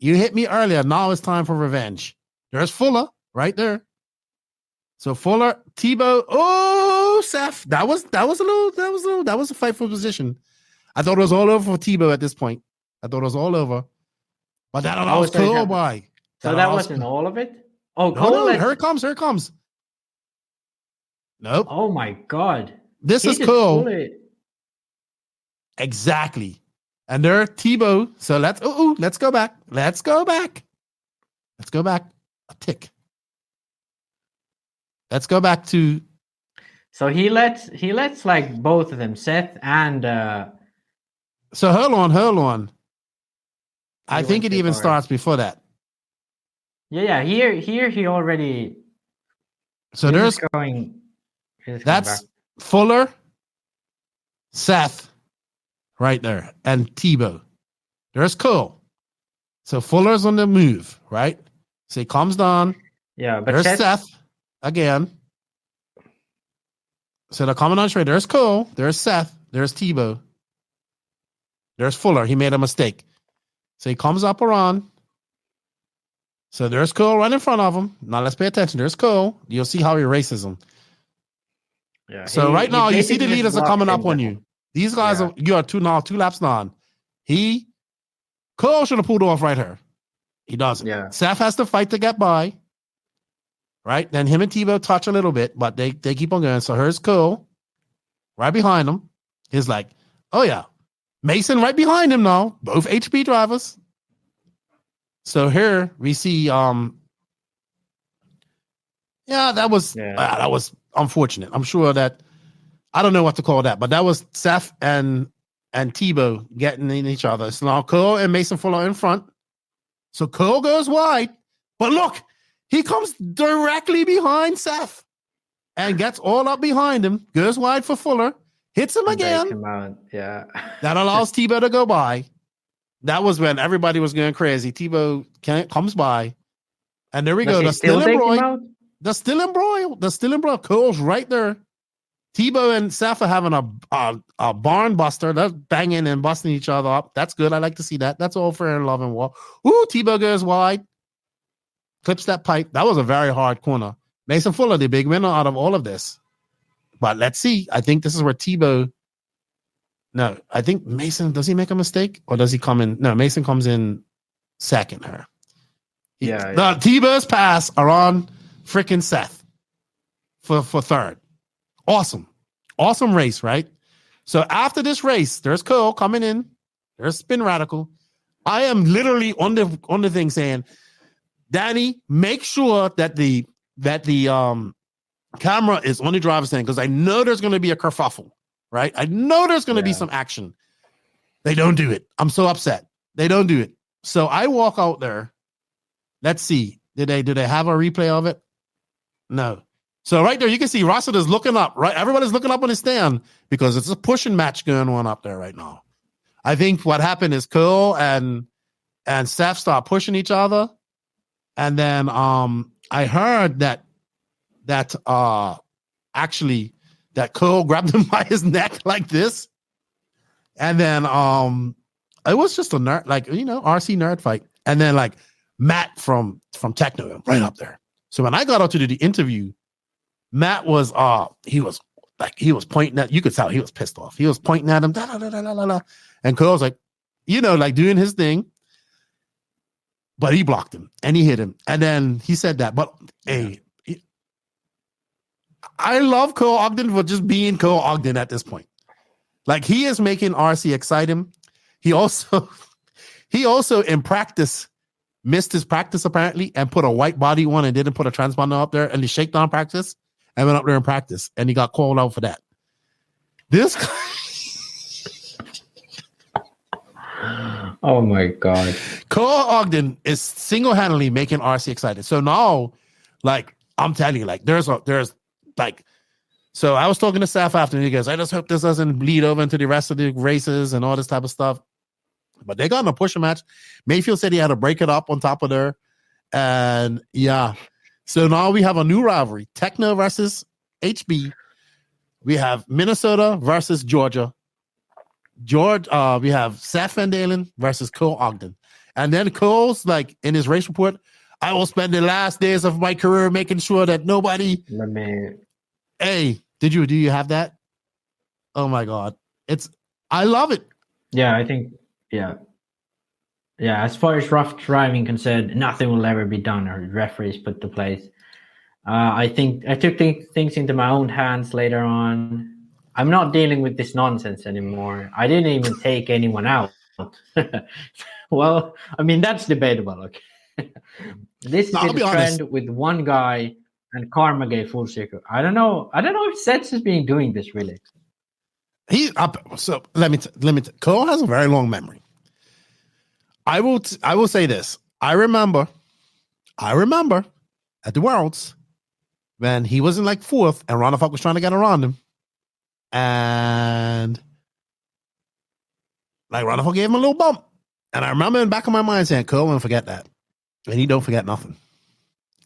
earlier. Now it's time for revenge. There's Fuller right there. So Fuller, Tebow, Seth. That was a fight for position. I thought it was all over for Tebow at this point. I thought it was all over. But that allows Cole by. So that wasn't all of it? Oh, no, here it comes. Nope. Oh my god. This is Cole. Exactly. And there, Tebow. So let's go back. Let's go back a tick. Let's go back to. So he lets like both of them, Seth and. So hold on. I think it even starts before that. Yeah. Here he already. So there's going. That's Fuller, Seth, right there, and Tebow. There's Cole. So Fuller's on the move, right? So he comes down. Yeah, but there's Seth again. So they're coming on straight. There's Cole. There's Seth. There's Tebow. There's Fuller. He made a mistake. So he comes up around. So there's Cole right in front of him. Now let's pay attention. There's Cole. You'll see how he races him. Yeah. So right now, you see the leaders are coming up on you. These guys are you are two laps on. Cole should have pulled off right here. He doesn't. Yeah. Seth has to fight to get by. Right? Then him and Tebow touch a little bit, but they keep on going. So here's Cole right behind him. He's like, oh yeah. Mason right behind him now. Both HP drivers. So here we see that was unfortunate. I'm sure that I don't know what to call that, but that was Seth and Tebow getting in each other. So now Cole and Mason Fuller in front. So Cole goes wide, but look, he comes directly behind Seth and gets all up behind him, goes wide for Fuller, hits him again. Him out. Yeah. That allows Tebow to go by. That was when everybody was going crazy. Tebow comes by, and there we go. They're still embroiled. They're still embroiled. Cole's right there. Tebow and Seth are having a barn buster. They're banging and busting each other up. That's good. I like to see that. That's all fair and love and war. Ooh, Tebow goes wide. Clips that pipe. That was a very hard corner. Mason Fuller, the big winner out of all of this. But let's see. I think this is where Tebow. No, I think Mason, does he make a mistake? Or does he come in? No, Mason comes in second here. Yeah. Tebow's pass are on freaking Seth for third. Awesome race, right? So after this race, there's Cole coming in. There's Spin Radical. I am literally on the thing saying, Dany, make sure that the camera is on the driver's stand because I know there's going to be a kerfuffle, right? I know there's going to be some action. They don't do it. I'm so upset. They don't do it. So I walk out there. Let's see. Do they have a replay of it? No. So right there, you can see Rossiter's looking up, right? Everybody's looking up on his stand because it's a pushing match going on up there right now. I think what happened is Cole and Seth start pushing each other. And then I heard that actually that Cole grabbed him by his neck like this. And then it was just a nerd, like, RC nerd fight. And then like Matt from Techno right up there. So when I got out to do the interview, Matt was he was pointing at, you could tell he was pissed off. He was pointing at him, and Cole's like, like doing his thing. But he blocked him and he hit him. And then he said that. But hey, I love Cole Ogden for just being Cole Ogden at this point. Like he is making RC exciting. He also in practice missed his practice apparently and put a white body on and didn't put a transponder up there and he shakedown practice and went up there in practice and he got called out for that. This guy. Oh my God. Cole Ogden is single-handedly making RC excited. So now, like, I'm telling you, like, there's like, so I was talking to Seth after and he goes, I just hope this doesn't bleed over into the rest of the races and all this type of stuff. But they got in a push match. Mayfield said he had to break it up on top of there. And yeah. So now we have a new rivalry. Techno versus HB. We have Minnesota versus Georgia. We have Seth Van Dalen versus Cole Ogden. And then Cole's like in his race report, I will spend the last days of my career making sure that nobody. Hey, do you have that? Oh my God. I love it. Yeah, I think, yeah. As far as rough driving concerned, nothing will ever be done or referees put to place. I think I took things into my own hands later on. I'm not dealing with this nonsense anymore. I didn't even take anyone out. Well, I mean, that's debatable. Okay. This is a trend with one guy and Karma gave full circle. I don't know if Sets is being doing this really. So let me Cole has a very long memory. I will say this. I remember at the Worlds when he was in like fourth and Ronafalk was trying to get around him. And like Ronafalk gave him a little bump. And I remember in the back of my mind saying, Cole won't forget that. And he don't forget nothing.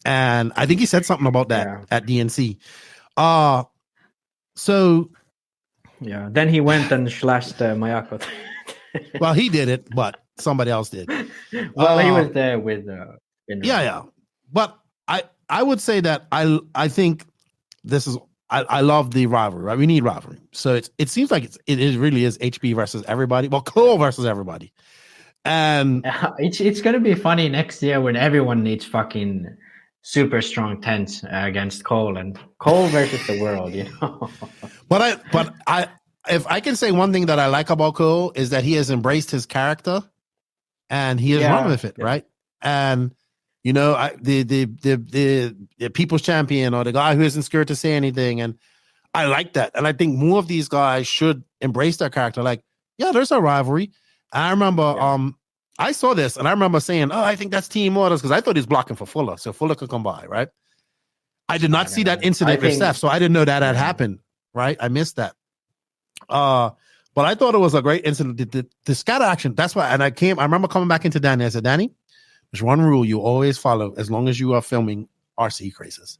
And I think he said something about that at DNC. So yeah, then he went and slashed Mayako. Well, he did it, but somebody else did. Well, he was there with yeah. But I would say that I think this is I love the rivalry, right? We need rivalry. So it seems like it really is HB versus everybody. Well, Cole versus everybody. And it's going to be funny next year when everyone needs fucking super strong tents against Cole versus the world, you know. But if I can say one thing that I like about Cole is that he has embraced his character and he has run with it, right? And you know, the people's champion or the guy who isn't scared to say anything, and I like that. And I think more of these guys should embrace their character. Like, yeah, there's a rivalry. I remember I saw this and I remember saying, oh, I think that's Team Orders because I thought he was blocking for Fuller, so Fuller could come by, right? I did not see that incident with Steph, so I didn't know that had happened, right? I missed that. But I thought it was a great incident. The scatter action, that's why. And I remember coming back into Dany. I said, Dany, there's one rule you always follow as long as you are filming RC races.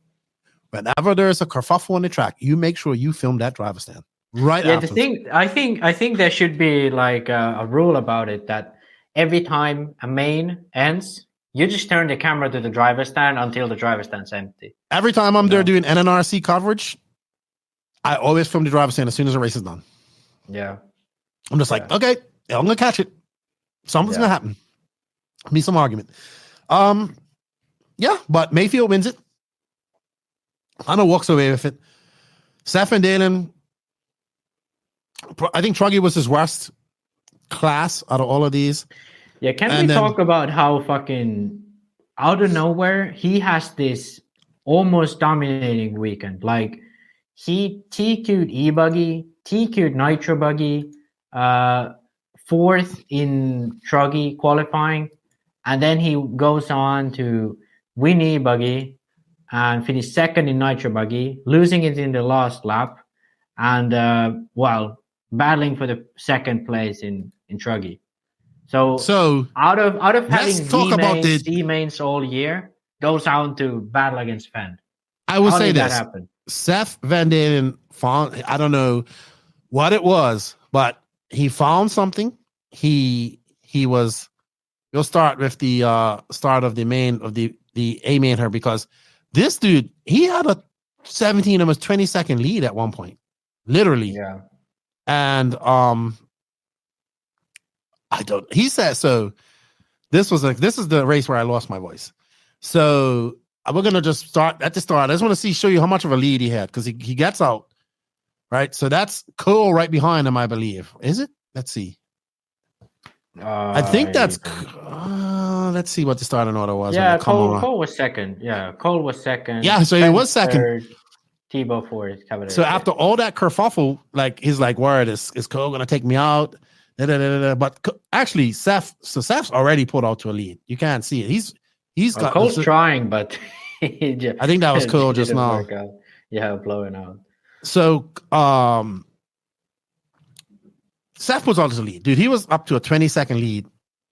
Whenever there's a kerfuffle on the track, you make sure you film that driver stand. Right. Yeah, the thing I think there should be like a rule about it that every time a main ends, you just turn the camera to the driver stand until the driver stand's empty. Every time I'm there doing NNRC coverage, I always film the driver stand as soon as the race is done. Yeah. I'm just like, okay, I'm gonna catch it. Something's gonna happen. Be some argument. Yeah, but Mayfield wins it. Hunter walks away with it. Seth and Dalen, I think Truggy was his worst class out of all of these. Yeah, can we talk about how fucking out of nowhere he has this almost dominating weekend? Like he TQ'd E-Buggy, TQ'd Nitro Buggy, fourth in Truggy qualifying, and then he goes on to win E-Buggy and finish second in Nitro Buggy, losing it in the last lap, and battling for the second place in Truggy. So out of having D mains all year, goes out to battle against Fend. I will say this: Seth Van Dalen found, I don't know what it was, but he found something. We'll start with the start of the main of the A main her, because this dude, he had a 17 almost 20-second lead at one point, literally. Yeah. And he said, so this is the race where I lost my voice. So we're gonna just start at the start. I just want to show you how much of a lead he had, because he gets out, right? So that's Cole right behind him, I believe. Is it? Let's see. I think that's. Let's see what the starting order was. Yeah, Cole was second. Yeah, Cole was second. Yeah, so he was second. Third, Tebow fourth. So after all that kerfuffle, like he's like, "Word, is Cole gonna take me out?" But actually, Seth's already pulled out to a lead. You can't see it. He's got. Cole's trying, but I think that was Cole just now. Yeah, blowing out. So Seth was on the lead, dude. He was up to a 20-second lead,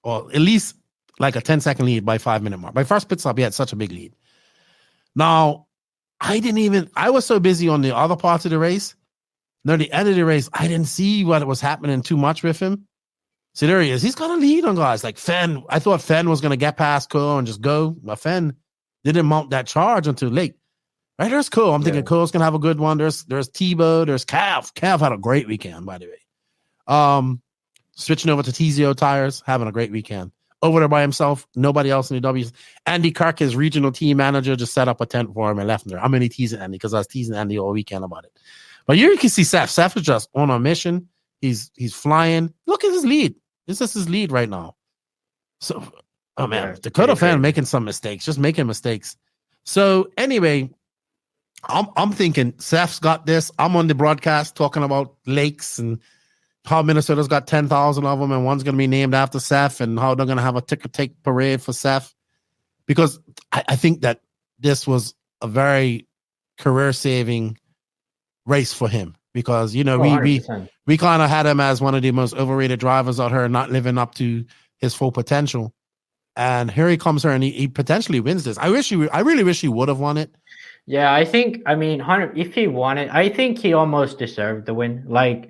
or at least like a 10-second lead by 5-minute mark. By first pit stop, he had such a big lead. Now, I was so busy on the other parts of the race. Near the end of the race, I didn't see what was happening too much with him. So there he is. He's got a lead on guys. Like Fenn, I thought Fenn was going to get past Cole and just go. But Fenn didn't mount that charge until late. Right, there's Cole. I'm thinking Cole's going to have a good one. There's Tebow. There's Cav. Cav had a great weekend, by the way. Switching over to TZO tires, having a great weekend. Over there by himself, nobody else in the W's. Andy Kirk, his regional team manager, just set up a tent for him and left him there. I'm only teasing Andy because I was teasing Andy all weekend about it. But you can see Seth. Seth is just on a mission. He's flying. Look at his lead. This is his lead right now. So, oh man, Dakota fan making some mistakes, just making mistakes. So anyway, I'm thinking Seth's got this. I'm on the broadcast talking about lakes and how Minnesota's got 10,000 of them, and one's going to be named after Seth, and how they're going to have a ticker-take parade for Seth. Because I think that this was a very career-saving race for him. Because, you know, we kind of had him as one of the most overrated drivers out here, not living up to his full potential. And here he comes here, and he potentially wins this. I really wish he would have won it. Yeah, Hunter, if he won it, I think he almost deserved the win. Like,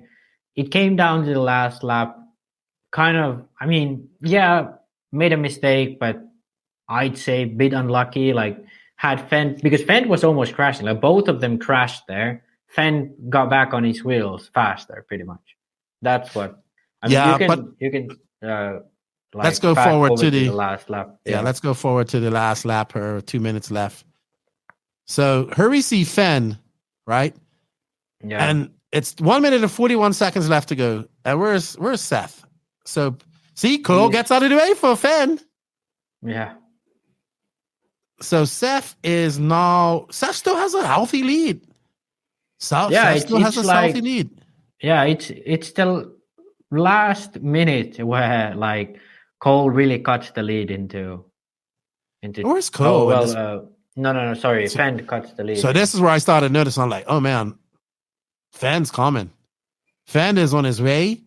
it came down to the last lap. Made a mistake, but I'd say a bit unlucky. Like, had Fendt, because Fendt was almost crashing. Like, both of them crashed there. Fenn got back on his wheels faster, pretty much. That's what. I mean, Yeah, you can. Like let's go fast forward to the the last lap. Yeah, let's go forward to the last lap. 2 minutes left. So here we see Fenn, right? Yeah. And it's 1 minute and 41 seconds left to go. And where's Seth? So see, Cole gets out of the way for Fenn. Yeah. So Seth still has a healthy lead. Seth still has a healthy lead. Yeah, it's the last minute where like Cole really cuts the lead into. Where's Cole? No, sorry. Fenn cuts the lead. So this is where I started noticing. I'm like, oh man, Fenn's coming. Fenn is on his way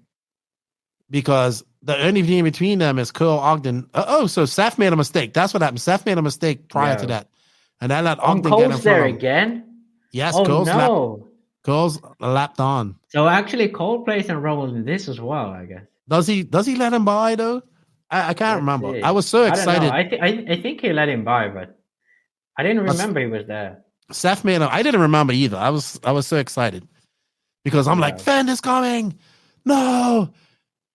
because the only thing between them is Cole Ogden. So Seth made a mistake. That's what happened. Seth made a mistake prior to that, and I let Ogden get in front there of him. again. Yes, Oh, Cole's lapped on. So actually, Cole plays a role in this as well, I guess. Does he let him by though? I can't remember. See. I was so excited. I think he let him by, but I didn't remember he was there. Seth made him. I didn't remember either. I was so excited because I'm like, Fenn is coming. No.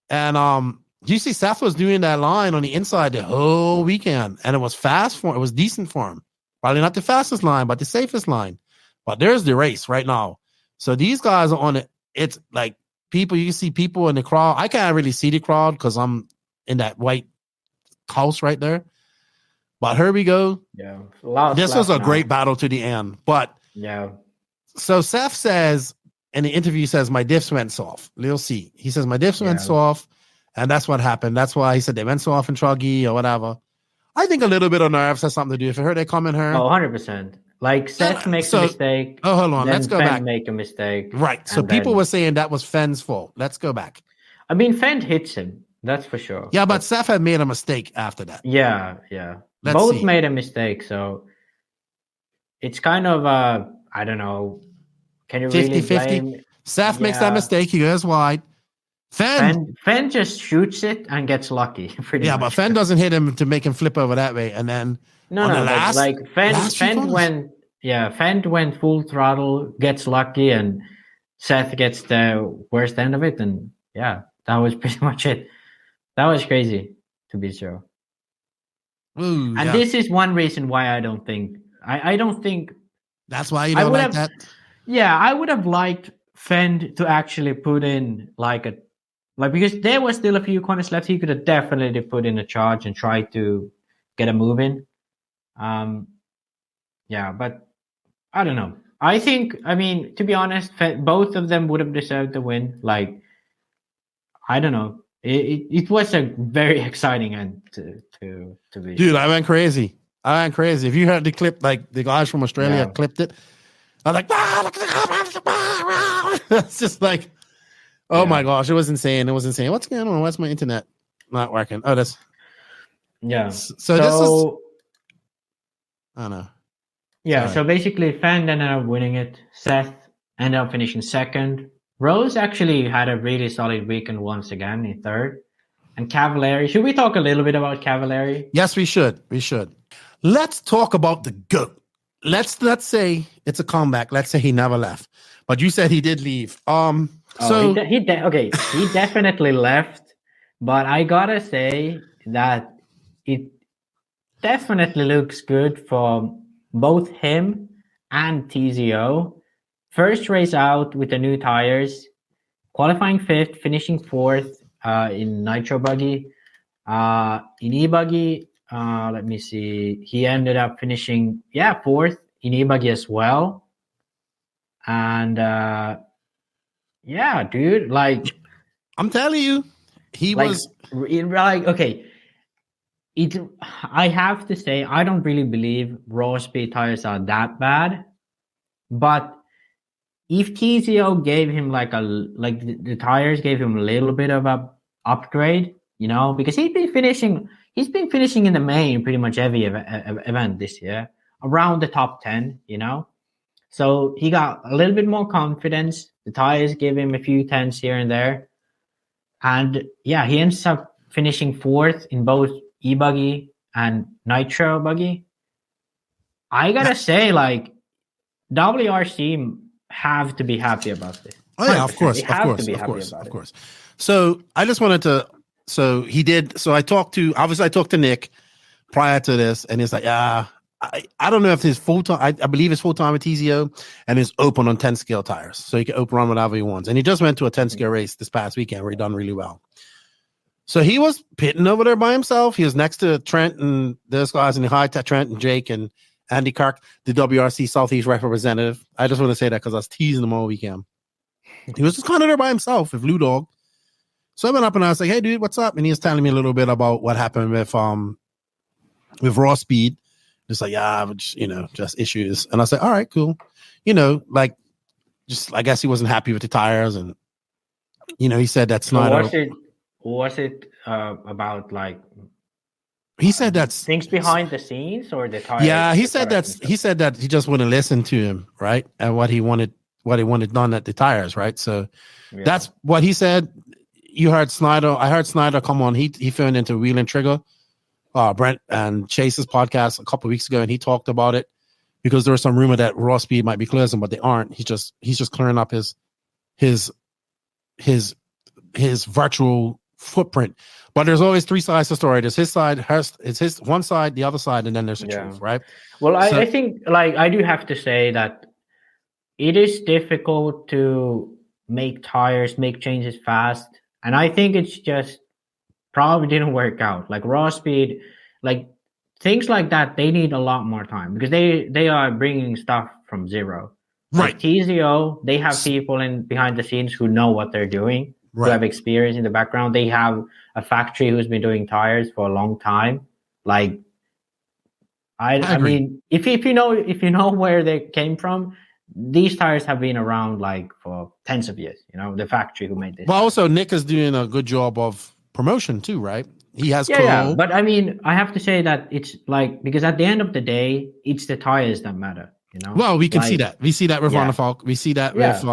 And you see Seth was doing that line on the inside the whole weekend, and it was fast for him. It was decent for him. Probably not the fastest line, but the safest line. But there's the race right now. So these guys are on it. It's like people, you see people in the crowd. I can't really see the crowd because I'm in that white house right there. But here we go. Yeah. This was a great battle to the end. But yeah. So Seth says in the interview, says my diffs went soft. You'll see. He says my diffs went soft, and that's what happened. That's why he said they went soft in Truggy or whatever. I think a little bit of nerves has something to do. If you heard that comment here. Oh, 100%. Like Seth makes a mistake. Oh, hold on. Let's go back. Make a mistake. Right. So people were saying that was Fenn's fault. Let's go back. I mean, Fenn hits him. That's for sure. Yeah, but Seth had made a mistake after that. Yeah. Both made a mistake. So it's kind of, I don't know. Can you 50, really 50? blame? Seth makes that mistake. He goes wide. Fenn just shoots it and gets lucky. Pretty much. But Fenn doesn't hit him to make him flip over that way. And then Fenn went full throttle, gets lucky, and Seth gets the worst end of it. And yeah, that was pretty much it. That was crazy, to be sure. Ooh, and this is one reason why I don't think that's why you don't like that. Yeah, I would have liked Fenn to actually put in because there was still a few corners left. He could have definitely put in a charge and tried to get a move in. But I don't know. I mean, to be honest, both of them would have deserved the win. Like, I don't know. It was a very exciting end to be. Dude, I went crazy. If you heard the clip, like the guys from Australia clipped it, I was like, it's just like, oh my gosh, it was insane. What's going on? Why's my internet not working? Oh, that's. Yeah. So this is. I don't know. Yeah. Sorry. So basically, Fenn ended up winning it. Seth ended up finishing second. Rose actually had a really solid weekend once again in third. And Cavallari. Should we talk a little bit about Cavallari? Yes, we should. Let's talk about the GOAT. Let's say it's a comeback. Let's say he never left. But you said he did leave. He definitely left. But I gotta say that it definitely looks good for both him and TZO. First race out with the new tires, qualifying fifth, finishing fourth in Nitro buggy. In e-buggy, let me see. He ended up finishing, fourth in e-buggy as well. And dude, like I'm telling you, he was like okay. I have to say, I don't really believe raw speed tires are that bad, but if TZO gave him the tires gave him a little bit of a upgrade, because he's been finishing in the main pretty much every event this year around the top 10, so he got a little bit more confidence. The tires gave him a few tens here and there, and he ends up finishing fourth in both e-buggy and Nitro buggy. I gotta say, like, WRC have to be happy about this. Oh yeah, of course, They have to be happy about it. course. So I just wanted to. So he did. So I talked to Nick prior to this, and he's like, I don't know if his full time. I believe it's full time at TZO, and it's open on 10 scale tires, so he can open run whatever he wants. And he just went to a 10 scale race this past weekend where he done really well. So he was pitting over there by himself. He was next to Trent and those guys in the high tech, Trent and Jake and Andy Kirk, the WRC Southeast representative. I just want to say that because I was teasing him all weekend. He was just kind of there by himself with Blue Dog. So I went up and I was like, "Hey, dude, what's up?" And he was telling me a little bit about what happened with Raw Speed. Just like, just issues. And I said, "All right, cool." I guess he wasn't happy with the tires, and he said that's not. Was it about like? He said that's things behind the scenes or the tires. Yeah, he said that he just wouldn't listen to him, right? And what he wanted done at the tires, right? So that's what he said. You heard Snyder. I heard Snyder come on. He phoned into Wheel and Trigger, Brent and Chase's podcast a couple of weeks ago, and he talked about it because there was some rumor that Raw Speed might be closing, but they aren't. He's just clearing up his virtual footprint. But there's always three sides to the story. There's his side, it's his one side, the other side, and then there's the truth, right? Well, I think I do have to say that it is difficult to make changes fast. And I think it's just probably didn't work out. Like Raw Speed, like things like that, they need a lot more time because they are bringing stuff from zero. Right. Like TZO, they have people behind the scenes who know what they're doing, who have experience in the background. They have a factory who's been doing tires for a long time. Like, I mean, if you know where they came from, these tires have been around like for tens of years, the factory who made this. But also Nick is doing a good job of promotion too, right? He has but I mean, I have to say that it's like, because at the end of the day, it's the tires that matter, Well, we can see that. We see that with Ron Falk. We see that with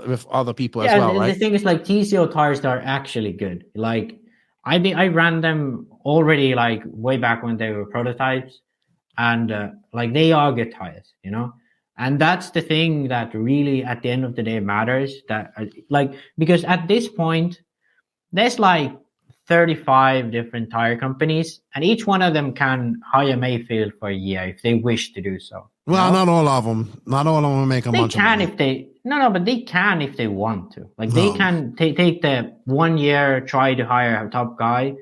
with other people as well, right? The thing is, like, TCO tires that are actually good. Like, I ran them already, like, way back when they were prototypes, and like, they are good tires, And that's the thing that really, at the end of the day, matters. That because at this point, there's like 35 different tire companies, and each one of them can hire Mayfield for a year if they wish to do so. Well, not all of them. Not all of them will make a bunch of money. But they can if they want to. Like, they can take the 1 year, try to hire a top guy.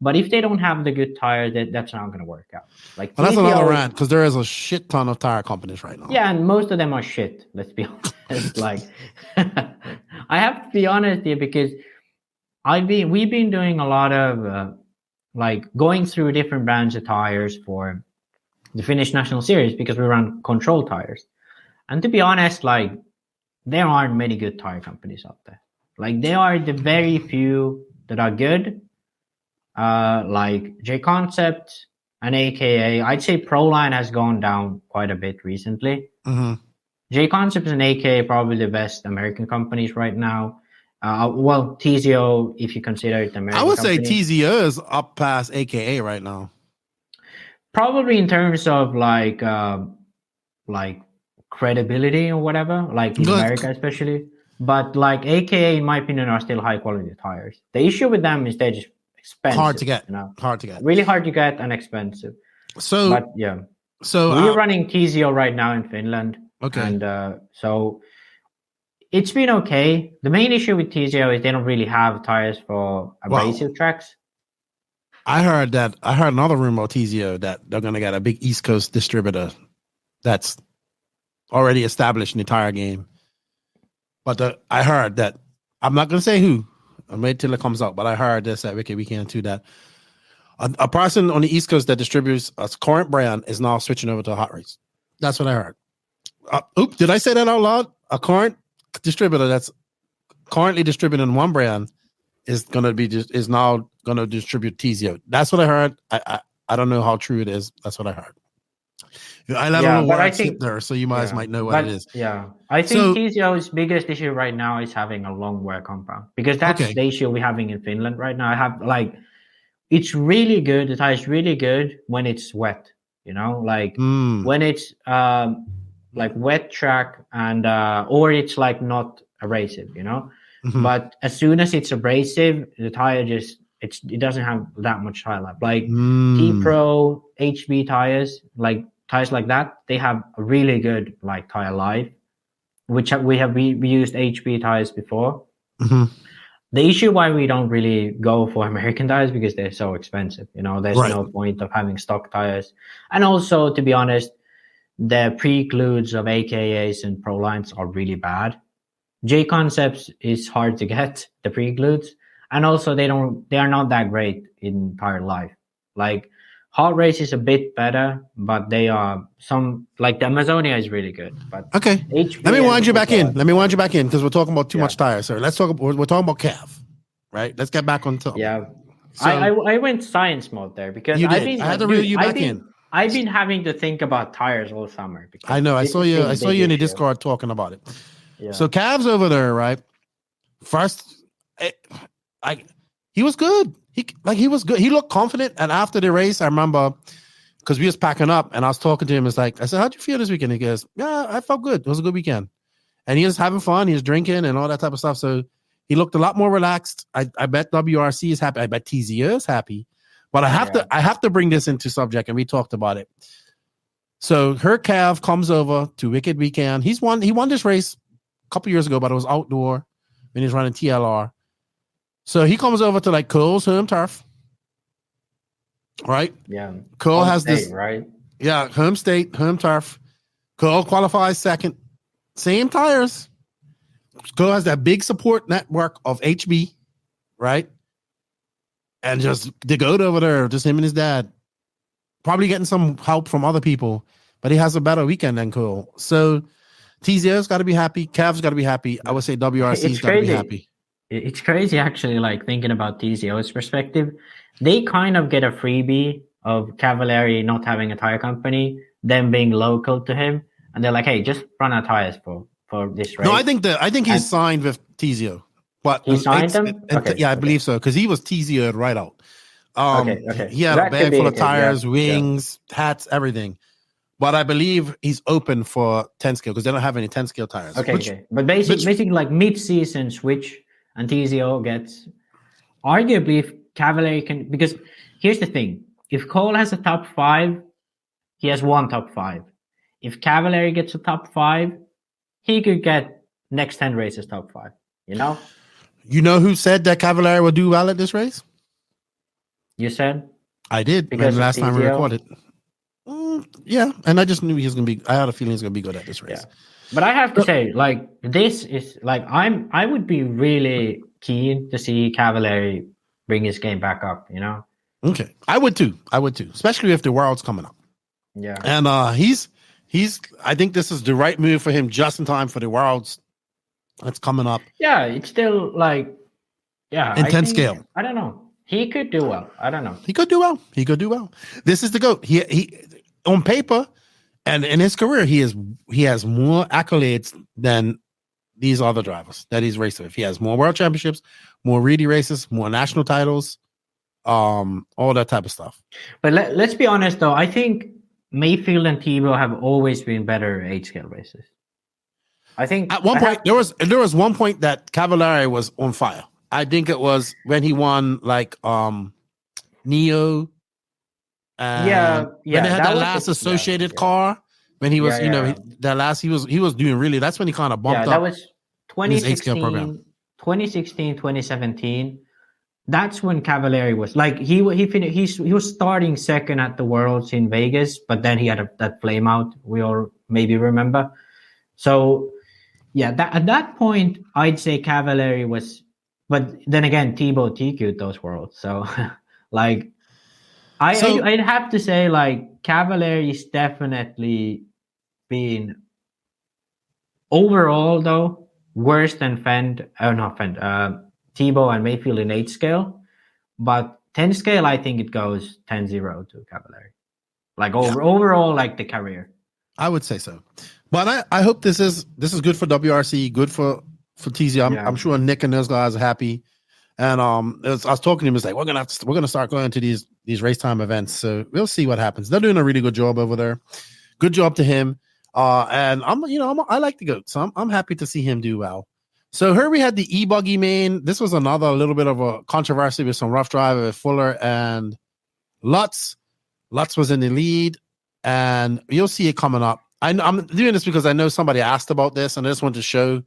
But if they don't have the good tire, that's not going to work out. Like, that's another rant, because there is a shit ton of tire companies right now. Yeah, and most of them are shit. Let's be honest. Like, I have to be honest here, because we've been doing a lot of like going through different brands of tires for the Finnish National Series, because we run control tires. And to be honest, like, there aren't many good tire companies out there. Like, there are the very few that are good. Like J Concept and AKA. I'd say Proline has gone down quite a bit recently. Mm-hmm. J Concept and AKA probably the best American companies right now. Well, TZO, if you consider it American. I would company. say TZO is up past AKA right now. Probably in terms of like credibility or whatever, like in America especially. But like AKA, in my opinion, are still high quality tires. The issue with them is they're just expensive. Hard to get. Really hard to get and expensive. So, but yeah. So we're running TZO right now in Finland. Okay. And so it's been okay. The main issue with TZO is they don't really have tires for abrasive tracks. I heard another rumor about TZO that they're going to get a big East Coast distributor that's already established in the tire game. But I heard that, I'm not going to say who, I'll wait till it comes out, but I heard this at Wiki Weekend too, that a person on the East Coast that distributes a current brand is now switching over to a hot race. That's what I heard. Did I say that out loud? A current distributor that's currently distributing one brand is now going to distribute TZO. That's what I heard. I don't know how true it is. That's what I heard. I don't know where I sit there, so you guys might know what it is. Yeah, I think TZO's biggest issue right now is having a long wear compound, because that's the issue we're having in Finland right now. I have it's really good. The tire is really good when it's wet. When it's like wet track and or it's like not abrasive, you know. But as soon as it's abrasive, the tire just it doesn't have that much tire life. Like T-Pro, HB tires, like tires like that, they have a really good like tire life, which we used HB tires before. The issue why we don't really go for American tires because they're so expensive. You know, there's no point of having stock tires. And also, to be honest, the pre-glues of AKAs and Pro Lines are really bad. J Concepts is hard to get, the pre-glues. And also, they are not that great in tire life. Like, Hot Race is a bit better, but they are some, like the Amazonia is really good. But okay, let me wind you back in. Let me wind you back in because we're talking about too much tires. So let's talk. We're talking about Cav, right? Let's get back on top. Yeah, so, I went science mode there because I had to reel you back in. I've been having to think about tires all summer. I know. I saw you. I saw you in the Discord talking about it. Yeah. So Cav's over there, right? First, he was good. He was good. He looked confident. And after the race, I remember because we was packing up and I was talking to him. It's like, I said, how'd you feel this weekend? He goes, yeah, I felt good. It was a good weekend. And he was having fun. He was drinking and all that type of stuff. So he looked a lot more relaxed. I bet WRC is happy. I bet TZO is happy. But I have to bring this into subject, and we talked about it. So her Cav comes over to Wicked Weekend. He won this race a couple years ago, but it was outdoor when he was running TLR. So he comes over to like Cole's home turf, right? Yeah. Cole has this, right? Yeah, home state, home turf. Cole qualifies second. Same tires. Cole has that big support network of HB, right? And just the goat over there, just him and his dad. Probably getting some help from other people, but he has a better weekend than Cole. So TZO's got to be happy. Cav's got to be happy. I would say WRC's got to be happy. It's crazy, actually, like thinking about TZO's perspective. They kind of get a freebie of Cavalieri not having a tire company, them being local to him. And they're like, hey, just run our tires for this race. No, I think he's signed with TZO. But he signed them? I believe so, because he was TZO'd right out. Okay. He had a bag full of tires, wings, hats, everything. But I believe he's open for 10 scale because they don't have any 10 scale tires. Okay. But basically like mid-season switch, and TZO gets arguably if Cavalieri can, because here's the thing: if Cole has a top 5, he has one top 5. If Cavalieri gets a top 5, he could get next 10 races top 5. You know? You know who said that Cavalieri will do well at this race? You said? I did. Because last time we recorded. Yeah, and I just knew he was going to be. I had a feeling he's going to be good at this race. Yeah. But I have to say, like, this is like I would be really keen to see Cavalieri bring his game back up. You know? Okay, I would too, especially if the World's coming up. Yeah, and he's. I think this is the right move for him, just in time for the World's that's coming up. Yeah, it's still like, in 10 scale. I don't know. He could do well. I don't know. He could do well. This is the GOAT. He on paper. And in his career, he has more accolades than these other drivers that he's raced with. He has more world championships, more Reedy races, more national titles, all that type of stuff. But let's be honest, though. I think Mayfield and Tebow have always been better at 8-scale races. I think at one point there was one point that Cavalieri was on fire. I think it was when he won like Neo. When they had that last associated car, when he was, that last he was doing really. That's when he kind of bumped up. That was 2016, 2017. That's when Cavalieri was like he was starting second at the Worlds in Vegas, but then he had that flame out. We all maybe remember. So at that point, I'd say Cavalieri was, but then again, Tebow TQ'd those Worlds. So like. I'd have to say, like, Cavalieri is definitely been overall, though, worse than Tebow and Mayfield in 8-scale. But 10-scale, I think it goes 10-0 to Cavalieri. Like, overall, like, the career. I would say so. But I hope this is good for WRC, good for TZ. I'm sure Nick and those guys are happy. And I was talking to him. It's like we're gonna start going to these race time events. So we'll see what happens. They're doing a really good job over there. Good job to him. And I like the goat, so I'm happy to see him do well. So here we had the e-buggy main. This was another little bit of a controversy with some rough drive with Fuller and Lutz. Lutz was in the lead, and you'll see it coming up. I'm doing this because I know somebody asked about this, and I just want to show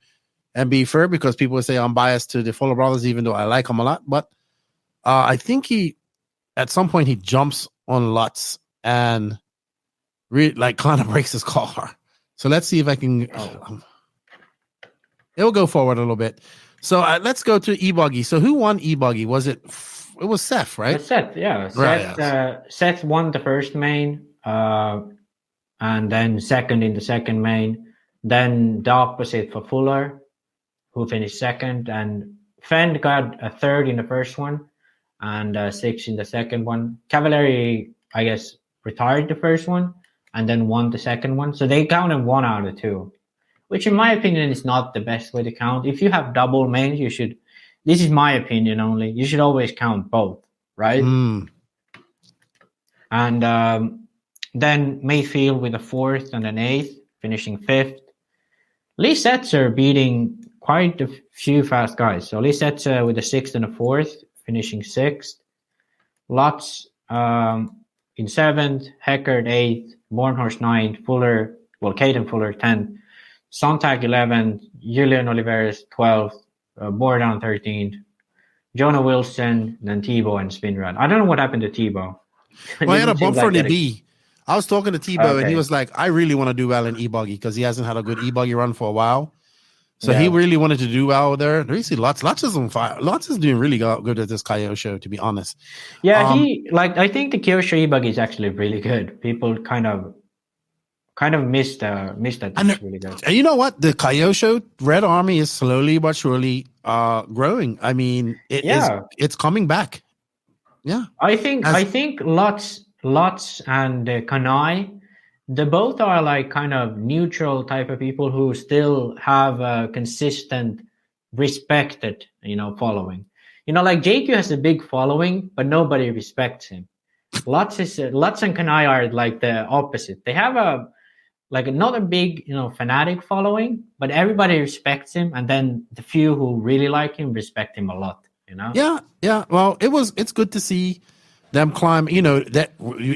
and be fair because people would say I'm biased to the Fuller brothers, even though I like them a lot. But I think at some point he jumps on Lutz and kind of breaks his car. So let's see if I can. It will go forward a little bit. So let's go to e-buggy. So who won e-buggy? Was it? It was Seth, right? Seth, yeah. Right, Seth, Seth won the first main, and then second in the second main. Then the opposite for Fuller, who finished second, and Fend got a third in the first one, and sixth in the second one. Cavalieri, I guess, retired the first one, and then won the second one. So they counted 1 out of 2. Which in my opinion is not the best way to count. If you have double mains, you should, this is my opinion only, you should always count both, right? And then Mayfield with a 4th and an 8th, finishing 5th. Lee Setzer beating quite a few fast guys. So Lee Setzer with a 6th and a 4th, finishing 6th. Lutz in 7th, Heckert 8th, Bornhorst 9th, Fuller, Caden Fuller 10th. Sontag 11th, Julian Oliveras 12th, Bordan 13th, Jonah Wilson, then Tebow and Spinrad. I don't know what happened to Tebow. Well, I had a bump for the B. I was talking to Tebow and he was like, I really want to do well in e-buggy because he hasn't had a good e-buggy run for a while. So he really wanted to do well there. There you see Lutz is on fire. Lutz is doing really good at this Kyosho, to be honest. Yeah, I think the Kyosho e-buggy is actually really good. People kind of missed that. That's really good. And you know what? The Kyosho Red Army is slowly but surely growing. I mean, it's coming back. Yeah, I think Lutz and Kanai, they both are like kind of neutral type of people who still have a consistent, respected, following. Like JQ has a big following, but nobody respects him. Lutz and Kanai are like the opposite. They have not a big, fanatic following, but everybody respects him, and then the few who really like him respect him a lot. Yeah. Well, it's good to see them climb. That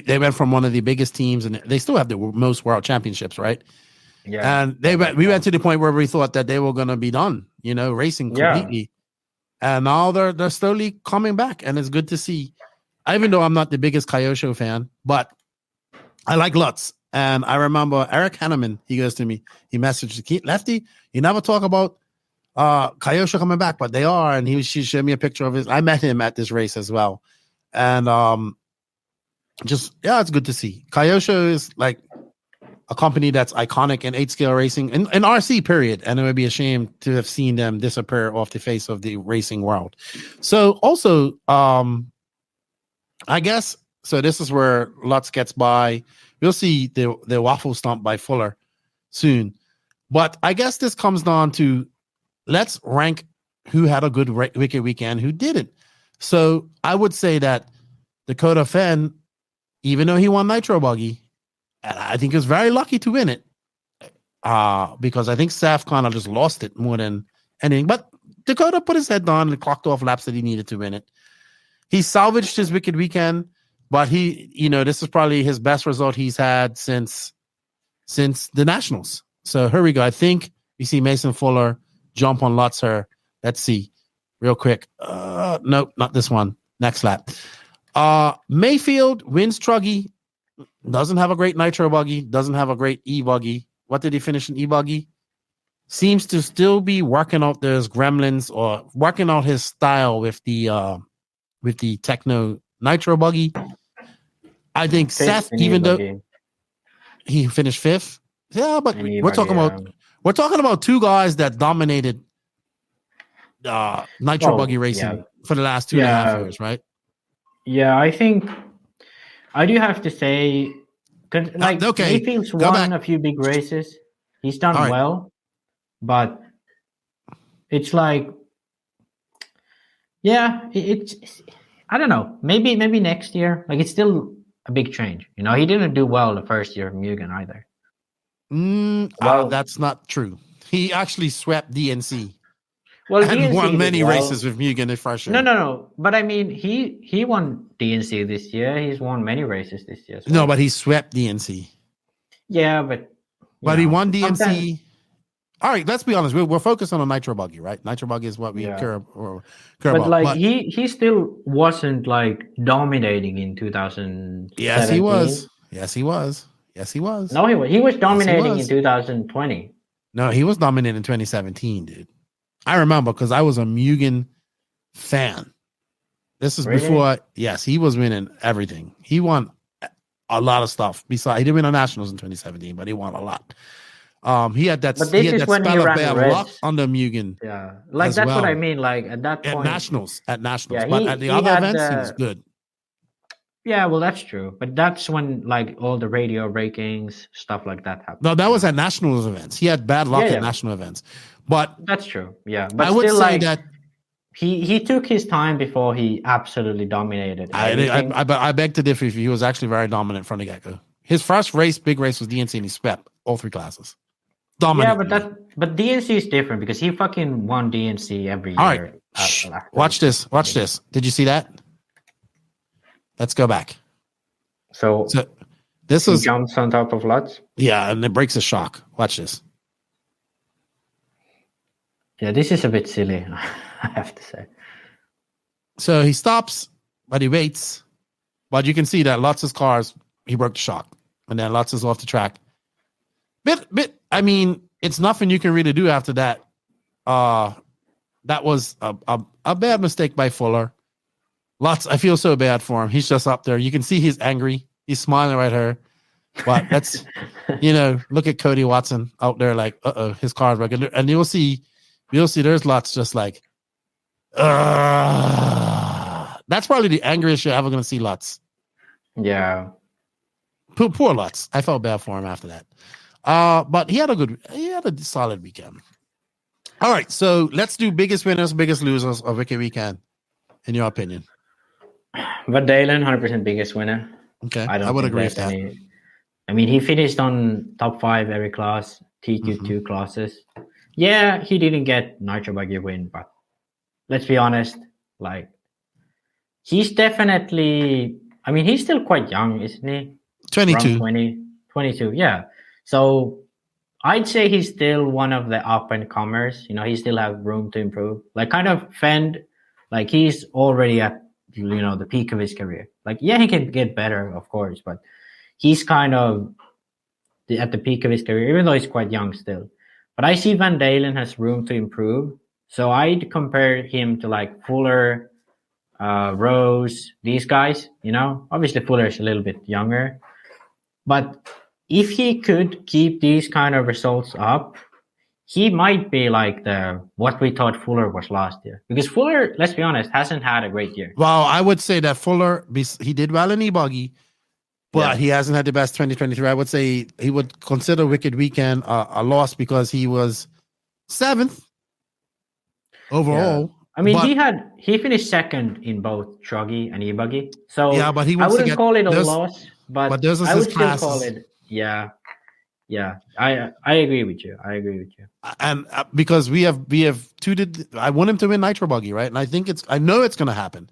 they went from one of the biggest teams, and they still have the most world championships, right? Yeah. And we went to the point where we thought that they were going to be done, racing completely, and now they're slowly coming back, and it's good to see. Even though I'm not the biggest Kyosho fan, but I like Lutz. And I remember Eric Hanneman, he goes to me, he messaged Lefty, you never talk about Kyosho coming back, but they are. And she showed me a picture of his. I met him at this race as well. And it's good to see. Kyosho is like a company that's iconic in 8-scale racing and RC, period. And it would be a shame to have seen them disappear off the face of the racing world. So also, I guess, so this is where Lutz gets by. We'll see the Waffle stomp by Fuller soon. But I guess this comes down to let's rank who had a good wicked weekend, who didn't. So I would say that Dakota Fenn, even though he won Nitro Buggy, I think he was very lucky to win it because I think Saf kind of just lost it more than anything. But Dakota put his head down and clocked off laps that he needed to win it. He salvaged his wicked weekend. But this is probably his best result he's had since the Nationals. So here we go. I think you see Mason Fuller jump on Lutz here. Let's see real quick. Nope, not this one. Next lap. Mayfield wins Truggy. Doesn't have a great Nitro Buggy. Doesn't have a great E-Buggy. What did he finish in E-Buggy? Seems to still be working out those gremlins or working out his style with the Techno Nitro Buggy. I think Seth, even though he finished 5th, but we're talking about two guys that dominated Nitro Buggy racing for the last 2.5 years, right? Yeah, I think I do have to say, Mayfield's won a few big races. He's done well, but it's like, it's. I don't know. Maybe next year. It's still a big change. He didn't do well the first year of Mugen either. That's not true. He actually swept DNC. Well, and DNC won did many well. races with Mugen and Fresher. No. But I mean, he won DNC this year. He's won many races this year. No, but he swept DNC. Yeah, but he won DNC. All right, let's be honest. We're focused on a Nitro buggy, right? Nitro buggy is what we care about. Like he still wasn't like dominating in 2017. Yes, he was. No, he was dominating in 2020. No, he was dominating in 2017, dude. I remember because I was a Mugen fan. This is before. Yes, he was winning everything. He won a lot of stuff. Besides, he didn't win the Nationals in 2017, but he won a lot. He had that. But this is when he ran bad luck under Mugen. Yeah, like that's what I mean. Like at that point, at nationals, yeah, but at the other events, he was good. Yeah, well, that's true. But that's when like all the radio breakings, stuff like that happened. No, that was at nationals events. He had bad luck at national events. But that's true. Yeah, but I would still, say like, that he took his time before he absolutely dominated. I beg to differ. He was actually very dominant from the get-go. His first big race was DNC, and he swept all three classes. Dominant. Yeah, but DNC is different because he fucking won DNC every year. All right, watch this. Did you see that? Let's go back. So this is jumps on top of Lutz. Yeah, and it breaks a shock. Watch this. Yeah, this is a bit silly, I have to say. So he stops, but he waits. But you can see that Lutz's cars, he broke the shock. And then Lutz is off the track. I mean, it's nothing you can really do after that. That was a bad mistake by Fuller. Lutz, I feel so bad for him. He's just up there. You can see he's angry. He's smiling at her. But that's, look at Cody Watson out there like, his car's broken. And you'll see there's Lutz just like, that's probably the angriest you're ever going to see Lutz. Yeah. Poor Lutz. I felt bad for him after that. But he had a solid weekend. All right, so let's do biggest winners, biggest losers of Wicked Weekend, in your opinion. Van Dalen, 100% biggest winner. Okay, I would agree with that. I mean, he finished on top 5 every class, TQ2 classes. Yeah, he didn't get Nitro Buggy win, but let's be honest, like, he's definitely, I mean, he's still quite young, isn't he? 22. 22, yeah. So I'd say he's still one of the up-and-comers. He still have room to improve. Like, kind of Fend, like, he's already at, the peak of his career. Like, yeah, he can get better, of course, but he's kind of at the peak of his career, even though he's quite young still. But I see Van Dalen has room to improve. So I'd compare him to, like, Fuller, Rose, these guys, Obviously, Fuller is a little bit younger. But if he could keep these kind of results up, he might be like what we thought Fuller was last year. Because Fuller, let's be honest, hasn't had a great year. Well, I would say that Fuller, he did well in e-buggy, but he hasn't had the best 2023. I would say he would consider Wicked Weekend a loss because he was 7th overall. Yeah. I mean, he finished 2nd in both Truggy and e-buggy. So yeah, but I wouldn't call it a loss, but I would still call it. Yeah. I agree with you. And because we have I want him to win Nitro Buggy, right? And I know it's going to happen.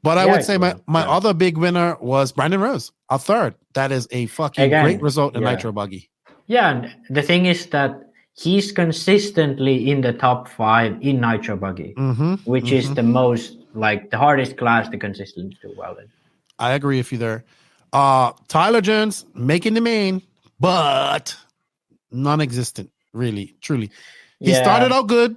But I would say my other big winner was Brandon Rose, a 3rd. That is a fucking great result in Nitro Buggy. Yeah, and the thing is that he's consistently in the top 5 in Nitro Buggy, which is the most, like, the hardest class to consistently do well in. I agree with you there. Tyler Jones making the main, but non-existent, really, truly. He started out good,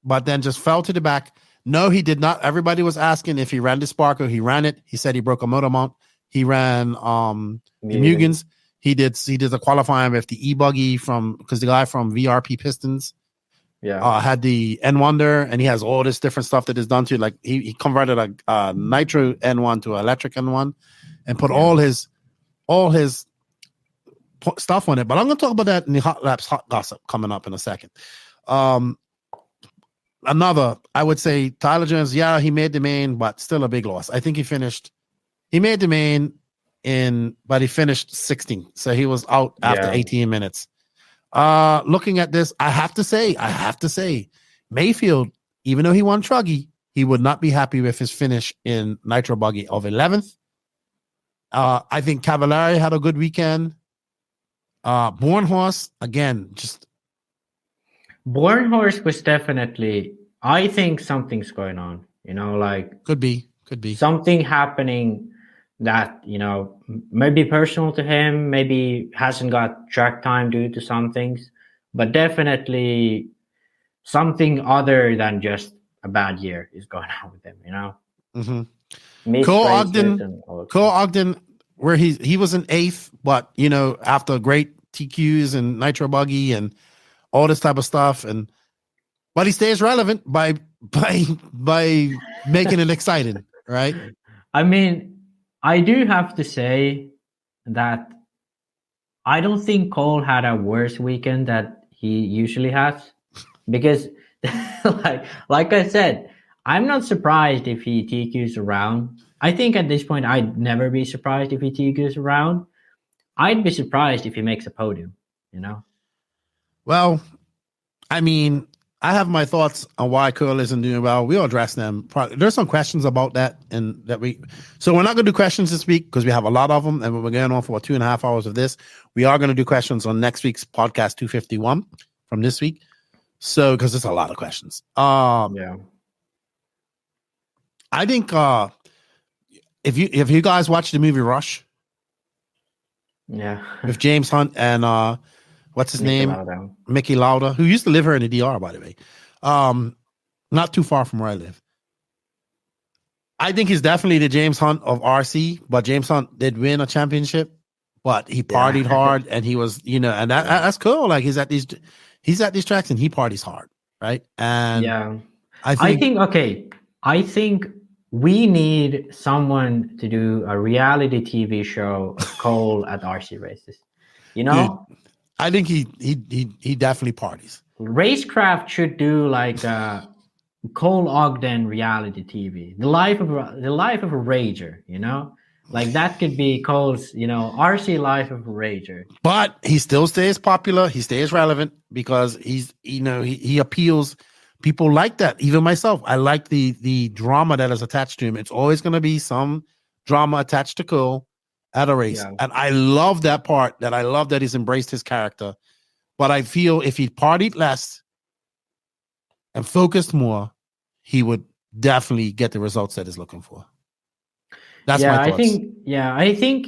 but then just fell to the back. No, he did not. Everybody was asking if he ran the Sparko. He ran it. He said he broke a motor mount. He ran the Mugens. He did a qualifying with the e-buggy because the guy from VRP Pistons had the N1 there, and he has all this different stuff that is done to, like, he converted a Nitro N1 to an electric N1 and put all his stuff on it. But I'm going to talk about that in the Hot Laps Hot Gossip coming up in a second. Another, I would say Tyler Jones, he made the main, but still a big loss. I think he made the main. but he finished 16th. So he was out after 18 minutes. Looking at this, I have to say, Mayfield, even though he won Truggy, he would not be happy with his finish in Nitro Buggy of 11th. I think Cavallari had a good weekend. Born Horse, again, just. Born Horse was definitely, I think something's going on, like. Could be. Something happening that, maybe personal to him, maybe hasn't got track time due to some things, but definitely something other than just a bad year is going on with him, Mm-hmm. Cole Ogden, where he was in 8th, but after great TQs and Nitro Buggy and all this type of stuff, but he stays relevant by making it exciting, right? I mean, I do have to say that I don't think Cole had a worse weekend that he usually has, because like I said, I'm not surprised if he TQs around. I think at this point, I'd never be surprised if he TQs around. I'd be surprised if he makes a podium, Well, I mean, I have my thoughts on why Cole isn't doing well. We'll address them. There's some questions about that, so we're not going to do questions this week because we have a lot of them, and we're going on for 2.5 hours of this. We are going to do questions on next week's podcast 251 from this week. So, because there's a lot of questions. Yeah. I think if you guys watch the movie Rush, with James Hunt and what's his name? Mickey Lauda, who used to live here in the DR, by the way. Not too far from where I live. I think he's definitely the James Hunt of RC, but James Hunt did win a championship, but he partied hard, and he was, and that's cool. Like he's at these tracks and he parties hard, right? And I think we need someone to do a reality TV show of Cole at RC races. Dude, I think he definitely parties. Racecraft should do like a Cole Ogden reality TV, the life of a rager. Like that could be Cole's, RC life of a rager. But he still stays popular. He stays relevant because he appeals. People like that. Even myself, I like the drama that is attached to him. It's always going to be some drama attached to Cole at a race. Yeah. And I love that part. I love that he's embraced his character. But I feel if he partied less and focused more, he would definitely get the results that he's looking for. That's my thoughts. I think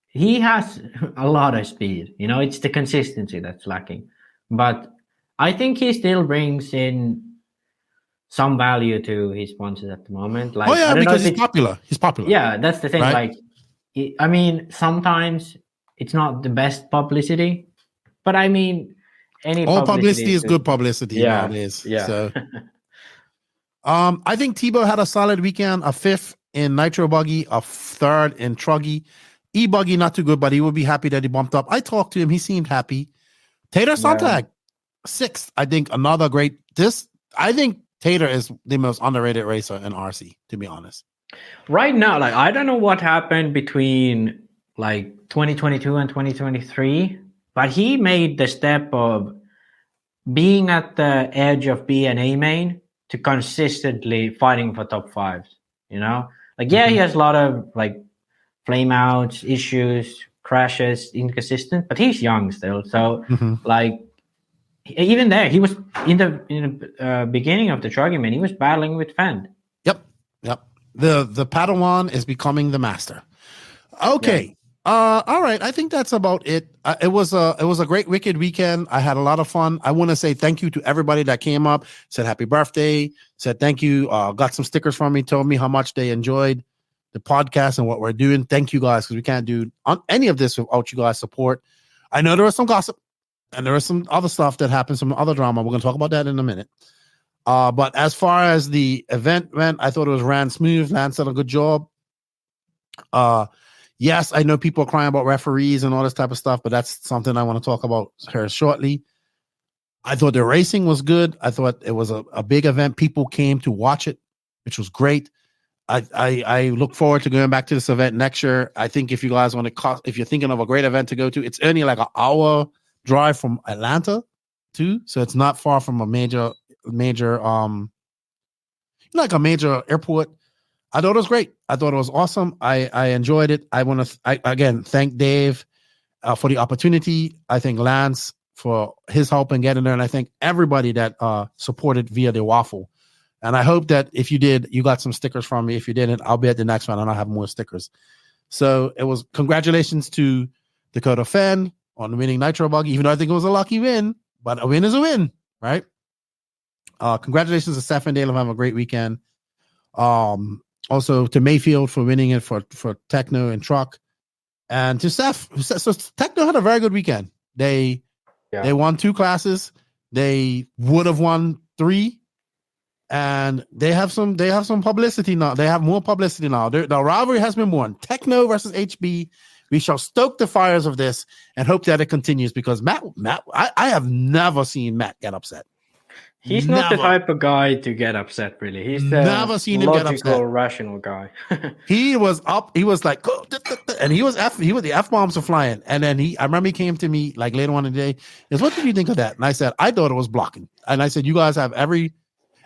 he has a lot of speed. It's the consistency that's lacking. But I think he still brings in some value to his sponsors at the moment. Like, because he's popular. He's popular. Yeah, that's the thing. Right? Like, I mean, sometimes it's not the best publicity, but I mean, all publicity is good publicity nowadays. Yeah. So, I think Tebow had a solid weekend. A 5th in Nitro Buggy, a 3rd in Truggy. E-Buggy not too good, but he would be happy that he bumped up. I talked to him. He seemed happy. Tater Sontag, 6th. I think another great. I think Tater is the most underrated racer in RC, to be honest. Right now, like I don't know what happened between like 2022 and 2023, but he made the step of being at the edge of B and A main to consistently fighting for top 5s. Like he has a lot of like flame outs, issues, crashes, inconsistent, but he's young still. So like. Even there, he was in the beginning of the argument. He was battling with Fend. Yep. The Padawan is becoming the master. Okay. Yeah. All right. I think that's about it. It was a great Wicked weekend. I had a lot of fun. I want to say thank you to everybody that came up, said happy birthday, said thank you, got some stickers from me, told me how much they enjoyed the podcast and what we're doing. Thank you guys, because we can't do any of this without you guys' support. I know there was some gossip. And there is some other stuff that happened, some other drama. We're going to talk about that in a minute. But as far as the event went, I thought it was ran smooth. Lance did a good job. Yes, I know people are crying about referees and all this type of stuff, but that's something I want to talk about here shortly. I thought the racing was good. I thought it was a big event. People came to watch it, which was great. I look forward to going back to this event next year. I think if you guys want to, if you're thinking of a great event to go to, it's only like an hour drive from Atlanta too, so it's not far from a major like a major airport. I thought it was great. I thought it was awesome. I enjoyed it. I want to again thank Dave for the opportunity. I thank Lance for his help in getting there, and I thank everybody that supported via the Waffle. And I hope that if you did, you got some stickers from me. If you didn't, I'll be at the next one and I'll have more stickers. So it was congratulations to Dakota Fenn on winning Nitro Buggy, even though I think it was a lucky win, but a win is a win, right? Congratulations to Steph and Dale for having a great weekend. Also to Mayfield for winning it for Techno and Truck. And to Steph. So Techno had a very good weekend. They won 2 classes. They would have won 3. And they have some publicity now. They have more publicity now. The rivalry has been born. Techno versus HB. We shall stoke the fires of this and hope that it continues, because Matt, I have never seen Matt get upset. He's not the type of guy to get upset, really. He's the never seen him get upset. Rational guy. He was up. He was like, and the F-bombs were flying. And then I remember he came to me like later on in the day. He goes, "What did you think of that?" And I said, "I thought it was blocking." And I said, "You guys have every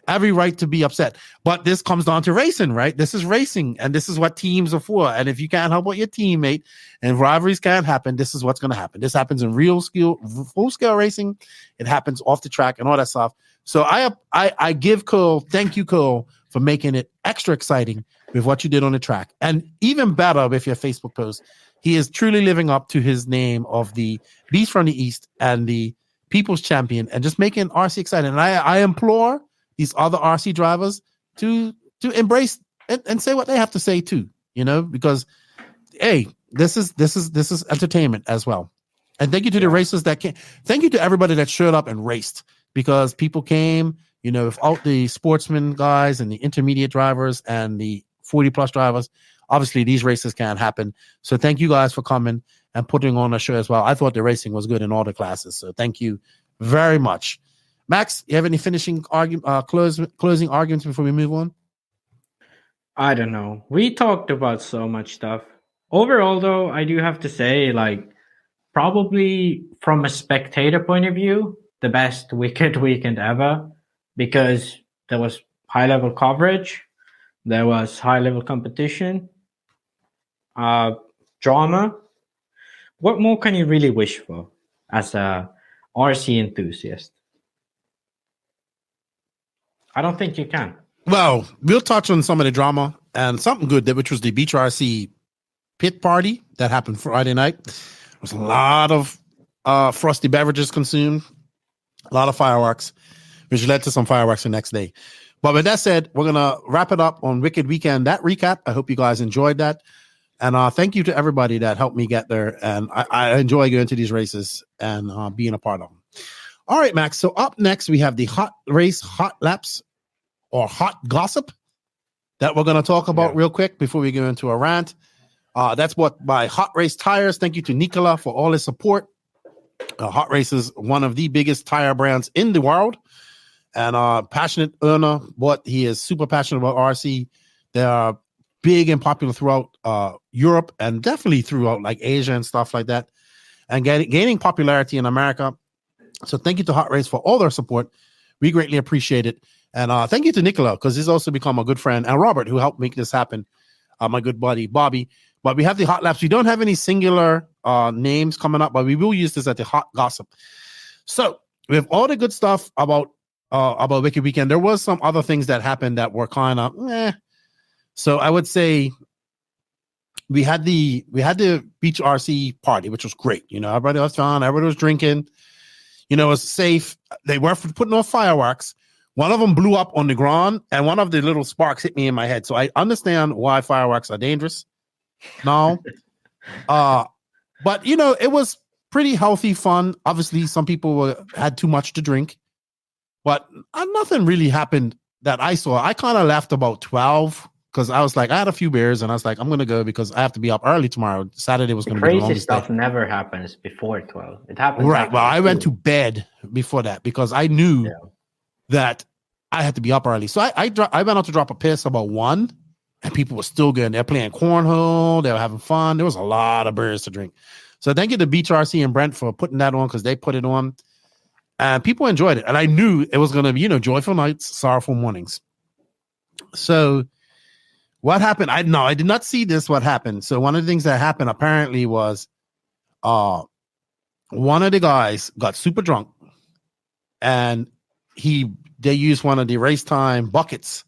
right to be upset, but this comes down to racing, right? This is racing, and this is what teams are for. And if you can't help out your teammate, and rivalries can't happen, this is what's going to happen. This happens in full scale racing. It happens off the track and all that stuff. So I give Cole, thank you, Cole, for making it extra exciting with what you did on the track, and even better with your Facebook post. He is truly living up to his name of the Beast from the East and the People's Champion, and just making RC exciting. And I implore these other RC drivers to embrace and say what they have to say too, because hey, this is entertainment as well. And thank you to the racers that came. Thank you to everybody that showed up and raced, because people came, without the sportsman guys and the intermediate drivers and the 40 plus drivers, obviously these races can't happen. So thank you guys for coming and putting on a show as well. I thought the racing was good in all the classes. So thank you very much. Max, you have any finishing closing arguments before we move on? I don't know. We talked about so much stuff. Overall, though, I do have to say, probably from a spectator point of view, the best Wicked weekend ever, because there was high-level coverage, there was high-level competition, drama. What more can you really wish for as a RC enthusiast? I don't think you can. Well, we'll touch on some of the drama and something good, which was the Beach RC pit party that happened Friday night. There was a lot of frosty beverages consumed, a lot of fireworks, which led to some fireworks the next day. But with that said, we're going to wrap it up on Wicked Weekend. That recap, I hope you guys enjoyed that. And thank you to everybody that helped me get there. And I enjoy going to these races and being a part of them. All right, Max. So up next, we have the hot race, hot laps, or hot gossip that we're going to talk about real quick before we go into a rant. That's bought by Hot Race Tires. Thank you to Nicola for all his support. Hot Race is one of the biggest tire brands in the world, and passionate owner. But he is super passionate about RC. They are big and popular throughout Europe and definitely throughout Asia and stuff like that, and gaining popularity in America. So thank you to Hot Race for all their support. We greatly appreciate it. And thank you to Nicola, because he's also become a good friend, and Robert, who helped make this happen, my good buddy, Bobby. But we have the hot laps. We don't have any singular names coming up, but we will use this at the hot gossip. So we have all the good stuff about Wicked Weekend. There was some other things that happened that were kind of So I would say we had the Beach RC party, which was great. Everybody was fun. Everybody was drinking. It was safe. They were putting off fireworks. One of them blew up on the ground, and one of the little sparks hit me in my head. So I understand why fireworks are dangerous now. But, it was pretty healthy fun. Obviously, some people had too much to drink. But nothing really happened that I saw. I kind of left about 12 because I was like, I had a few beers, and I was like, I'm going to go because I have to be up early tomorrow. Saturday was going to be the longest stuff day. Never happens before 12. It happens. Right. Well, I went to bed before that because I knew that I had to be up early. So I went out to drop a piss about 1, and people were still good. They're playing cornhole. They were having fun. There was a lot of beers to drink. So thank you to Beach RC and Brent for putting that on because they put it on. And people enjoyed it. And I knew it was going to be, joyful nights, sorrowful mornings. So what happened? I did not see this. What happened? So one of the things that happened apparently was one of the guys got super drunk and they used one of the RaceTime buckets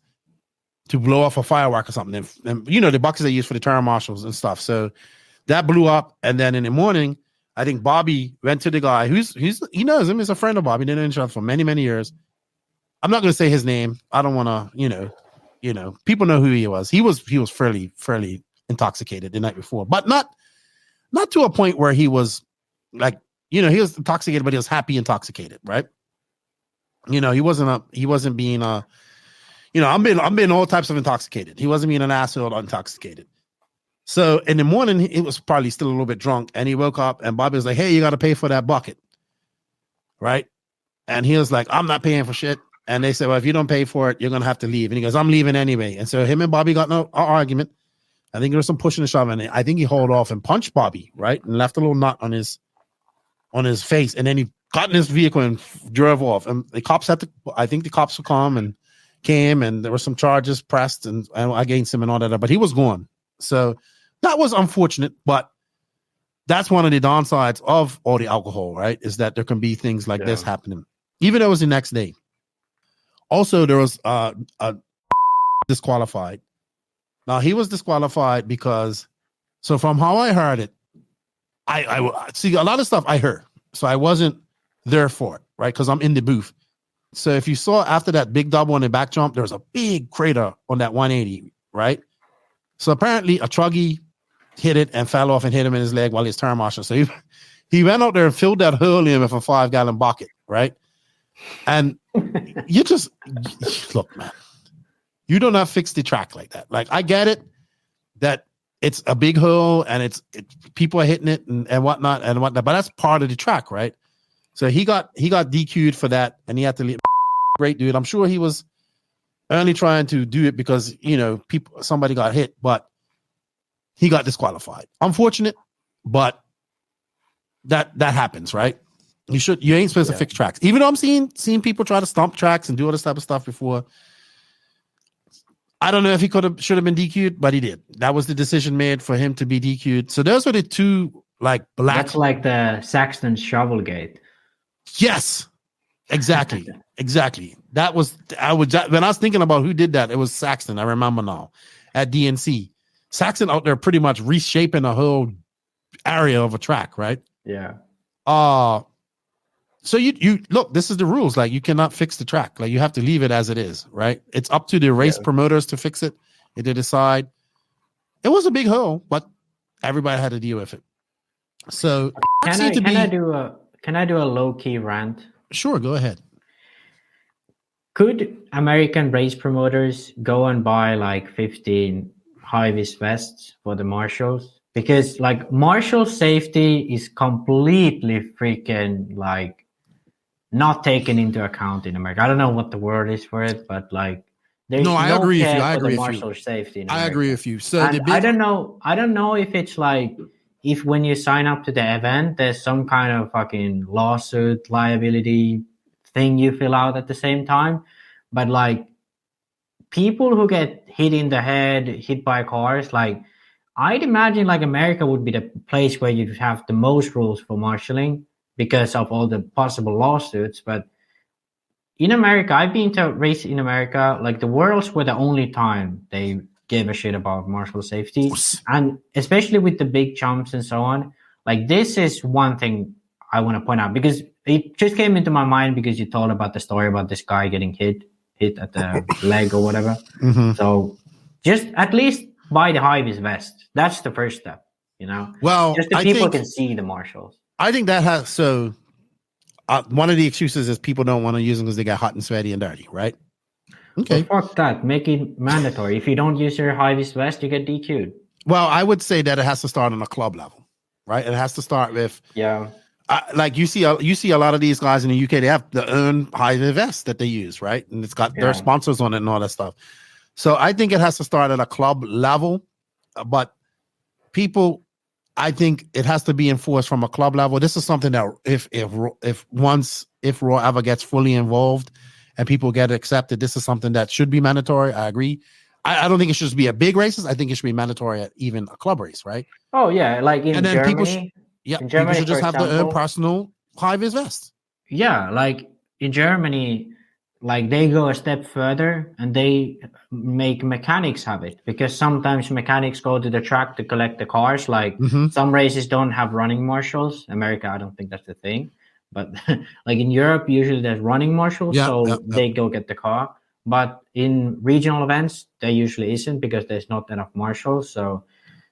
to blow off a firework or something. And the buckets they use for the terror marshals and stuff. So that blew up. And then in the morning, I think Bobby went to the guy he knows him. He's a friend of Bobby. They know each other for many, many years. I'm not going to say his name. I don't want to, people know who he was. He was fairly intoxicated the night before, but not to a point where he was like, he was intoxicated, but he was happy intoxicated, right? He wasn't being I'm being all types of intoxicated. He wasn't being an asshole or intoxicated. So in the morning, he was probably still a little bit drunk, and he woke up, and Bobby was like, "Hey, you got to pay for that bucket," right? And he was like, "I'm not paying for shit." And they said, "Well, if you don't pay for it, you're gonna have to leave." And he goes, "I'm leaving anyway." And so him and Bobby got an argument. I think there was some pushing and shoving. I think he hauled off and punched Bobby, right, and left a little knot on his face. And then he got in his vehicle and drove off. And the cops I think the cops would come and came, and there were some charges pressed and against him and all that. But he was gone. So that was unfortunate, but that's one of the downsides of all the alcohol, right? Is that there can be things like this happening, even though it was the next day. Also, there was a disqualified. Now, he was disqualified because, so from how I heard it, I see a lot of stuff I heard, so I wasn't there for it, right? Because I'm in the booth. So if you saw after that big double on the back jump, there was a big crater on that 180, right? So apparently a truggy hit it and fell off and hit him in his leg while he's turn marshal. So he went out there and filled that hole in with a 5-gallon bucket, right? And you just look, man, you do not fix the track like that. Like, I get it that it's a big hole and people are hitting it and whatnot, but that's part of the track, right? So he got DQ'd for that, and he had to leave. Great dude. I'm sure he was only trying to do it because somebody got hit, but he got disqualified. Unfortunate, but that happens, right? You ain't supposed to fix tracks. Even though I'm seeing people try to stomp tracks and do all this type of stuff before. I don't know if he should have been DQ'd, but he did. That was the decision made for him to be DQ'd. So those were the two black. That's like the Saxton Shovelgate. Yes, exactly. Exactly. When I was thinking about who did that, it was Saxton. I remember now at DNC. Saxton out there pretty much reshaping a whole area of a track, right? Yeah. So you look, this is the rules. Like, you cannot fix the track. Like, you have to leave it as it is, right? It's up to the race promoters to fix it. If they decide. It was a big hole, but everybody had to deal with it. So can I do a low-key rant? Sure, go ahead. Could American race promoters go and buy like 15 high-vis vests for the marshals? Because like marshal safety is completely freaking like not taken into account in America. I don't know what the word is for it, but like there's no agree with you. I agree with marshal you. Safety in I America. agree with you. So I don't know if it's like if when you sign up to the event, there's some kind of fucking lawsuit liability thing you fill out at the same time. But like people who get hit in the head, hit by cars, like I'd imagine like America would be the place where you'd have the most rules for marshalling because of all the possible lawsuits. But in America, I've been to race in America, like the Worlds were the only time they gave a shit about marshal safety. And especially with the big jumps and so on, like this is one thing I want to point out because it just came into my mind because you told about the story about this guy getting hit at the leg or whatever. Mm-hmm. So just at least buy the high-vis vest. That's the first step, Well, just so people can see the marshals. I think that has one of the excuses is people don't want to use them because they get hot and sweaty and dirty, right? Okay. Well, fuck that. Make it mandatory. If you don't use your high-vis vest, you get DQ'd. Well, I would say that it has to start on a club level, right? It has to start with like you see a lot of these guys in the UK. They have their own high-vis vest that they use, right? And it's got their sponsors on it and all that stuff. So I think it has to start at a club level, but people, I think it has to be enforced from a club level. This is something that if Raw ever gets fully involved and people get accepted, this is something that should be mandatory. I agree. I don't think it should be a big races. I think it should be mandatory at even a club race, right? Oh yeah, like in Germany. People should just have their own personal high-vis vest. Yeah, like in Germany, like they go a step further and they make mechanics have it, because sometimes mechanics go to the track to collect the cars. Like some races don't have running marshals. America, I don't think that's the thing, but like in Europe, usually there's running marshals, they go get the car. But in regional events, there usually isn't, because there's not enough marshals. So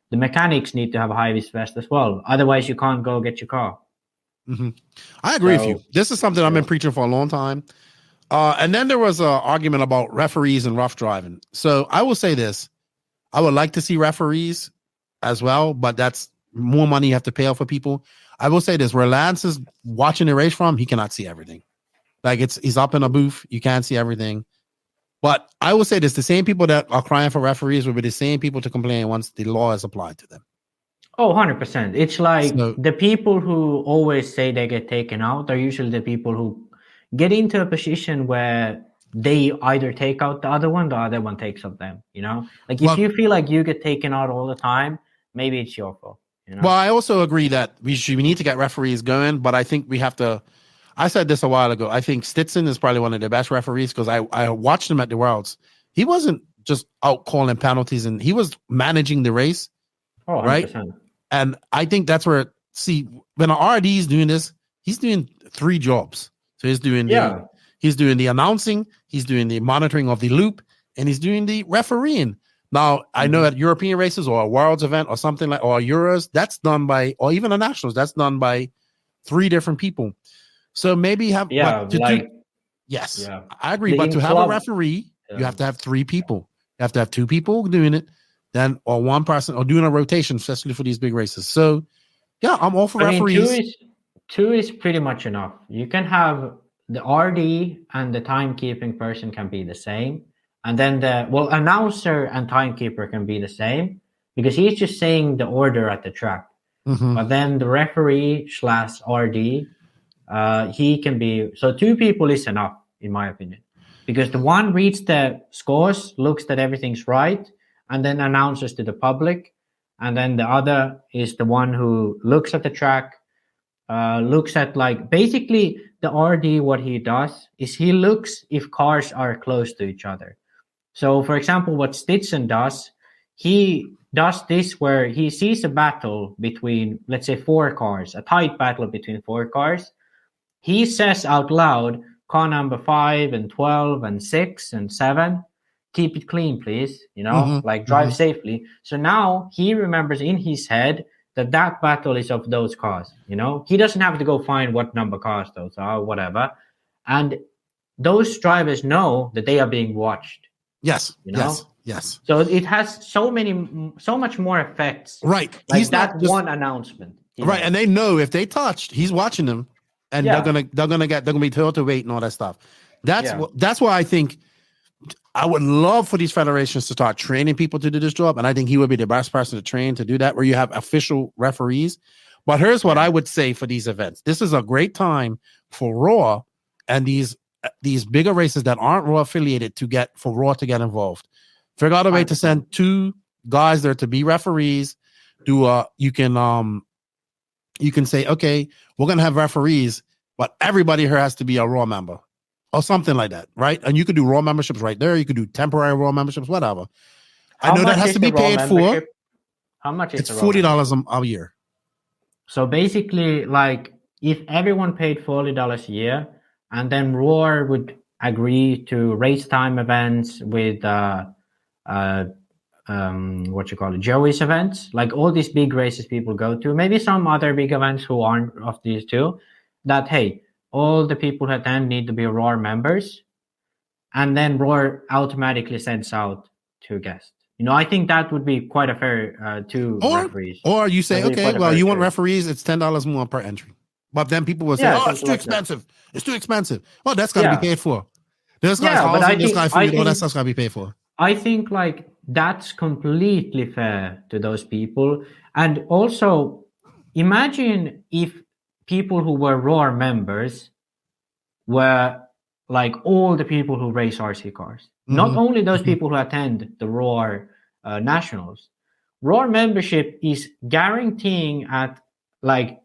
the mechanics need to have a high-vis vest as well. Otherwise, you can't go get your car. I agree with you. This is something I've been preaching for a long time. And then there was an argument about referees and rough driving. So I will say this. I would like to see referees as well, but that's more money you have to pay out for people. I will say this. Where Lance is watching the race from, he cannot see everything. Like he's up in a booth. You can't see everything. But I will say this. The same people that are crying for referees will be the same people to complain once the law is applied to them. Oh, 100%. It's like the people who always say they get taken out are usually the people who get into a position where they either take out the other one takes out them, you know? Like if you feel like you get taken out all the time, maybe it's your fault, you know? Well, I also agree that we need to get referees going, but I think we have to, I said this a while ago, I think Stetson is probably one of the best referees, because I watched him at the Worlds. He wasn't just out calling penalties, and he was managing the race. Oh, 100%. Right? And I think that's where, when an RD is doing this, he's doing 3 jobs. So he's doing the announcing, he's doing the monitoring of the loop, and he's doing the refereeing. Now, I know at European races or a Worlds event or something like, or Euros, that's done by, or even the Nationals, that's done by 3 different people. So maybe have, I agree. But to have a referee, you have to have 3 people. You have to have 2 people doing it, then, or 1 person, or doing a rotation, especially for these big races. So, yeah, I'm all for referees. 2 is pretty much enough. You can have the RD and the timekeeping person can be the same. And then announcer and timekeeper can be the same, because he's just saying the order at the track. But then the referee / RD, he can be, so 2 people is enough, in my opinion, because the one reads the scores, looks that everything's right, and then announces to the public. And then the other is the one who looks at the track, looks at, like, basically the RD, what he does is he looks if cars are close to each other. So for example, what Stetson does, he does this where he sees a battle between, let's say, 4 cars, a tight battle between 4 cars. He says out loud, car number 5 and 12 and 6 and 7, keep it clean, please, you know, like drive safely. So now he remembers in his head that battle is of those cars, you know. He doesn't have to go find what number cars those are, whatever. And those drivers know that they are being watched. Yes, you know? yes. So it has so much more effects. Right. Like he's that just, one announcement. Right, and they know if they touched, he's watching them, and they're gonna be told to wait and all that stuff. That's why I think I would love for these federations to start training people to do this job, and I think he would be the best person to train to do that, where you have official referees. But here's what I would say for these events: this is a great time for Raw and these bigger races that aren't Raw affiliated to get involved. Figure out a way to send 2 guys there to be referees. You can say, okay, we're gonna have referees, but everybody here has to be a Raw member. Or something like that, right? And you could do Raw memberships right there. You could do temporary Raw memberships, whatever. I know that has to be paid for. How much is it? It's $40 a year. So basically, like, if everyone paid $40 a year, and then Raw would agree to RaceTime events with Joey's events, like all these big races people go to, maybe some other big events who aren't of these 2, that hey, all the people who attend need to be Raw members, and then Raw automatically sends out 2 guests. You know, I think that would be quite a fair 2 referees. Or you say, okay, well, you want referees, it's $10 more per entry. But then people will say, it's too expensive. It's too expensive. Well, that's got to be paid for. This guy's housing, this guy's food, all that stuff's got to be paid for. I think like that's completely fair to those people. And also, imagine if people who were Roar members were like all the people who race RC cars, not only those people who attend the Roar Nationals. Roar membership is guaranteeing at like,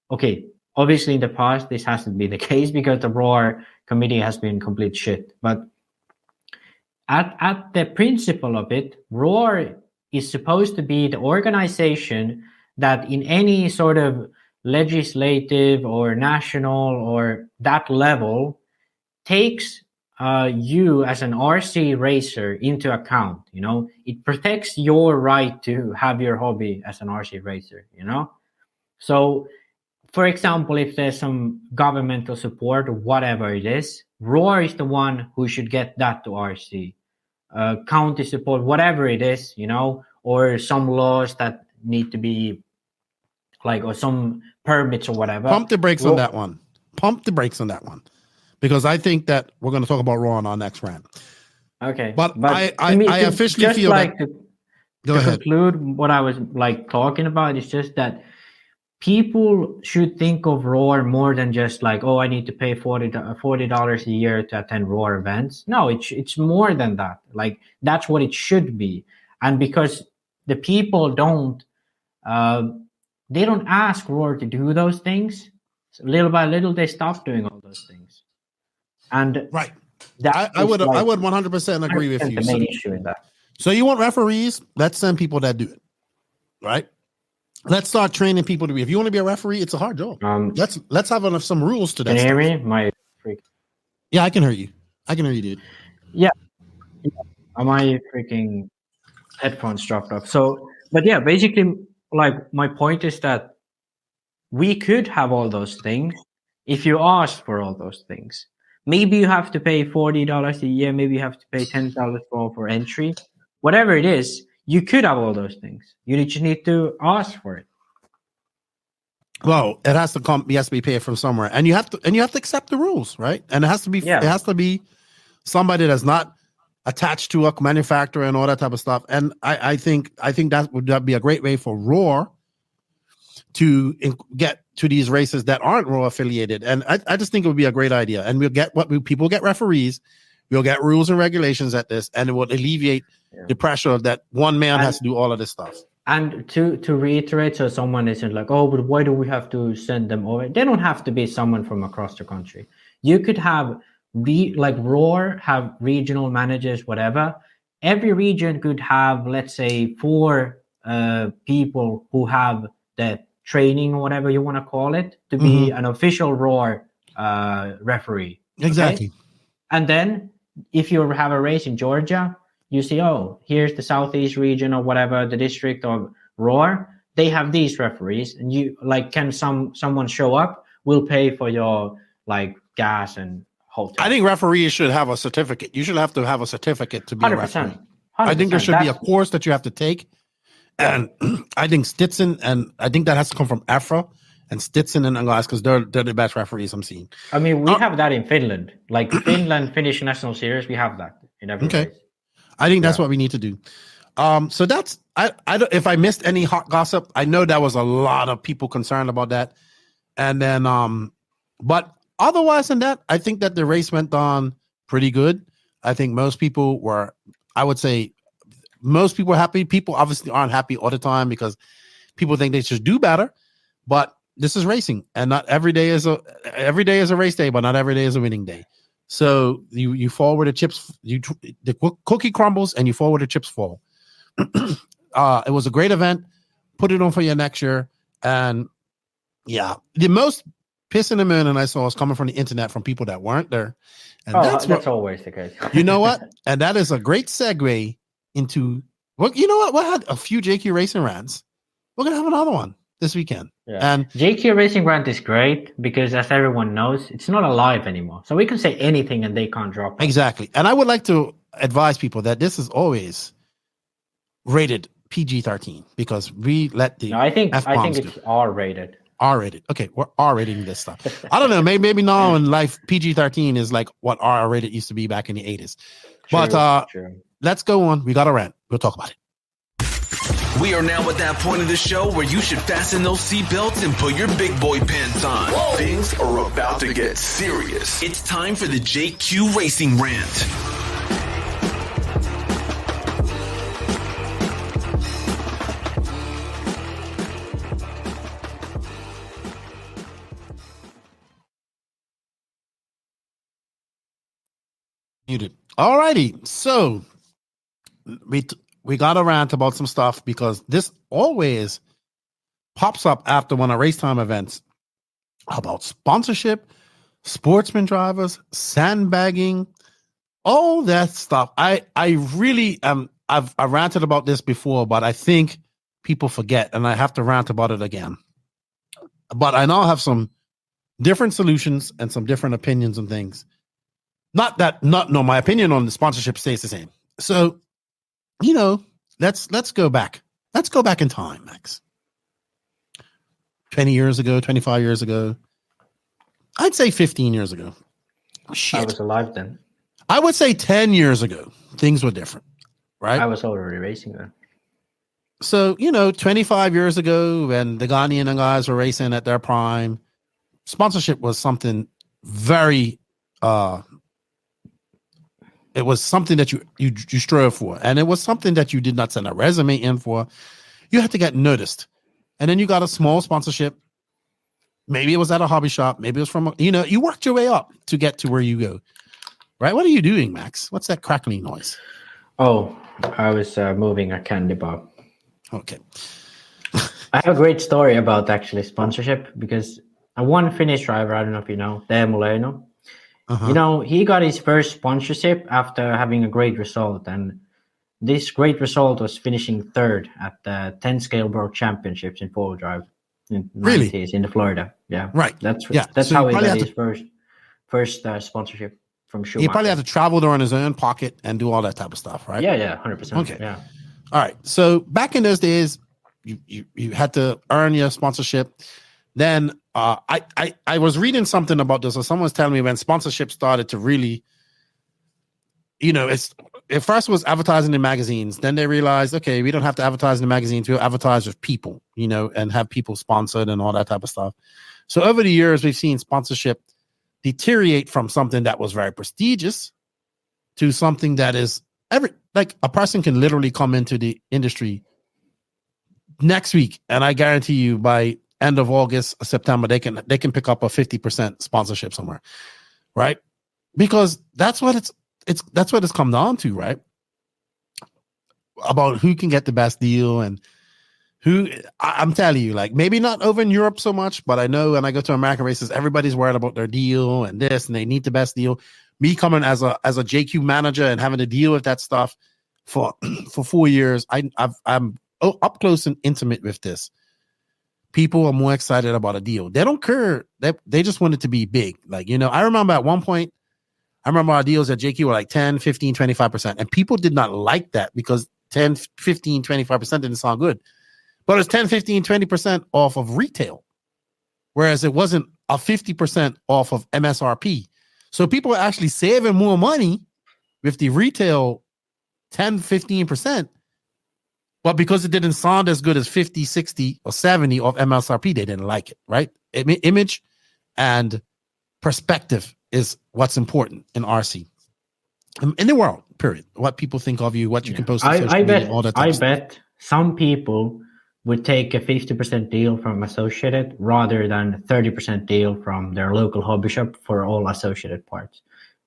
okay, obviously in the past this hasn't been the case because the Roar committee has been complete shit. But at the principle of it, Roar is supposed to be the organization that in any sort of legislative or national or that level takes you as an RC racer into account. You know, it protects your right to have your hobby as an RC racer, you know. So for example, if there's some governmental support or whatever it is, Roar is the one who should get that to RC. County support, whatever it is, you know, or some laws that need to be like, or some permits or whatever. Pump the brakes on that one. Pump the brakes on that one. Because I think that we're going to talk about Raw on our next rant. Okay. But I officially feel like that... To conclude what I was like talking about is just that people should think of Roar more than just like, oh, I need to pay $40 a year to attend Roar events. No, it's more than that. Like, that's what it should be. And because the people don't ask Roar to do those things, so little by little they stop doing all those things. And right, I would 100% agree with you. The main issue in that. So you want referees? Let's send people that do it, right? Let's start training people to be. If you want to be a referee, it's a hard job. Let's have some rules to that. Can you hear me? My freak. Yeah, I can hear you. I can hear you, dude. Yeah. My freaking headphones dropped off. So, but yeah, basically, like my point is that we could have all those things if you asked for all those things. Maybe you have to pay $40 a year. Maybe you have to pay $10 for entry. Whatever it is, you could have all those things. You just need to ask for it. Well, it has to come. It has to be paid from somewhere, and you have to accept the rules, right? And it has to be. Yeah. It has to be somebody that's not attached to a manufacturer and all that type of stuff. And I think that would be a great way for Roar to get to these races that aren't Roar affiliated. And I just think it would be a great idea. And people get referees, we'll get rules and regulations at this, and it will alleviate the pressure of that one man has to do all of this stuff. And to reiterate, so someone isn't like, oh, but why do we have to send them over? They don't have to be someone from across the country. You could have like Roar have regional managers, whatever. Every region could have, let's say, 4 people who have the training or whatever you want to call it to be an official Roar referee. Exactly. Okay? And then if you have a race in Georgia, you see, oh, here's the Southeast region or whatever, the district of Roar. They have these referees, and you like, can someone show up? We'll pay for your like gas and hotel. I think referees should have a certificate. You should have to have a certificate to be 100%. A referee. 100%. I think there should be a course that you have to take. And I think Stetson, and I think that has to come from Afra and Stetson and guys, because they're the best referees I'm seeing. I mean, we have that in Finland. Like Finnish National Series, we have that in every race. I think that's what we need to do. So that's I don't, if I missed any hot gossip, I know there was a lot of people concerned about that. And then but otherwise than that, I think that the race went on pretty good. I think most people were, I would say most people were happy. People obviously aren't happy all the time because people think they should do better. But this is racing, and not every day is a race day, but not every day is a winning day. So you fall where the chips, the cookie crumbles, and you fall where the chips fall. It was a great event. Put it on for you next year. And yeah, the most piss in the moon and I saw was coming from the internet from people that weren't there. And that's always the case. You know what? And that is a great segue into you know what? We had a few JQ racing rants. We're gonna have another one this weekend. Yeah. And JQ Racing Rant is great because, as everyone knows, it's not alive anymore. So we can say anything and they can't drop it. Exactly. And I would like to advise people that this is always rated PG-13 because we let the I think it's R-rated. R-rated. Okay, we're R-rating this stuff. I don't know. Maybe now in life, PG-13 is like what R-rated used to be back in the 80s. But true. let's go on. We got a rant. We'll talk about it. We are now at that point of the show where you should fasten those seatbelts and put your big boy pants on. Whoa. Things are about to get serious. It's time for the JQ Racing Rant. Muted. All righty. So we got to rant about some stuff because this always pops up after one of RaceTime events about sponsorship, sportsman drivers, sandbagging, all that stuff. I really I've ranted about this before, but I think people forget, and I have to rant about it again. But I now have some different solutions and some different opinions and things. My opinion on the sponsorship stays the same. So, let's go back. Let's go back in time, Max. 20 years ago, 25 years ago. I'd say 15 years ago. Shit. I was alive then. I would say 10 years ago. Things were different, right? I was already racing then. So, 25 years ago when the Ghanaian and guys were racing at their prime, sponsorship was something very it was something that you strove for, and it was something that you did not send a resume in for. You had to get noticed, and then you got a small sponsorship. Maybe it was at a hobby shop. Maybe it was from you worked your way up to get to where you go. Right? What are you doing, Max? What's that crackling noise? Oh, I was moving a candy bar. Okay. I have a great story about actually sponsorship because one Finnish driver, I don't know if you know, Teemu Leino. Uh-huh. He got his first sponsorship after having a great result, and this great result was finishing third at the 10 Scale World Championships in four-wheel drive in Really? 90s in Florida. Yeah, right. That's So how he got his first sponsorship from Schumacher. He probably had to travel there in his own pocket and do all that type of stuff, right? Yeah, 100%. Okay. Yeah. All right. So back in those days, you had to earn your sponsorship. Then I was reading something about this, or someone was telling me when sponsorship started to really, it first was advertising in magazines. Then they realized, okay, we don't have to advertise in the magazines. We'll advertise with people, and have people sponsored and all that type of stuff. So over the years, we've seen sponsorship deteriorate from something that was very prestigious to something that is like a person can literally come into the industry next week, and I guarantee you by end of August, September, they can pick up a 50% sponsorship somewhere, right? Because that's what it's come down to, right? About who can get the best deal and who. I'm telling you, like maybe not over in Europe so much, but I know when I go to American races, everybody's worried about their deal and this, and they need the best deal. Me coming as a JQ manager and having to deal with that stuff for 4 years, I'm up close and intimate with this. People are more excited about a deal. They don't care. They just want it to be big. Like, I remember at one point, our deals at JQ were like 10, 15, 25%. And people did not like that because 10, 15, 25% didn't sound good. But it's 10, 15, 20% off of retail. Whereas it wasn't a 50% off of MSRP. So people are actually saving more money with the retail 10, 15%. But because it didn't sound as good as 50, 60, or 70 of MSRP, they didn't like it, right? Image and perspective is what's important in RC. In the world, period. What people think of you, what you can post on social media, all that type of stuff. I bet some people would take a 50% deal from Associated rather than 30% deal from their local hobby shop for all Associated parts.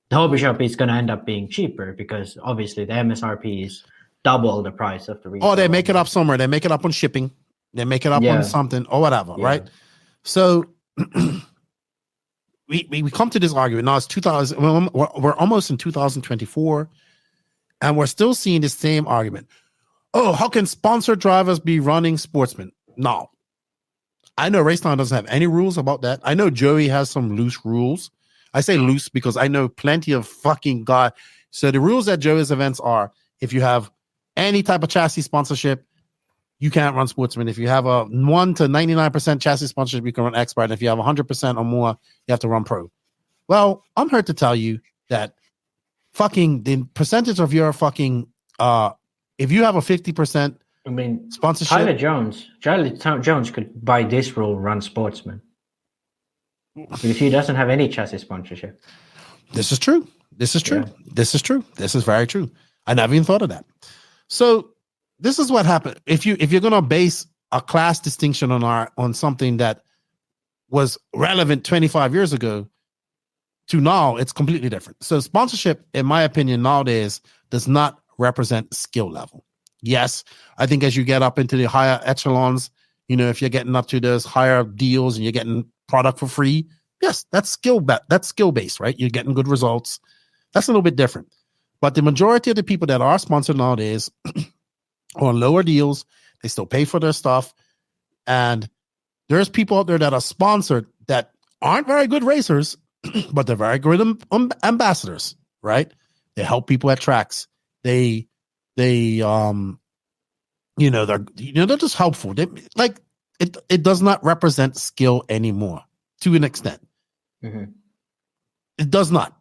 The hobby shop is going to end up being cheaper because obviously the MSRP is double the price of the retail. Oh, they make it up somewhere. They make it up on shipping. They make it up on something or whatever, right? So we come to this argument. Now it's 2000. We're almost in 2024, and we're still seeing the same argument. Oh, how can sponsored drivers be running sportsmen? No. I know RaceTime doesn't have any rules about that. I know Joey has some loose rules. I say loose because I know plenty of fucking God. So the rules at Joey's events are if you have any type of chassis sponsorship, you can't run sportsman. If you have a 1 to 99% chassis sponsorship, you can run expert. And if you have 100% or more, you have to run pro. Well, I'm here to tell you that fucking the percentage of your fucking if you have a 50%, I mean, sponsorship. Tyler Jones could, by this rule, run Sportsman because he doesn't have any chassis sponsorship. This is true. This is true. Yeah. This is true. This is very true. I never even thought of that. So this is what happened. If you're gonna base a class distinction on something that was relevant 25 years ago to now, it's completely different. So sponsorship, in my opinion, nowadays does not represent skill level. Yes, I think as you get up into the higher echelons, if you're getting up to those higher deals and you're getting product for free, yes, that's skill based, right? You're getting good results. That's a little bit different. But the majority of the people that are sponsored nowadays are on lower deals. They still pay for their stuff. And there's people out there that are sponsored that aren't very good racers, but they're very good ambassadors, right? They help people at tracks. They're just helpful. It does not represent skill anymore to an extent. Mm-hmm. It does not.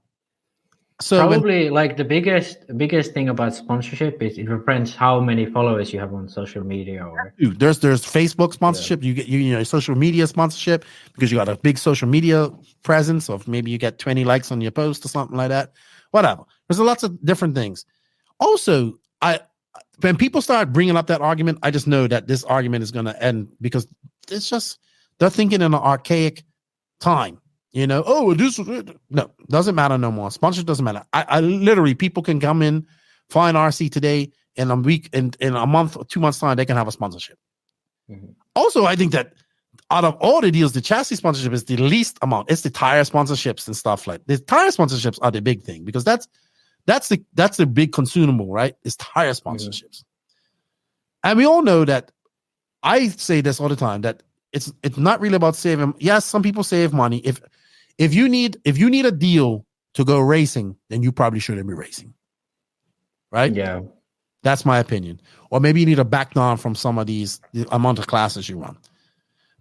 So probably the biggest thing about sponsorship is it represents how many followers you have on social media. Or there's Facebook sponsorship. You get social media sponsorship because you got a big social media presence. Of maybe you get 20 likes on your post or something like that. Whatever. There's lots of different things. Also, when people start bringing up that argument, I just know that this argument is going to end because it's just they're thinking in an archaic time. No, doesn't matter no more. Sponsorship doesn't matter. I literally, people can come in, find RC today in a week, in a month or 2 months time, they can have a sponsorship. Mm-hmm. Also, I think that out of all the deals, the chassis sponsorship is the least amount. It's the tire sponsorships and stuff like the tire sponsorships are the big thing because that's the big consumable, right? It's tire sponsorships. Mm-hmm. And we all know that I say this all the time that it's not really about saving. Yes, some people save money. If you need a deal to go racing, then you probably shouldn't be racing. Right? Yeah. That's my opinion. Or maybe you need to back down from some of the amount of classes you run.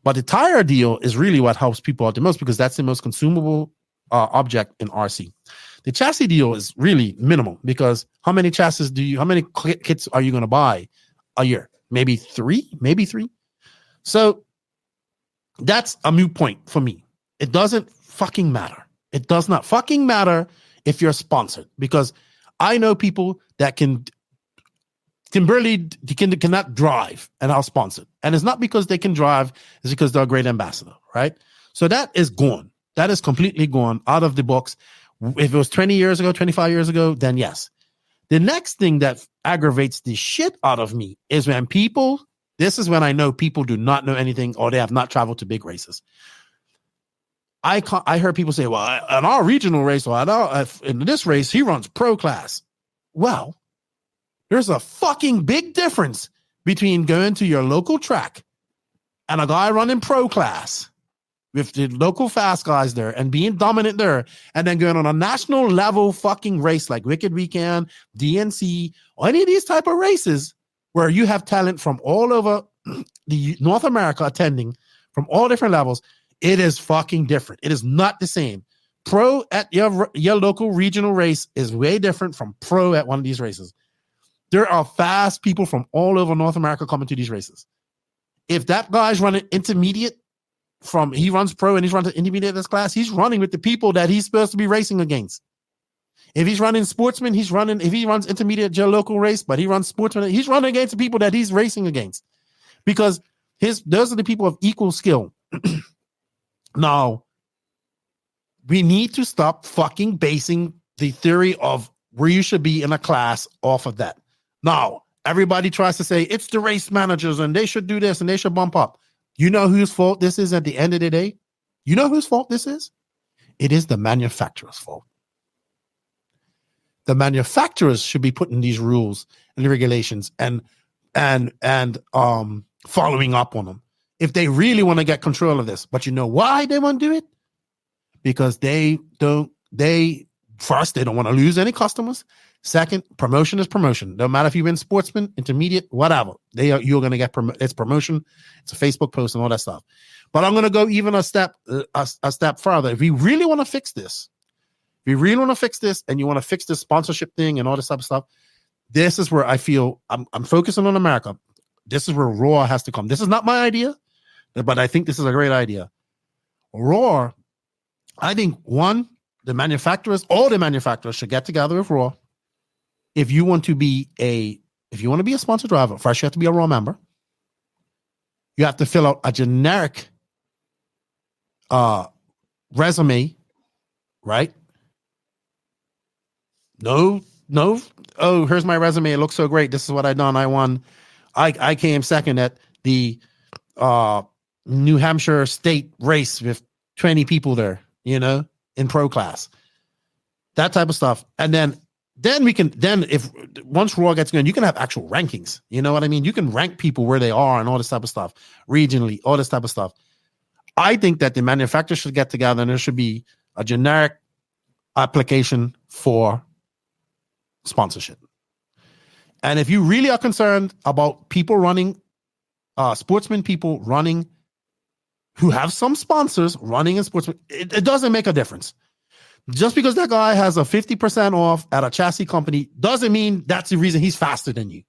But the tire deal is really what helps people out the most because that's the most consumable object in RC. The chassis deal is really minimal because how many kits are you going to buy a year? Maybe three. So that's a moot point for me. It doesn't fucking matter. It does not fucking matter if you're sponsored because I know people that cannot drive and are sponsored. And it's not because they can drive, it's because they're a great ambassador, right? So that is gone. That is completely gone out of the books. If it was 20 years ago, 25 years ago, then yes. The next thing that aggravates the shit out of me is when this is when I know people do not know anything or they have not traveled to big races. I heard people say, well, in our regional race, or in this race, he runs pro class. Well, there's a fucking big difference between going to your local track and a guy running pro class with the local fast guys there and being dominant there, and then going on a national level fucking race like Wicked Weekend, DNC, or any of these type of races where you have talent from all over the North America attending from all different levels. It is fucking different. It is not the same. Pro at your local regional race is way different from pro at one of these races. There are fast people from all over North America coming to these races. If that guy's running intermediate he runs pro and he's running intermediate in this class, he's running with the people that he's supposed to be racing against. If he's running sportsman, if he runs intermediate at your local race, but he runs sportsman, he's running against the people that he's racing against because those are the people of equal skill. Now, we need to stop fucking basing the theory of where you should be in a class off of that. Now, everybody tries to say it's the race managers and they should do this and they should bump up. You know whose fault this is at the end of the day? You know whose fault this is? It is the manufacturer's fault. The manufacturers should be putting these rules and regulations and following up on them if they really want to get control of this. But you know why they want to do it? Because they don't want to lose any customers. Second, promotion is promotion. No matter if you've been sportsman, intermediate, whatever. You're going to get it's promotion. It's a Facebook post and all that stuff. But I'm going to go even a step further. If we really want to fix this, and you want to fix this sponsorship thing and all this type of stuff, this is where I feel I'm focusing on America. This is where Raw has to come. This is not my idea, but I think this is a great idea. Raw, I think all the manufacturers should get together with Raw. If you want to be a sponsored driver, first you have to be a Raw member. You have to fill out a generic resume, right? No. Oh, here's my resume. It looks so great. This is what I done. I won. I came second at the New Hampshire state race with 20 people there, in pro class. That type of stuff. And then if once Raw gets going, you can have actual rankings. You know what I mean? You can rank people where they are and all this type of stuff, regionally, all this type of stuff. I think that the manufacturers should get together and there should be a generic application for sponsorship. And if you really are concerned about people running, sportsmen people running who have some sponsors running in sportsmen, it doesn't make a difference. Just because that guy has a 50% off at a chassis company doesn't mean that's the reason he's faster than you.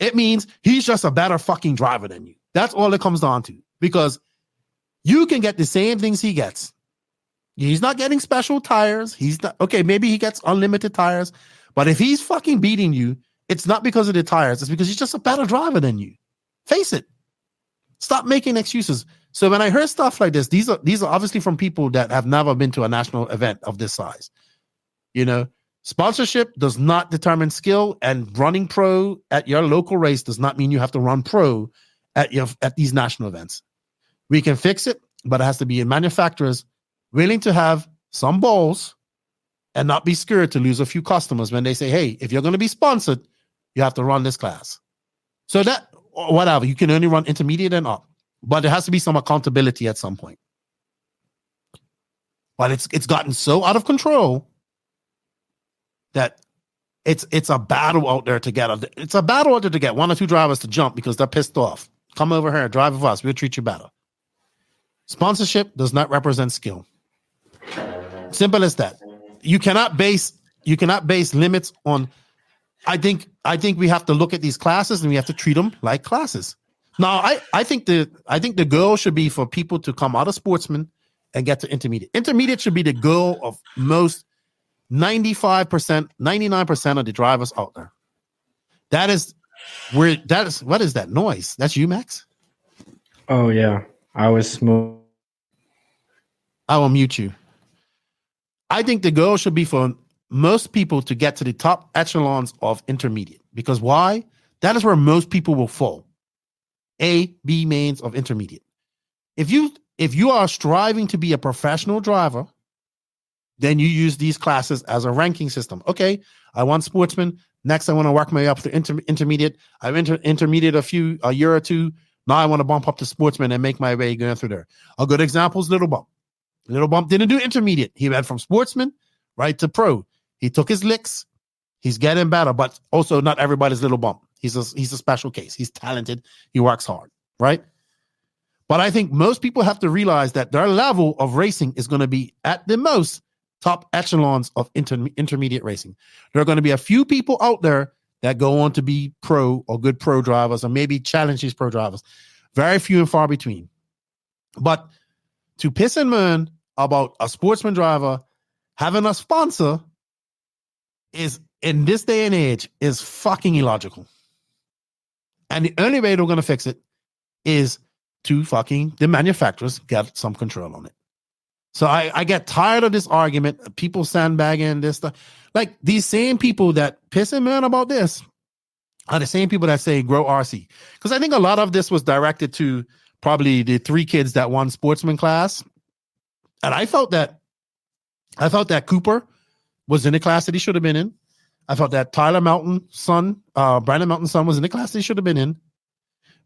It means he's just a better fucking driver than you. That's all it comes down to. Because you can get the same things he gets. He's not getting special tires. He's not, okay, maybe he gets unlimited tires. But if he's fucking beating you, it's not because of the tires. It's because he's just a better driver than you. Face it. Stop making excuses. So when I hear stuff like this, these are obviously from people that have never been to a national event of this size. Sponsorship does not determine skill, and running pro at your local race does not mean you have to run pro at these national events. We can fix it, but it has to be manufacturers willing to have some balls and not be scared to lose a few customers when they say, hey, if you're going to be sponsored, you have to run this class. So that, whatever, you can only run intermediate and up, but there has to be some accountability at some point. But it's gotten so out of control that it's a battle out there to get one or two drivers to jump because they're pissed off. Come over here, drive with us. We'll treat you better. Sponsorship does not represent skill. Simple as that. You cannot base limits on. I think we have to look at these classes and we have to treat them like classes. Now, I think the goal should be for people to come out of sportsman and get to intermediate. Intermediate should be the goal of most 95%, 99% of the drivers out there. What is that noise? That's you, Max? Oh yeah, I was smooth. I will mute you. I think the goal should be for most people to get to the top echelons of intermediate. Because why? That is where most people will fall. A, B mains of intermediate. If you are striving to be a professional driver, then you use these classes as a ranking system. Okay, I want sportsman. Next, I want to work my way up to intermediate. I've intermediate a year or two. Now I want to bump up to sportsman and make my way going through there. A good example is Little Bump. Little Bump didn't do intermediate. He went from sportsman right to pro. He took his licks. He's getting better, but also not everybody's Little Bump. He's a special case. He's talented. He works hard, right? But I think most people have to realize that their level of racing is going to be at the most top echelons of intermediate racing. There are going to be a few people out there that go on to be pro or good pro drivers or maybe challenge these pro drivers. Very few and far between. But to piss and moan about a sportsman driver having a sponsor is, in this day and age, is fucking illogical. And the only way they're going to fix it is to the manufacturers get some control on it. So I get tired of this argument. People sandbagging this stuff. Like, these same people that piss and moan about this are the same people that say grow RC. Because I think a lot of this was directed to probably the 3 kids that won sportsman class. And I felt that Cooper was in the class that he should have been in. I felt that Tyler Mountain's son, Brandon Mountain's son, was in the class that he should have been in.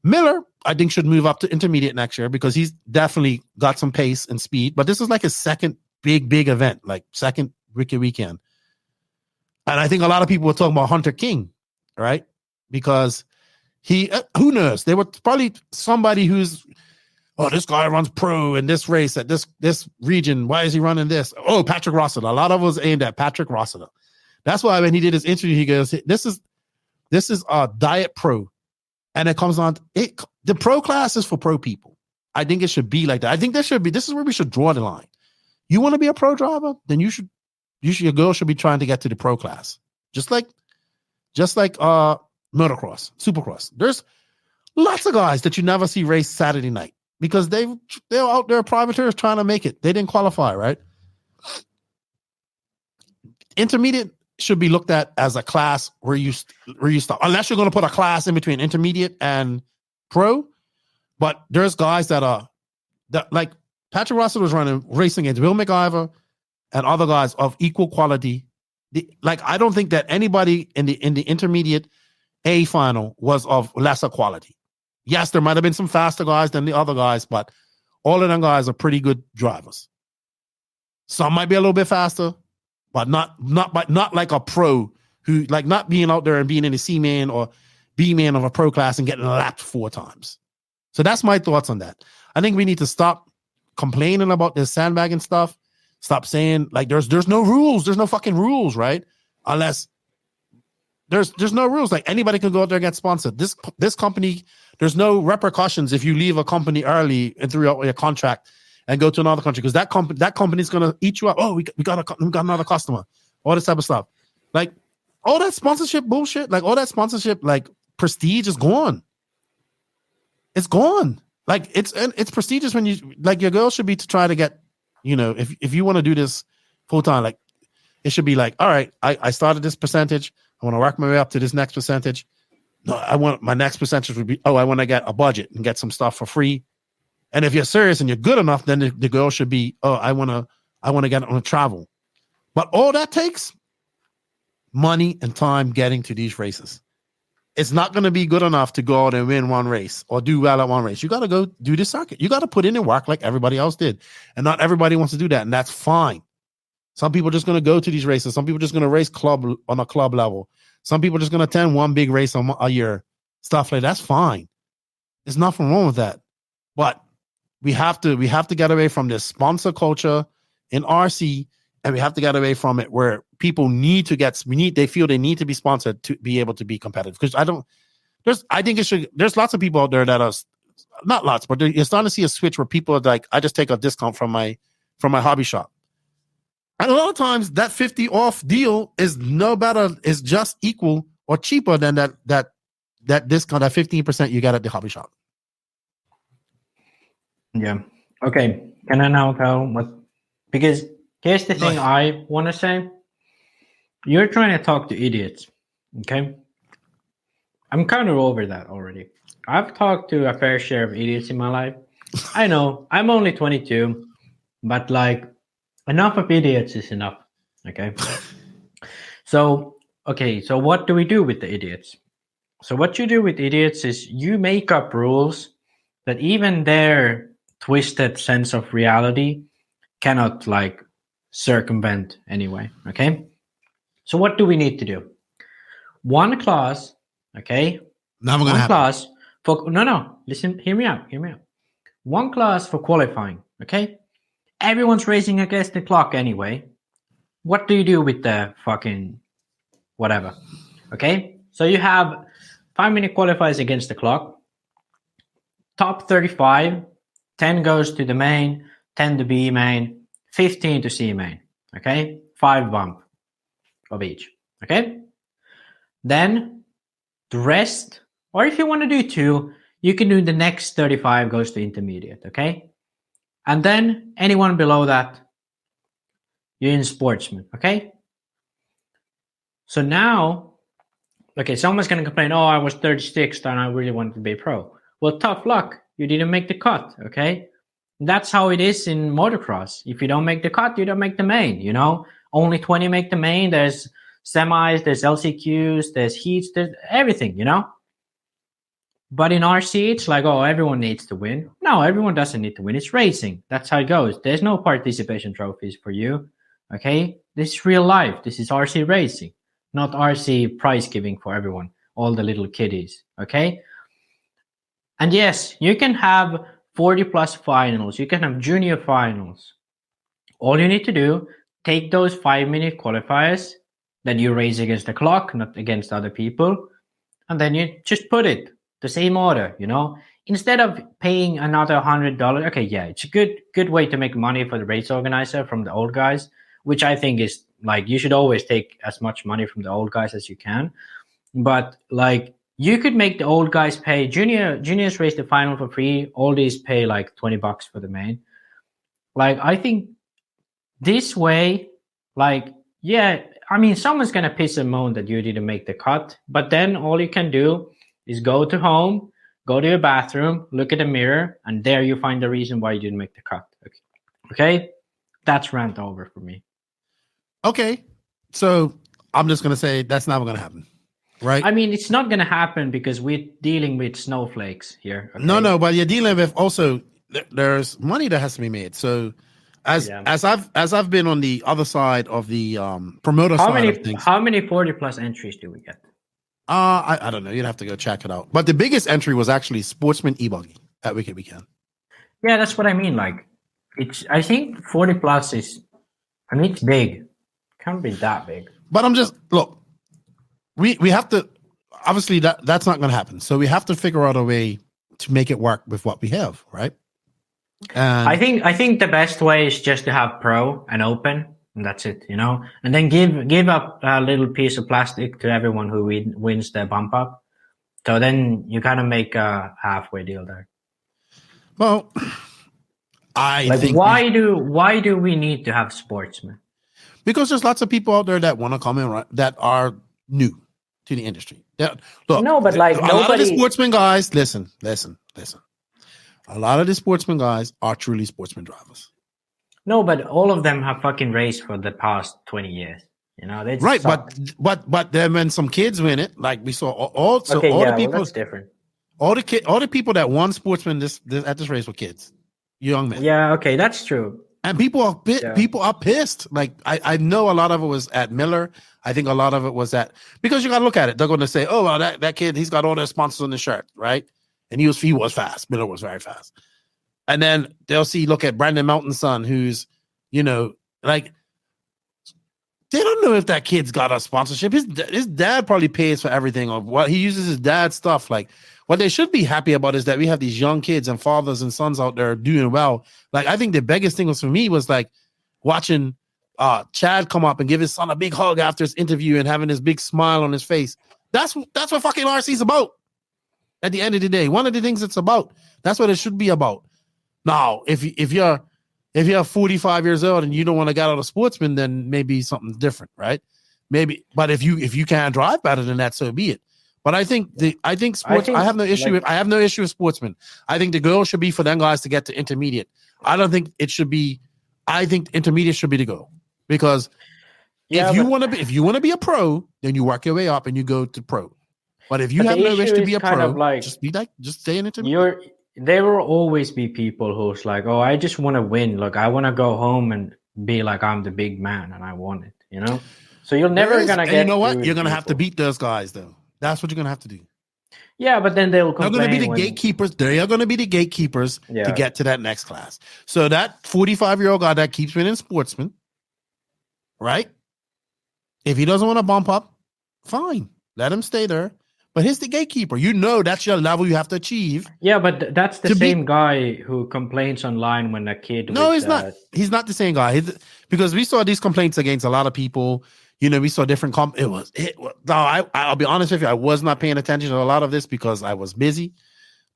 Miller, I think, should move up to intermediate next year because he's definitely got some pace and speed. But this is like his second big event, like second Ricky weekend. And I think a lot of people were talking about Hunter King, right? Because he, who knows? There were probably somebody who's, oh, this guy runs pro in this race at this region. Why is he running this? Oh, Patrick Rossiter. A lot of us aimed at Patrick Rossiter. That's why when he did his interview, he goes, this is This is a Diet Pro. And it comes on, the pro class is for pro people. I think it should be like that. I think this is where we should draw the line. You want to be a pro driver? Then your girl should be trying to get to the pro class. Just like motocross, supercross. There's lots of guys that you never see race Saturday night because they're out there privateers trying to make it. They didn't qualify, right? Intermediate should be looked at as a class where you start, unless you're going to put a class in between intermediate and pro. But there's guys that like Patrick Russell was racing against Will McIver and other guys of equal quality. I don't think that anybody in the intermediate A final was of lesser quality. Yes, there might have been some faster guys than the other guys, but all of them guys are pretty good drivers. Some might be a little bit faster, but not like a pro who, like, not being out there and being in the C-man or B-man of a pro class and getting lapped 4 times. So that's my thoughts on that. I think we need to stop complaining about this sandbagging stuff. Stop saying, like, there's no rules. There's no fucking rules, right? Unless there's no rules. Like, anybody can go out there and get sponsored. This company, there's no repercussions if you leave a company early and through your contract and go to another country, because that company's gonna eat you up. Oh, we got another customer. All this type of stuff. Like, all that sponsorship bullshit, like all that sponsorship, like, prestige is gone. It's gone. Like, it's prestigious when you, like, your girl should be to try to get, if you want to do this full time, like, it should be like, all right, I started this percentage. I want to work my way up to this next percentage. No, I want my next percentage would be, I want to get a budget and get some stuff for free. And if you're serious and you're good enough, then the girl should be, I want to get on a travel. But all that takes money and time getting to these races. It's not going to be good enough to go out and win one race or do well at one race. You got to go do the circuit. You got to put in and work like everybody else did. And not everybody wants to do that. And that's fine. Some people are just going to go to these races. Some people are just going to race on a club level. Some people are just going to attend one big race a year. Stuff like that. That's fine. There's nothing wrong with that. But we have to get away from this sponsor culture in RC, and we have to get away from it where people they feel they need to be sponsored to be able to be competitive. Because there's lots of people out there that are not lots, but you're starting to see a switch where people are like, I just take a discount from my hobby shop. And a lot of times that 50 off deal is no better, is just equal or cheaper than that discount, that 15% you get at the hobby shop. Yeah. Okay. Can I now tell what? Because here's the thing I want to say. You're trying to talk to idiots. Okay. I'm kind of over that already. I've talked to a fair share of idiots in my life. I know I'm only 22, but like, enough of idiots is enough. Okay. So what do we do with the idiots? So what you do with idiots is you make up rules that even their twisted sense of reality cannot, like, circumvent anyway. Okay. So what do we need to do? One class. Okay. Now we're going to have class for, no, listen, hear me out. One class for qualifying. Okay. Everyone's racing against the clock anyway. What do you do with the fucking whatever? Okay. So you have 5-minute qualifiers against the clock. Top 35, 10 goes to the main, 10 to B main, 15 to C main. Okay. 5 bump of each. Okay. Then the rest, or if you want to do 2, you can do the next 35 goes to intermediate. Okay. And then anyone below that, you're in sportsman. Okay. So now, okay, someone's going to complain, I was 36th and I really wanted to be pro. Well, tough luck. You didn't make the cut. Okay. That's how it is in motocross. If you don't make the cut, you don't make the main, only 20 make the main. There's semis, there's LCQs, there's heats, there's everything, But in RC, it's like, everyone needs to win. No, everyone doesn't need to win. It's racing. That's how it goes. There's no participation trophies for you. Okay? This is real life. This is RC racing, not RC prize giving for everyone, all the little kiddies. Okay? And yes, you can have 40 plus finals. You can have junior finals. All you need to do, take those 5-minute qualifiers that you race against the clock, not against other people. and then you just put it the same order, instead of paying another $100. Okay, yeah, it's a good way to make money for the race organizer from the old guys, which I think is like you should always take as much money from the old guys as you can. But like you could make the old guys pay juniors race the final for free. Oldies pay like $20 for the main. Like I think this way, like yeah, I mean someone's gonna piss and moan that you didn't make the cut, but then all you can do is go to home, go to your bathroom, look at the mirror, and there you find the reason why you didn't make the cut. Okay? That's rant over for me. Okay. So I'm just going to say that's not going to happen. Right? I mean, it's not going to happen because we're dealing with snowflakes here. Okay? No, but you're dealing with also there's money that has to be made. So as I've been on the other side of the promoter side of things. How many 40+ entries do we get? I don't know. You'd have to go check it out. But the biggest entry was actually Sportsman e-buggy at Wicked Weekend. Yeah, that's what I mean. Like, I think 40+ is, I mean, it's big. Can't be that big. But I'm just look. We have to obviously that's not going to happen. So we have to figure out a way to make it work with what we have, right? And I think the best way is just to have pro and open. And that's it, and then give up a little piece of plastic to everyone who wins the bump up. So then you kind of make a halfway deal there. Well, I think why do we need to have sportsmen? Because there's lots of people out there that want to come in that are new to the industry. Look, no, but like a lot of the sportsman guys, listen. A lot of the sportsman guys are truly sportsman drivers. No, but all of them have fucking raced for the past 20 years. They right? suck. But then when some kids win it, like we saw all the people, that's different. All the people that won sportsman at this race were kids, young men. Yeah, okay, that's true. And people are pissed. Like I know a lot of it was at Miller. I think a lot of it was at because you got to look at it. They're going to say, "Oh, well, that kid, he's got all their sponsors on the shirt, right?" And he was fast. Miller was very fast. And then they'll look at Brandon Mountain's son, who's, like, they don't know if that kid's got a sponsorship. His dad probably pays for everything or what he uses his dad's stuff. Like, what they should be happy about is that we have these young kids and fathers and sons out there doing well. Like, I think the biggest thing was for me was like watching Chad come up and give his son a big hug after his interview and having this big smile on his face. That's what fucking RC's about. At the end of the day, one of the things it's about. That's what it should be about. Now, if you're 45 years old and you don't want to get out of sportsman, then maybe something different, right? Maybe, but if you can't drive better than that, so be it. But I think I have no issue with sportsmen. I think the goal should be for them guys to get to intermediate. I don't think it should be. I think intermediate should be the goal because if you want to be a pro, then you work your way up and you go to pro. But if you have no wish to be a pro, just stay in intermediate. There will always be people who's like, oh, I just want to win. Like, I want to go home and be like, I'm the big man and I want it, So you're never going to get. You know what? You're going to have to beat those guys, though. That's what you're going to have to do. Yeah, but then they'll complain. They're going to be the gatekeepers. They are going to be the gatekeepers to get to that next class. So that 45-year-old guy that keeps winning sportsman, right? If he doesn't want to bump up, fine. Let him stay there. But he's the gatekeeper. That's your level you have to achieve. Yeah, but that's the same guy who complains online when a kid. No, he's not. He's not the same guy. Because we saw these complaints against a lot of people. We saw different. I'll be honest with you. I was not paying attention to a lot of this because I was busy.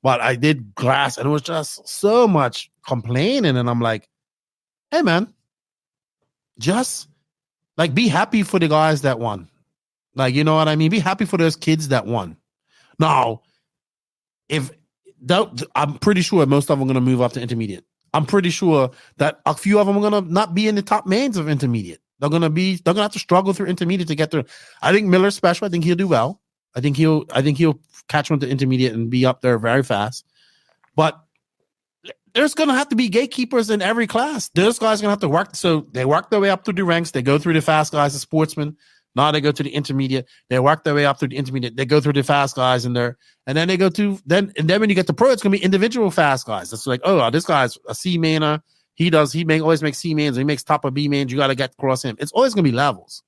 But I did glass, and it was just so much complaining. And I'm like, hey, man, just like be happy for the guys that won. Like, you know what I mean? Be happy for those kids that won. Now, I'm pretty sure most of them are going to move up to intermediate. I'm pretty sure that a few of them are going to not be in the top mains of intermediate. They're going to have to struggle through intermediate to get there. I think Miller's special. I think he'll do well. I think he'll catch on to intermediate and be up there very fast. But there's going to have to be gatekeepers in every class. Those guys are going to have to work. So they work their way up through the ranks. They go through the fast guys, the sportsmen. Now they go to the intermediate. They work their way up through the intermediate. They go through the fast guys and then they go to then when you get to pro, it's gonna be individual fast guys. It's like, oh, this guy's a C mainer. He always makes C mains. He makes top of B mains. You got to get across him. It's always gonna be levels,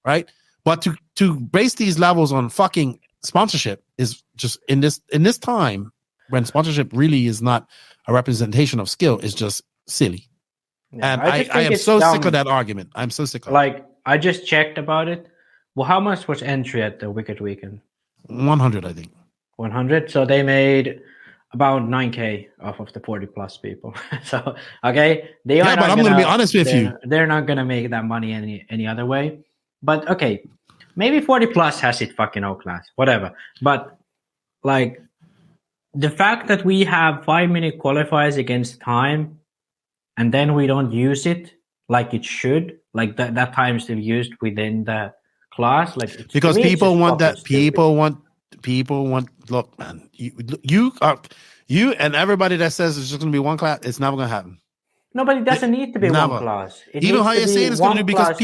right? But to base these levels on fucking sponsorship is just in this time when sponsorship really is not a representation of skill, is just silly. Yeah, And I am so sick of that argument. I'm so sick of it. Like, I just checked about it. Well, how much was entry at the Wicked Weekend? 100, I think. 100. So they made about 9K off of the 40 plus people. So, okay. They are but I'm going to be honest with you. They're not going to make that money any other way. But okay, maybe 40 plus has it fucking O class, whatever. But like the fact that we have 5-minute qualifiers against time and then we don't use it like it should, like that time still used within the class, like because people want that. People want. Look, man, you and everybody that says it's just going to be one class, it's never going to happen. No, but it doesn't need to be never. one class. Even how you're saying it's going to be because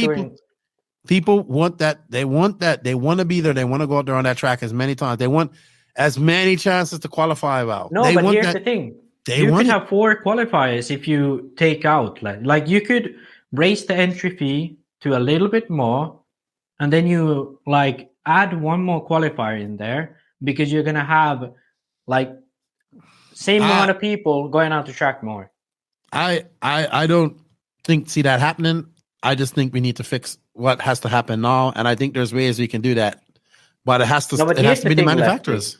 people want that. They want that. They want to be there. They want to go out there on that track as many times. They want as many chances to qualify out. No, but here's the thing. You could have 4 qualifiers if you take out like you could raise the entry fee to a little bit more, and then you like add one more qualifier in there because you're gonna have like same amount of people going out to track more. I don't see that happening. I just think we need to fix what has to happen now, and I think there's ways we can do that, but it has to. It has to be the manufacturers.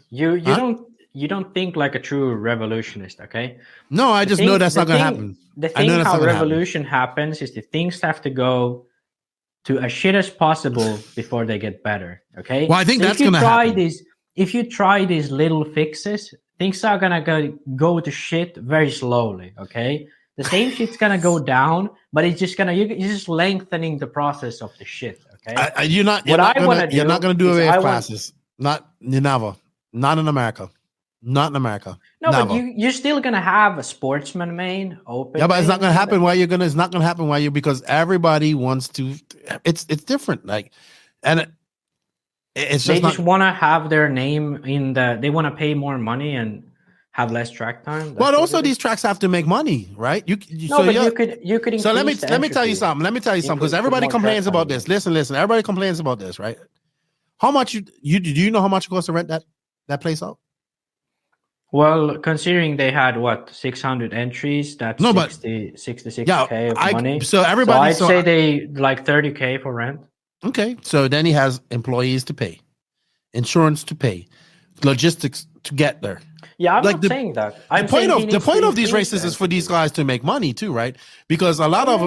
You don't think like a true revolutionist, okay? No, I just know that's not going to happen. The thing how revolution happens is the things have to go to as shit as possible before they get better, okay? Well, I think that's going to happen. If you try these little fixes, things are going to go to shit very slowly, okay? The same shit's going to go down, but it's just going to, you're just lengthening the process of the shit, okay? You're not going to do away with classes. Not in America. Not in America. No, never. But you're still gonna have a sportsman main open. Yeah, but it's not gonna happen. It's not gonna happen because everybody wants to. It's different. Like, and it's just they just want to have their name in the. They want to pay more money and have less track time. But also these tracks have to make money, right? You could. So let me tell you something. Let me tell you something because everybody complains about this. Listen. Everybody complains about this, right? How much do you know how much it costs to rent that place out? Well, considering they had 600 entries, that's 66K of money. So everybody, I'd say they like 30K for rent. Okay, so then he has employees to pay, insurance to pay, logistics to get there. Yeah, I'm not saying that. The point of these races is for these guys to make money too, right? Because a lot of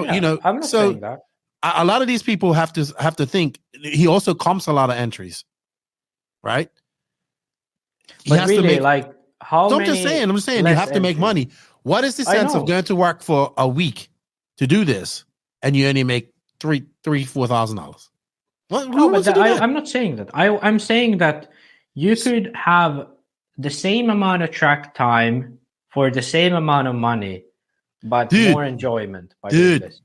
I'm not saying that. A lot of these people have to think. He also comps a lot of entries, right? But really, I'm just saying you have to make money. What is the sense of going to work for a week to do this and you only make $4,000? I'm not saying that. I'm saying that you could have the same amount of track time for the same amount of money, but more enjoyment by doing this.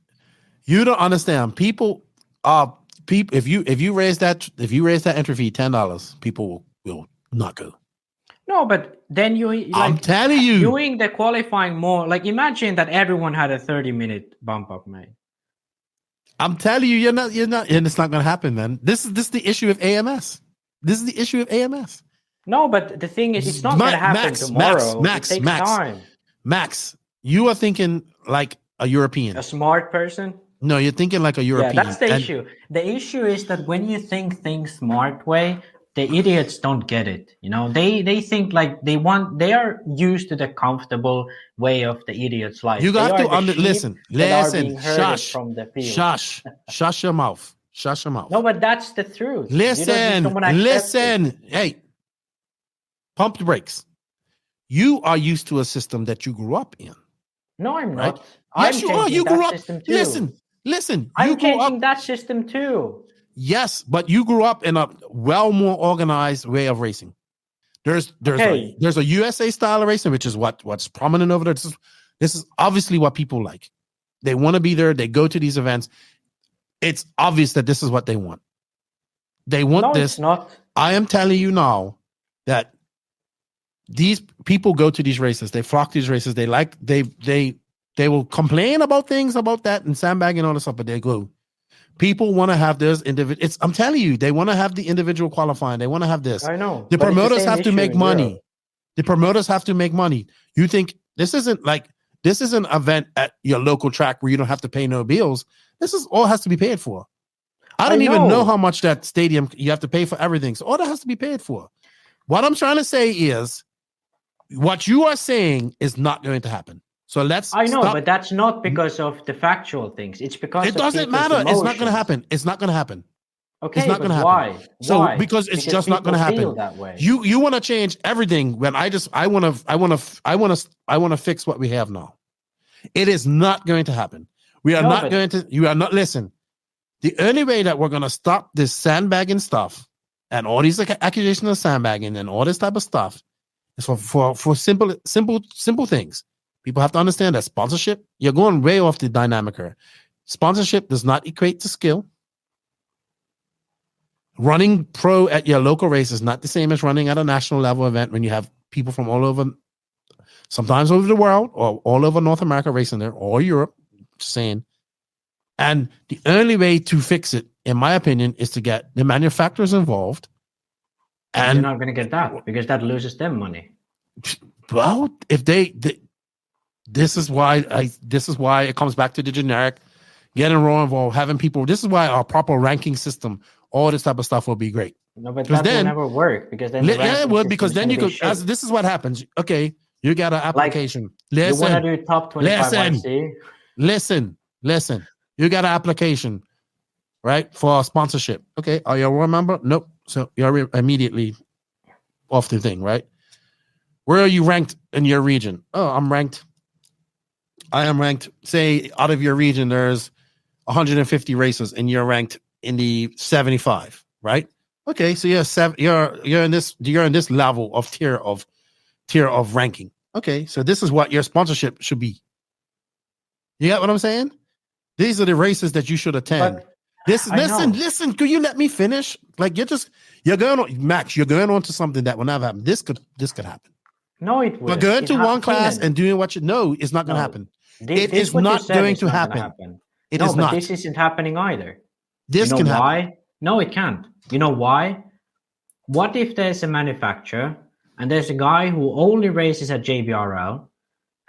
You don't understand. People if you raise that entry fee $10, people will not go. No, but then I'm telling you, doing the qualifying more. Like, imagine that everyone had a 30-minute bump up, mate. I'm telling you, you're not, and it's not going to happen, man. This is the issue of AMS. This is the issue of AMS. No, but the thing is, it's not going to happen tomorrow. It takes time. Max, you are thinking like a European, a smart person. No, you're thinking like a European. Yeah, that's the issue. The issue is that when you think things smart way, the idiots don't get it. You know, they think like they are used to the comfortable way of the idiot's life. You got to listen. Shush. From the field. Shush your mouth. Shush your mouth. No, but that's the truth. Listen. Hey, pump the brakes. You are used to a system that you grew up in. No, I'm not. Right? Yes, you are. You grew up. Listen. I'm changing that system too. Yes, but you grew up in a more organized way of racing. There's a USA style of racing, which is what's prominent over there. This is obviously what people like. They want to be there. They go to these events. It's obvious that this is what they want. They want this. It's not. I am telling you now that these people go to these races. They flock to these races. They will complain about things about that and sandbag and all this stuff, but they go. People want to have this individual. I'm telling you, they want to have the individual qualifying. They want to have this. I know. The promoters have to make money. Europe. The promoters have to make money. You think this isn't an event at your local track where you don't have to pay no bills. This is all has to be paid for. I don't even know how much that stadium you have to pay for everything. So all that has to be paid for. What I'm trying to say is what you are saying is not going to happen. So I know, but that's not because of the factual things. It's because it doesn't matter. Emotions. It's not going to happen. It's not going to happen. Okay, it's not going to happen. Why? So because it's just not going to happen. That way. You want to change everything when I want to fix what we have now. It is not going to happen. We are not going to. You are not. Listen. The only way that we're going to stop this sandbagging stuff and all these accusations of sandbagging and all this type of stuff is for simple things. People have to understand that sponsorship, you're going way off the dynamic here. Sponsorship does not equate to skill. Running pro at your local race is not the same as running at a national level event when you have people from all over, sometimes over the world or all over North America racing there or Europe, just saying. And the only way to fix it, in my opinion, is to get the manufacturers involved. And you're not going to get that because that loses them money. Well, if this is why it comes back to the generic, getting Raw involved, having people. This is why our proper ranking system, all this type of stuff will be great. No, but that will never work because then it would because then you could. This is what happens. Okay, you got an application. You want to do top 25 Listen. You got an application, right, for a sponsorship. Okay, are you a Raw member? Nope. So you're immediately off the thing, right? Where are you ranked in your region? Oh, I am ranked, say, out of your region, there's 150 races, and you're ranked in the 75, right? Okay, so you're in this level of tier of ranking. Okay, so this is what your sponsorship should be. You get what I'm saying? These are the races that you should attend. Listen. Could you let me finish? Like you're going on to something that will never happen. This could happen. No, it will. But going to one class and doing what you know is not going to happen. It is not going to happen. It is not. This isn't happening either. This can happen. Why? No, it can't. You know why? What if there's a manufacturer and there's a guy who only races at JBRL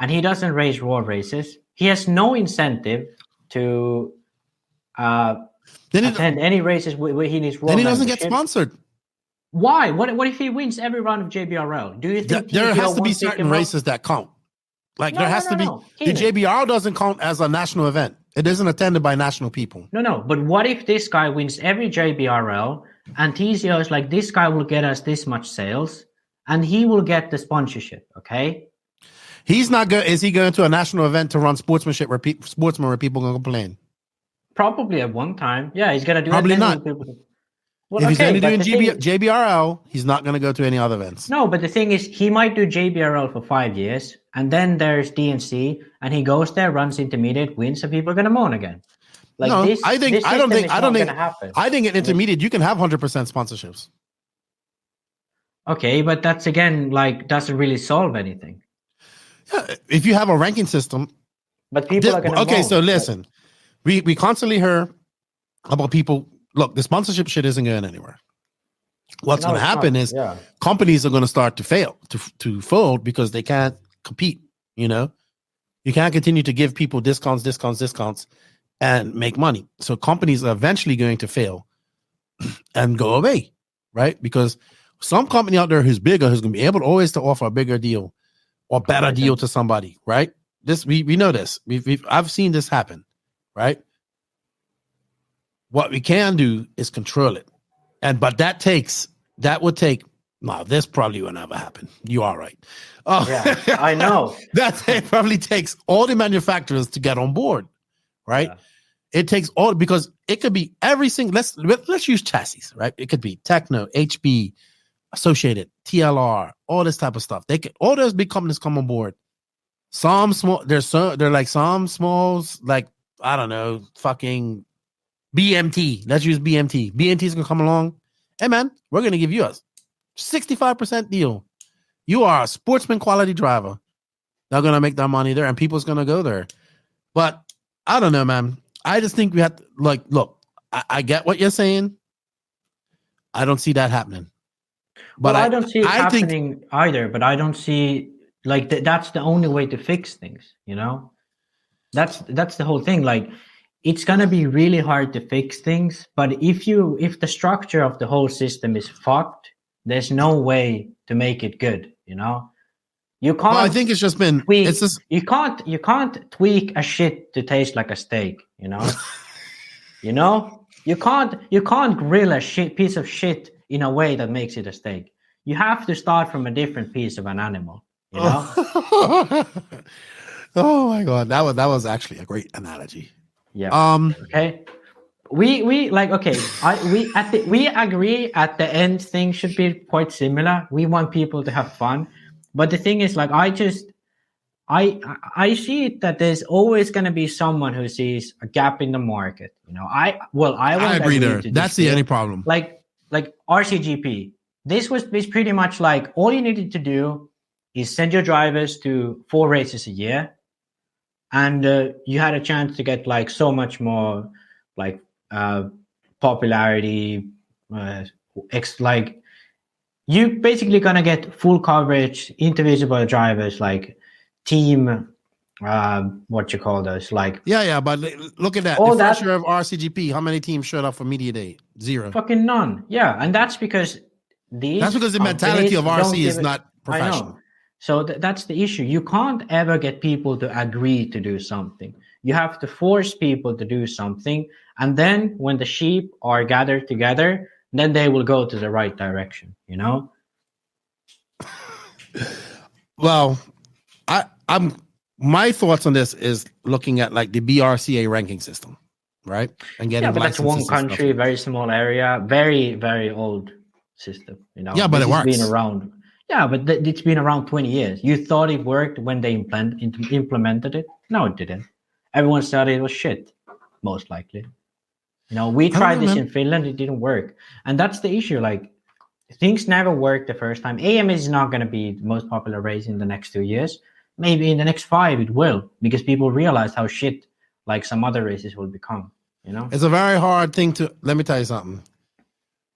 and he doesn't race Raw races? He has no incentive to attend any races where he needs Raw. Then he doesn't get sponsored. Why? What if he wins every round of JBRL? Do you think there has to be certain races that count? Like there has to be. The JBRL doesn't count as a national event. It isn't attended by national people. No. But what if this guy wins every JBRL and TCO is like, this guy will get us this much sales and he will get the sponsorship, okay? He's not going. Is he going to a national event to run sportsmanship where people going to complain? Probably at one time. Yeah, he's going to do probably it. Not. Well, if he's only doing JBRL, he's not going to go to any other events. No, but the thing is, he might do JBRL for 5 years, and then there's DNC, and he goes there, runs intermediate, wins, and people are going to moan again. Like no, this, I don't think happen. I think in intermediate you can have 100% sponsorships. Okay, but that's again doesn't really solve anything. Yeah, if you have a ranking system, but people are going to. Okay, so listen, we constantly hear about people. Look, the sponsorship shit isn't going anywhere. What's going to happen is companies are going to start to fail, to fold because they can't compete. You know, you can't continue to give people discounts, and make money. So companies are eventually going to fail and go away, right? Because some company out there who's bigger, who's going to be able always to offer a bigger deal or better deal to somebody, right? This we know this. I've seen this happen, right? What we can do is control it. But that would take, no, this probably will never happen. You are right. Oh, yeah, I know. It probably takes all the manufacturers to get on board, right? Yeah. It takes all, because it could be every single, let's use chassis, right? It could be Techno, HB, Associated, TLR, all this type of stuff. All those big companies come on board. Some small, they're like some smalls, like, I don't know, fucking BMT. Let's use BMT. BMT's gonna come along. Hey man, we're gonna give you a 65% deal. You are a sportsman quality driver. They're gonna make that money there, and people's gonna go there. But I don't know, man. I just think we have to look. I get what you're saying. I don't see that happening. But I don't see it happening either. But I don't see like that's the only way to fix things. You know, that's the whole thing. Like, it's gonna be really hard to fix things. But if the structure of the whole system is fucked, there's no way to make it good. You know, you can't. Well, I think it's just been. Tweak, it's just you can't tweak a shit to taste like a steak. You know, you know. You can't grill a piece of shit in a way that makes it a steak. You have to start from a different piece of an animal. You know? Oh my god, that was actually a great analogy. Yeah. Okay. We like okay. We agree at the end things should be quite similar. We want people to have fun, but the thing is, like, I see it that there's always going to be someone who sees a gap in the market. You know, I agree there. That's the only problem. Like RCGP. This was pretty much like all you needed to do is send your drivers to 4 races a year, and you had a chance to get like so much more like popularity. Like, you basically gonna get full coverage, intervisible drivers, like team what you call those, like but look at that. The first year of RCGP, how many teams showed up for media day? 0. Fucking none. And that's because the mentality of RC is not professional. I know. So that's the issue. You can't ever get people to agree to do something. You have to force people to do something, and then when the sheep are gathered together, then they will go to the right direction, you know? Well, my thoughts on this is looking at like the BRCA ranking system, right? And getting but that's one country, very small area, very, very old system, you know? Yeah, but it works. Been around. Yeah, but it's been around 20 years. You thought it worked when they implemented it? No, it didn't. Everyone said it was shit, most likely. You know, we tried this in Finland, it didn't work. And that's the issue. Like, things never work the first time. AM is not going to be the most popular race in the next 2 years. Maybe in the next 5 it will, because people realize how shit like some other races will become, you know? It's a very hard thing to, let me tell you something.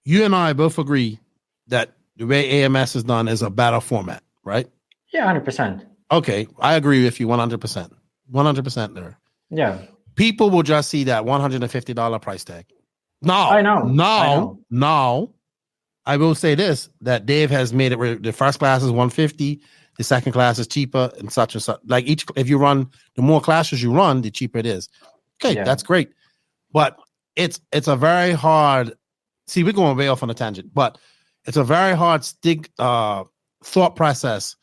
You and I both agree that the way AMS is done is a better format, right? Yeah, 100%. Okay, I agree with you 100%. 100% there. Yeah. People will just see that $150 price tag. No, I know. No. I will say this, that Dave has made it, the first class is $150, the second class is cheaper, and such and such. Like, if you run, the more classes you run, the cheaper it is. Okay, that's great. But it's a very hard, see, we're going way off on a tangent, but it's a very hard thought process.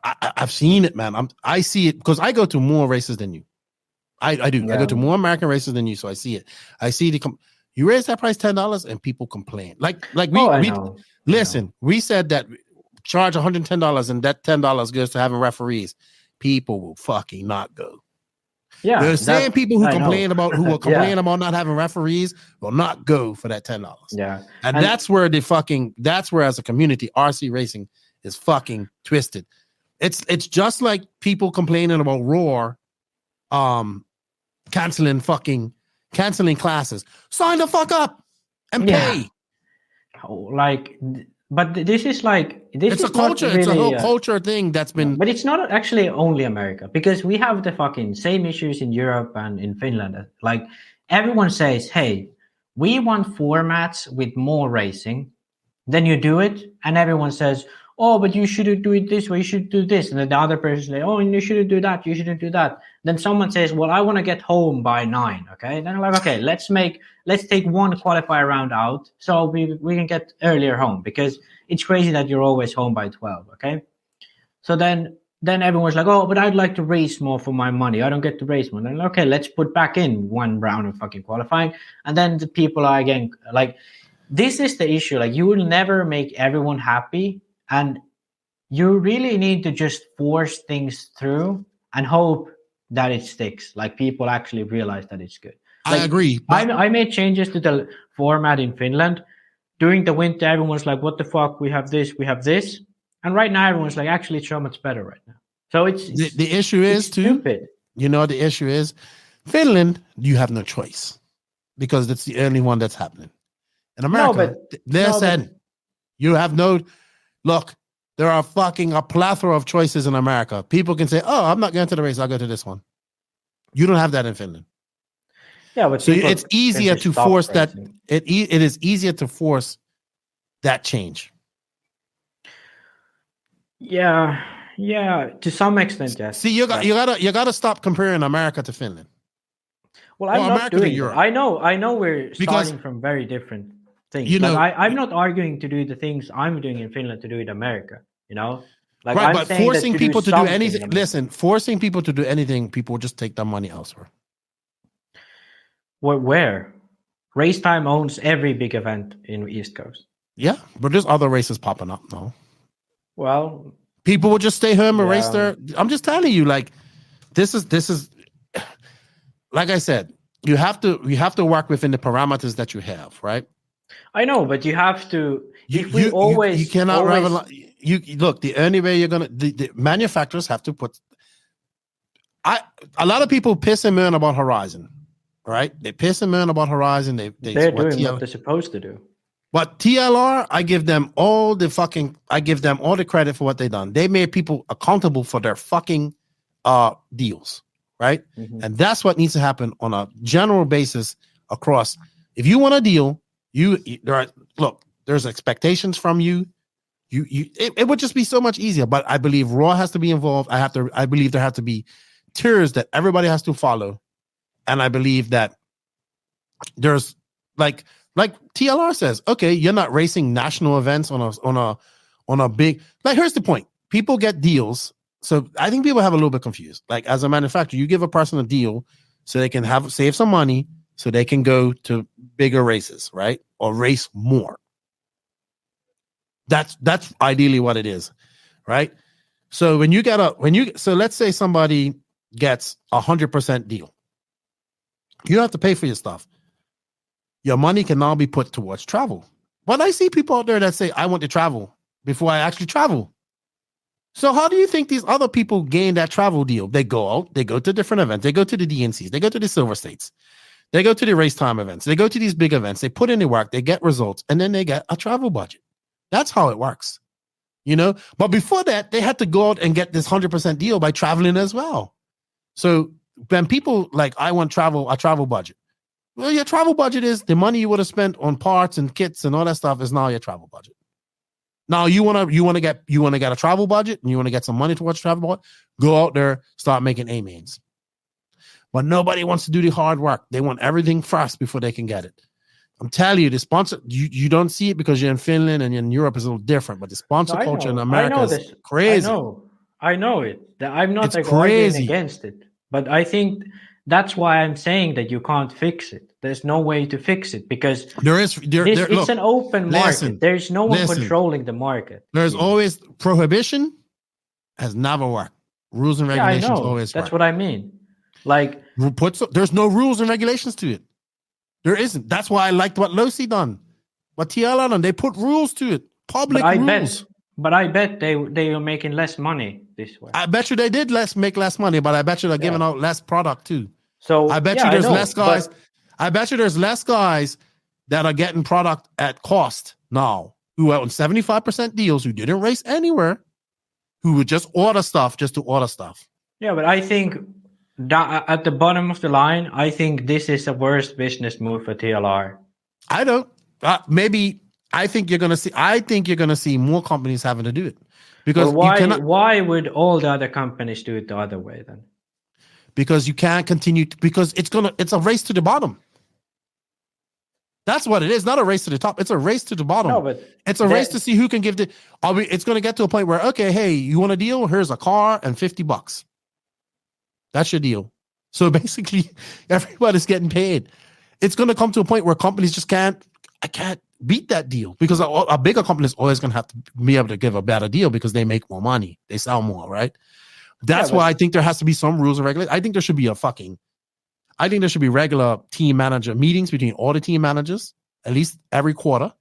I've seen it, man. I see it because I go to more races than you. I do. Yeah. I go to more American races than you, so I see it. I see you raise that price $10 and people complain. Like we listen. We said that charge $110 and that $10 goes to having referees. People will fucking not go. Yeah, there's same people who complain about about not having referees will not go for that $10. Yeah, and that's where as a community, RC racing is fucking twisted. It's just like people complaining about Roar, canceling classes. Sign the fuck up and pay. But this is like it's a culture. Really, it's a whole culture thing that's been. But it's not actually only America, because we have the fucking same issues in Europe and in Finland. Like, everyone says, "Hey, we want formats with more racing." Then you do it, and everyone says, "Oh, but you shouldn't do it this way. You should do this." And then the other person says, "Oh, you shouldn't do that. You shouldn't do that." Then someone says, "Well, I want to get home by 9." Okay. Then I'm like, "Okay, let's take one qualifier round out so we can get earlier home, because it's crazy that you're always home by 12." Okay. So then everyone's like, "Oh, but I'd like to race more for my money. I don't get to race more." Then, okay, let's put back in one round of fucking qualifying. And then the people are again like, this is the issue. Like, you will never make everyone happy. And you really need to just force things through and hope that it sticks. Like, people actually realize that it's good. Like, I agree. I made changes to the format in Finland. During the winter, everyone's like, "What the fuck? We have this, we have this." And right now, everyone's like, "Actually, it's so much better right now." So it's the issue is too. Stupid. You know, the issue is Finland. You have no choice. because it's the only one that's happening. In America, you have no look. There are a plethora of choices in America. People can say, "Oh, I'm not going to the race. I'll go to this one." You don't have that in Finland. Yeah, but so it's easier to force that. It is easier to force that change. Yeah, to some extent, yes. See, you gotta stop comparing America to Finland. Well, I'm not doing Europe. I know we're starting from very different things. I'm not arguing to do the things I'm doing in Finland to do in America. Like right, I'm but saying forcing that people to do anything. Listen, forcing people to do anything, people will just take their money elsewhere. Where? RaceTime owns every big event in East Coast. Yeah, but there's other races popping up now. Well, people will just stay home and race there. I'm just telling you, like, this is like I said, you have to work within the parameters that you have, right? I know, but you have to. You cannot look. The only way you're gonna the manufacturers have to put. A lot of people piss and moan about Horizon, right? They piss and moan about Horizon. They're doing what they're supposed to do. But TLR, I give them all the credit for what they've done. They made people accountable for their fucking deals, right? Mm-hmm. And that's what needs to happen on a general basis across. If you want a deal, there's expectations from you. It would just be so much easier. But I believe Raw has to be involved. I believe there have to be tiers that everybody has to follow, and I believe that there's like TLR says, okay, you're not racing national events on a big, like, here's the point. People get deals. So I think people have a little bit confused. Like, as a manufacturer, you give a person a deal so they can save some money so they can go to bigger races, right? Or race more. That's ideally what it is, right? So so let's say somebody gets 100% deal. You don't have to pay for your stuff. Your money can now be put towards travel. But I see people out there that say, I want to travel before I actually travel. So how do you think these other people gain that travel deal? They go out, they go to different events, they go to the DNCs, they go to the Silver States, they go to the RaceTime events, they go to these big events, they put in the work, they get results, and then they get a travel budget. That's how it works. But before that, they had to go out and get this 100% deal by traveling as well. So when people like, I want a travel budget. Well, your travel budget is the money you would have spent on parts and kits and all that stuff is now your travel budget. Now you want to get a travel budget and you want to get some money towards travel budget. Go out there, start making A-mains. But nobody wants to do the hard work. They want everything first before they can get it. I'm telling you, the sponsor, you don't see it because you're in Finland and in Europe is a little different, but the sponsor culture in America is crazy. I know it. I'm not arguing against it, but I think that's why I'm saying that you can't fix it. There's no way to fix it because it's an open market. There's no one controlling the market. There's always prohibition has never worked. Rules and regulations always work. That's what I mean. Like there's no rules and regulations to it. There isn't. That's why I liked what Losi done. What TLR done. They put rules to it. Public rules. But I bet they are making less money this way. I bet you they did make less money, but I bet you they're giving out less product too. So I bet you there's less guys. I bet you there's less guys that are getting product at cost now who are on 75% deals, who didn't race anywhere, who would just order stuff just to order stuff. Yeah, but I think at the bottom of the line, I think this is the worst business move for TLR. I don't. Maybe I think you're gonna see more companies having to do it because why would all the other companies do it the other way then? Because you can't continue because it's a race to the bottom. That's what it is. Not a race to the top. It's a race to the bottom. No, but it's a race to see who can give the. It's going to get to a point where, okay, hey, you want a deal? Here's a car and $50. That's your deal. So basically, everybody's getting paid. It's going to come to a point where companies just can't beat that deal because a bigger company is always going to have to be able to give a better deal because they make more money. They sell more, right? That's why I think there has to be some rules and regulations. I think there should be regular team manager meetings between all the team managers, at least every quarter.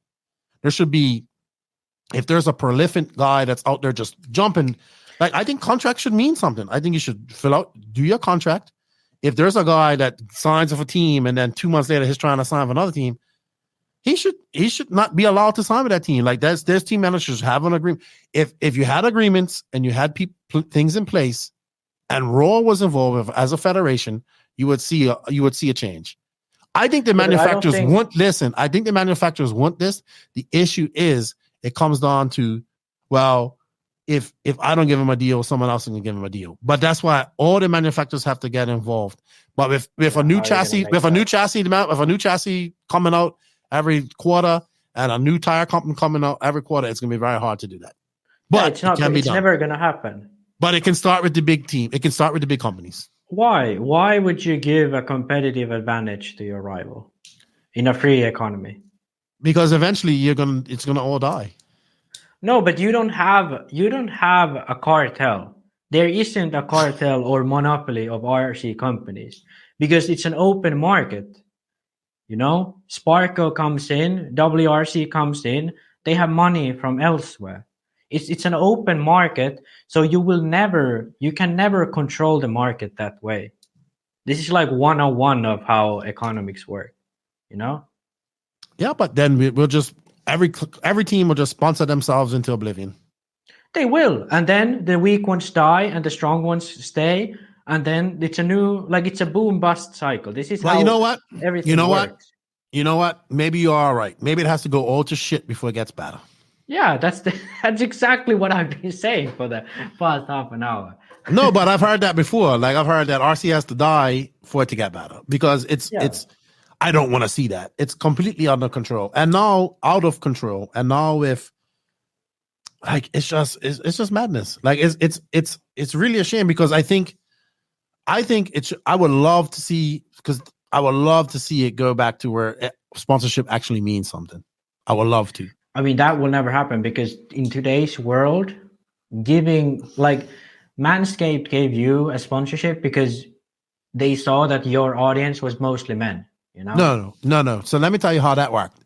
There should be, if there's a prolific guy that's out there just jumping, like I think contracts should mean something. I think you should do your contract. if there's a guy that signs with a team and then 2 months later he's trying to sign with another team, he should not be allowed to sign with that team. Like there's team managers have an agreement. If you had agreements and you had things in place, and Raw was involved as a federation, you would see a change. I think the manufacturers I think the manufacturers want this. The issue is it comes down to, well, if I don't give him a deal, someone else can give him a deal. But that's why all the manufacturers have to get involved. But if a new chassis coming out every quarter and a new tire company coming out every quarter, it's going to be very hard to do that. But it's never going to happen. But it can start with the big team. It can start with the big companies. Why? Why would you give a competitive advantage to your rival in a free economy? Because eventually it's gonna all die. No, but you don't have a cartel. There isn't a cartel or monopoly of RC companies because it's an open market. You know, Sparco comes in, WRC comes in. They have money from elsewhere. It's an open market, so you can never control the market that way. This is like 101 of how economics work, you know? Yeah, but then we'll just every team will just sponsor themselves into oblivion. They will, and then the weak ones die and the strong ones stay, and then it's a boom bust cycle. This is how you know what? Everything works. You know what? Maybe you are right. Maybe it has to go all to shit before it gets better. Yeah, that's exactly what I've been saying for the past half an hour. No, but I've heard that before. Like I've heard that RC has to die for it to get better because it's I don't want to see that. It's completely under control and now out of control. And now with like it's just madness. Like it's really a shame because I think I would love to see it go back to where sponsorship actually means something. I would love to. I mean, that will never happen because in today's world, Manscaped gave you a sponsorship because they saw that your audience was mostly men, you know? No. So let me tell you how that worked.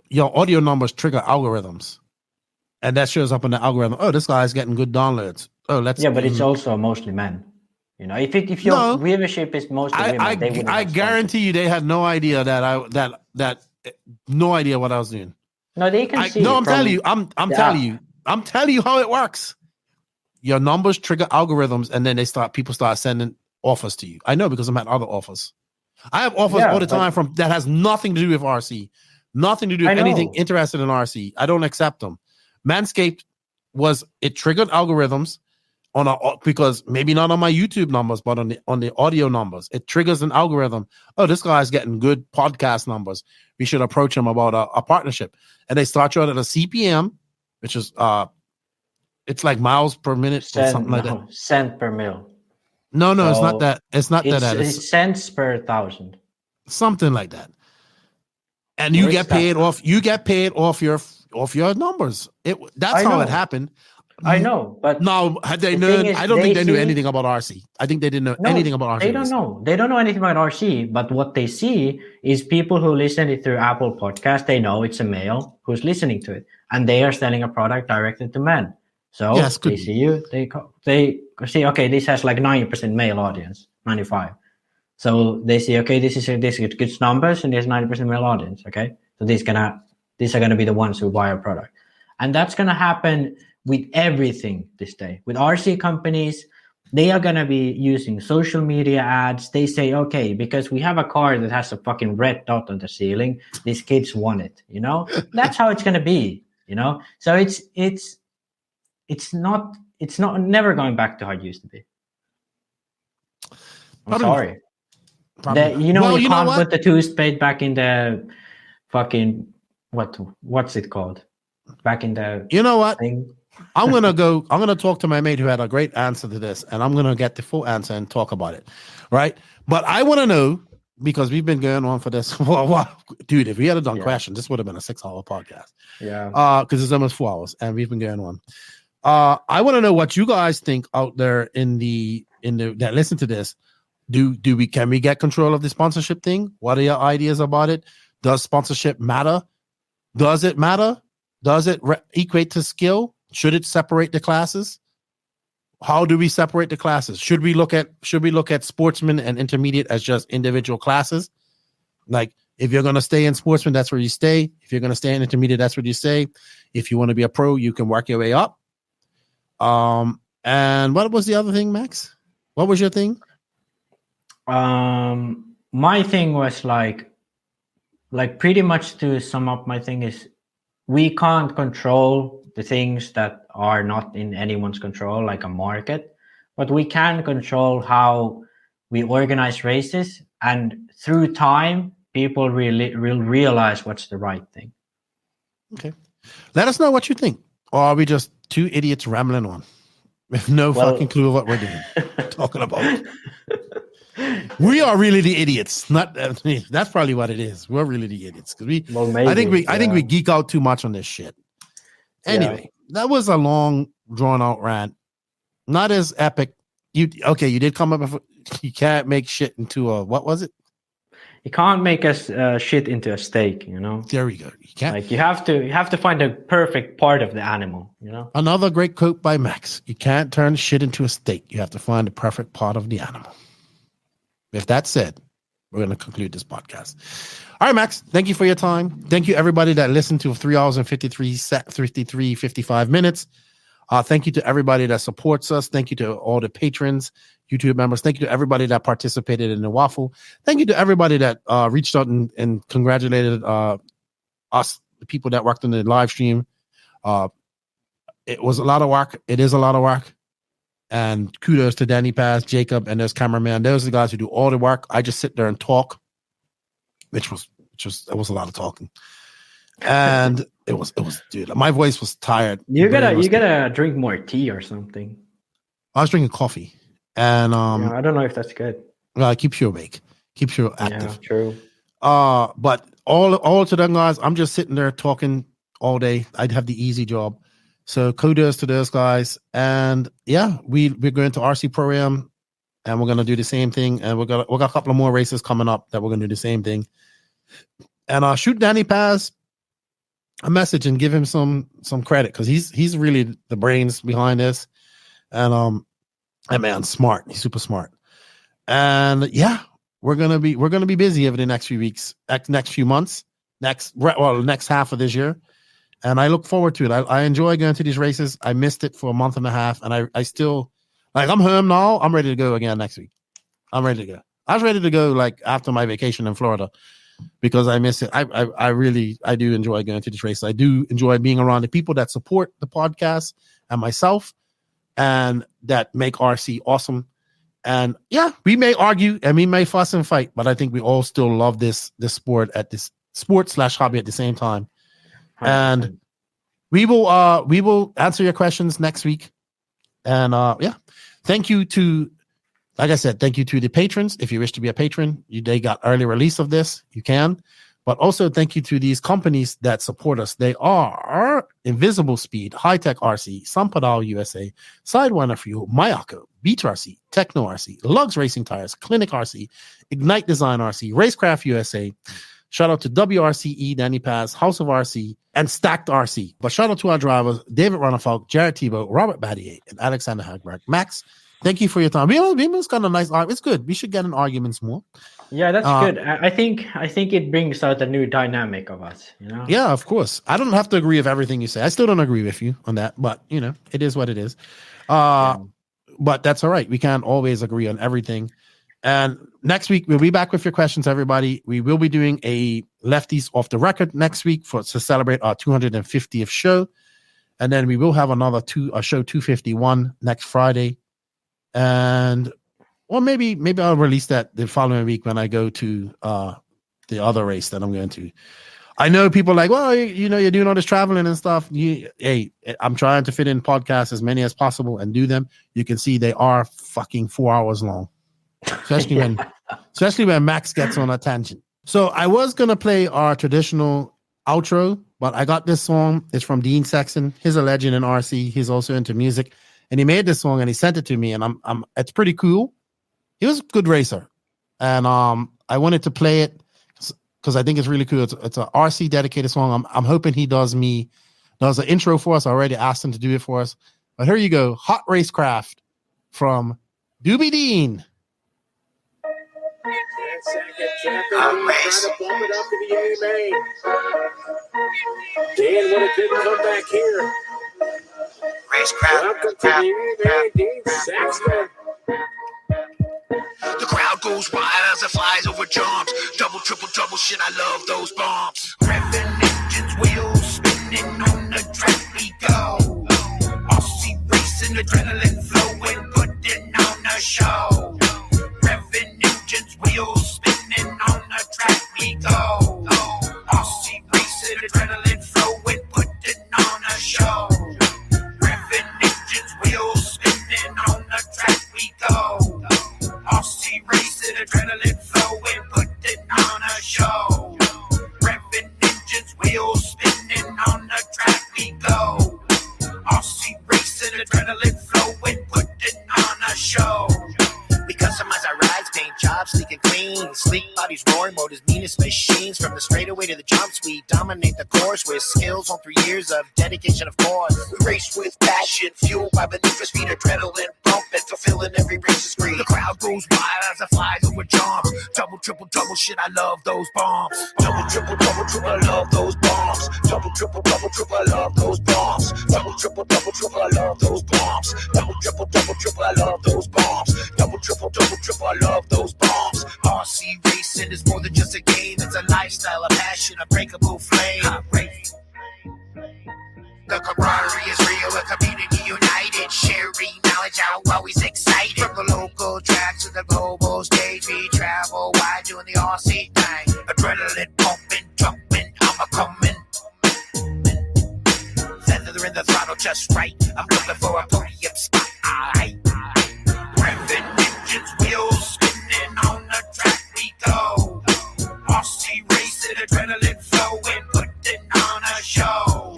Your audio numbers trigger algorithms. And that shows up in the algorithm. Oh, this guy's getting good downloads. Oh, let's but it's also mostly men. You know, if your viewership is mostly women, I guarantee you they had no idea no idea what I was doing. No, they can see. No, I'm telling you. I'm telling you how it works. Your numbers trigger algorithms, and then people start sending offers to you. I know because I'm at other offers. I have offers all the time from that has nothing to do with RC, nothing to do with anything interested in RC. I don't accept them. Manscaped it triggered algorithms because maybe not on my YouTube numbers, but on the audio numbers. It triggers an algorithm. Oh, this guy's getting good podcast numbers. We should approach him about a partnership. And they start you out at a CPM, which is it's like miles per minute or something like that. Cent per mil. No, it's not that. It's not that. It's cents per 1,000. Something like that. And you get paid off. You get paid off your numbers. That's how it happened. I know, but no, had they known? I don't think they knew anything about RC. I think they didn't know anything about RC. They don't know. They don't know anything about RC. But what they see is people who listen it through Apple Podcast. They know it's a male who's listening to it, and they are selling a product directed to men. So they see you. They see. Okay, this has like 90% male audience, 95. So they see. Okay, this is good numbers, and there's 90% male audience. Okay, so these are gonna be the ones who buy our product, and that's gonna happen with everything this day. With RC companies, they are going to be using social media ads. They say, okay, because we have a car that has a fucking red dot on the ceiling, these kids want it, you know? That's how it's going to be, you know? So it's never going back to how it used to be. I'm sorry. You can't put the toothpaste back in the fucking, what's it called? Back in the You know what? thing. I'm going to talk to my mate who had a great answer to this, and I'm going to get the full answer and talk about it. Right. But I want to know, because we've been going on for this for a while. Dude, if we had done questions, this would have been a 6-hour podcast. Yeah. Because it's almost 4 hours and we've been going on. I want to know what you guys think out there in the that listen to this. Can we get control of the sponsorship thing? What are your ideas about it? Does sponsorship matter? Does it matter? Does it equate to skill? Should it separate the classes? how do we separate the classes? Should we look at sportsman and intermediate as just individual classes? Like, if you're going to stay in sportsman, that's where you stay. If you're going to stay in intermediate, that's where you stay. If you want to be a pro, you can work your way up. And what was the other thing, Max? What was your thing? My thing was like pretty much, to sum up, my thing is we can't control the things that are not in anyone's control, like a market, but we can control how we organize races, and through time, people really will realize what's the right thing. Okay. Let us know what you think. Or are we just two idiots rambling on with no fucking clue what we're doing, talking about? We are really the idiots. Not that's probably what it is. We're really the idiots because I think we geek out too much on this shit. Anyway, that was a long, drawn out rant. Not as epic. You did come up with, you can't make shit into a, what was it? You can't make a shit into a steak, you know. There we go. You can't. Like you have to find the perfect part of the animal, you know. Another great quote by Max. You can't turn shit into a steak. You have to find the perfect part of the animal. With that said, we're going to conclude this podcast. All right, Max, thank you for your time. Thank you, everybody that listened to 3 hours and 55 minutes. Thank you to everybody that supports us. Thank you to all the patrons, YouTube members. Thank you to everybody that participated in the Waffle. Thank you to everybody that reached out and congratulated us, the people that worked on the live stream. It was a lot of work. It is a lot of work. And kudos to Dany Paz, Jacob, and those cameraman. Those are the guys who do all the work. I just sit there and talk, it was a lot of talking. And it was, dude, my voice was tired. You gotta drink more tea or something. I was drinking coffee. And I don't know if that's good. Well, it keeps you awake, keeps you active. Yeah, true. But all to them guys, I'm just sitting there talking all day. I'd have the easy job. So kudos to those guys. And yeah, we're going to RC Pro Am and we're gonna do the same thing. And we got a couple of more races coming up that we're gonna do the same thing. And shoot Dany Paz a message and give him some credit because he's really the brains behind this. And that man's smart. He's super smart. And yeah, we're gonna be busy over the next few weeks, next few months, next half of this year. And I look forward to it. I enjoy going to these races. I missed it for a month and a half, and I still, like, I'm home now. I'm ready to go again next week. I'm ready to go. I was ready to go like after my vacation in Florida because I miss it. I really do enjoy going to these races. I do enjoy being around the people that support the podcast and myself and that make RC awesome. And yeah, we may argue and we may fuss and fight, but I think we all still love this sport /hobby at the same time. And we will answer your questions next week. And yeah, thank you to, like I said, thank you to the patrons. If you wish to be a patron, they got early release of this. You can. But also thank you to these companies that support us. They are Invisible Speed, High Tech RC, Sampadal USA, Sidewinder Fuel, Mayako, Beach RC, Techno RC, Lugs Racing Tires, Clinic RC, Ignite Design RC, Racecraft USA. Shout out to WRCE, Dany Paz, House of RC, and Stacked RC. But shout out to our drivers, David Ronafalk, Jared Thibault, Robert Battier, and Alexander Hagberg. Max, thank you for your time. We almost got a nice argument. It's good. We should get in arguments more. Yeah, that's good. I think it brings out a new dynamic of us, you know? Yeah, of course. I don't have to agree with everything you say. I still don't agree with you on that, but, you know, it is what it is. But that's all right. We can't always agree on everything. And next week, we'll be back with your questions, everybody. We will be doing a Lefties Off the Record next week to celebrate our 250th show. And then we will have another show 251 next Friday. And or maybe I'll release that the following week when I go to the other race that I'm going to. I know people are like, well, you know, you're doing all this traveling and stuff. Hey, I'm trying to fit in podcasts as many as possible and do them. You can see they are fucking 4 hours long. Especially when Max gets on a tangent. So I was gonna play our traditional outro, but I got this song. It's from Dean Sexton. He's a legend in RC. He's also into music, and he made this song and he sent it to me. And it's pretty cool. He was a good racer, and I wanted to play it because I think it's really cool. It's a RC dedicated song. I'm hoping he does an intro for us. I already asked him to do it for us. But here you go, Hot Racecraft from Doobie Dean. Second chapter, trying to bump it up to the A main. Dan would have didn't come back here. Welcome to the A main, Dean Saxton. The crowd goes wild as it flies over jumps. Double, triple, double shit, I love those bombs. Revving engines, wheels spinning on the track we go. Aussie racing, adrenaline flowing, putting on a show. Revving engines, wheels spinning on the track we go. Aussie racing, adrenaline flowing, putting on a show. Revving engines, wheels spinning on the track we go. Aussie racing, adrenaline flowing, putting on a show. Revving engines, wheels spinning on the track we go. Aussie racing, adrenaline flowing, putting on a show. We customize our rides, paint jobs, sleek and clean. Sleek bodies roaring, motors meanest machines. From the straightaway to the jumps, we dominate the course with skills on 3 years of dedication, of course. We race with passion, fueled by beneath our speed, adrenaline pumping, fulfilling every race's screen. The crowd goes wild as it flies over jumps. Double, triple, double shit, I love those bombs. Double, triple, I love those bombs. Double, triple, I love those bombs. Double, triple, I love those bombs. Double, triple, I love those bombs. Double, triple, I love those bombs. RC racing is more than just a game. It's a lifestyle, a passion, a breakable flame. The camaraderie is real, a community united. Sharing knowledge, I'm always excited. From the local track to the global stage, we travel wide doing the RC thing. Adrenaline pumping, jumping, I'm a coming. Feather in the throttle just right. I'm looking for a podium spot. Alright. Revving engines, wheels spinning on the track we go. RC racing, adrenaline flowing, putting on a show.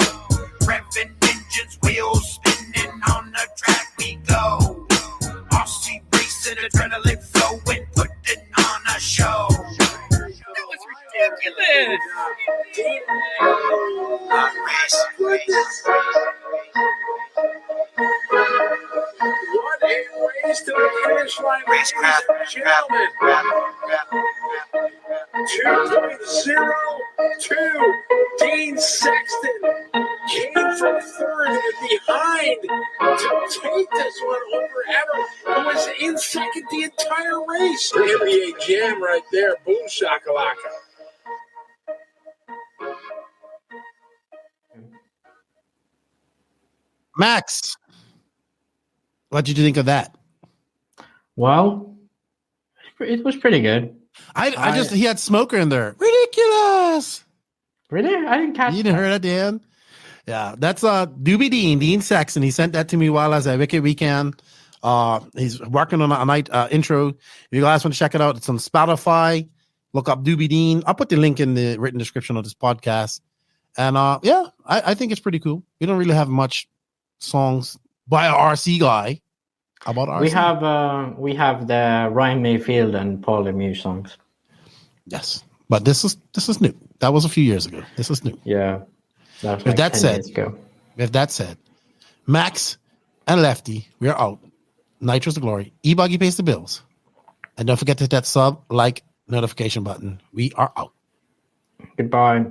Revving engines, wheels spinning on the track we go. RC racing, adrenaline flowing, putting on a show. That was ridiculous. What a race to the finish line, ladies and gentlemen. 2.02, Dean Sexton came from third and behind to take this one over Ever, who was in second the entire race. The NBA Jam right there, boom shakalaka. Max, what did you think of that? Well, it was pretty good. I just he had Smoker in there. Ridiculous. Really? I didn't catch. You didn't hear that, Dan? Yeah, that's Doobie Dean Saxon. He sent that to me while I was at Wicked Weekend. He's working on a night intro. If you guys want to check it out, it's on Spotify. Look up Doobie Dean. I'll put the link in the written description of this podcast. And yeah, I think it's pretty cool. We don't really have much songs by an RC guy. How about RC? We have the Ryan Mayfield and Paul Lemieux songs. Yes, but this is new. That was a few years ago. This is new. Yeah. That was With that 10 said, years ago. With that said, Max and Lefty, we are out. Nitro's the glory. E-Buggy pays the bills. And don't forget to hit that sub, like, notification button. We are out. Goodbye.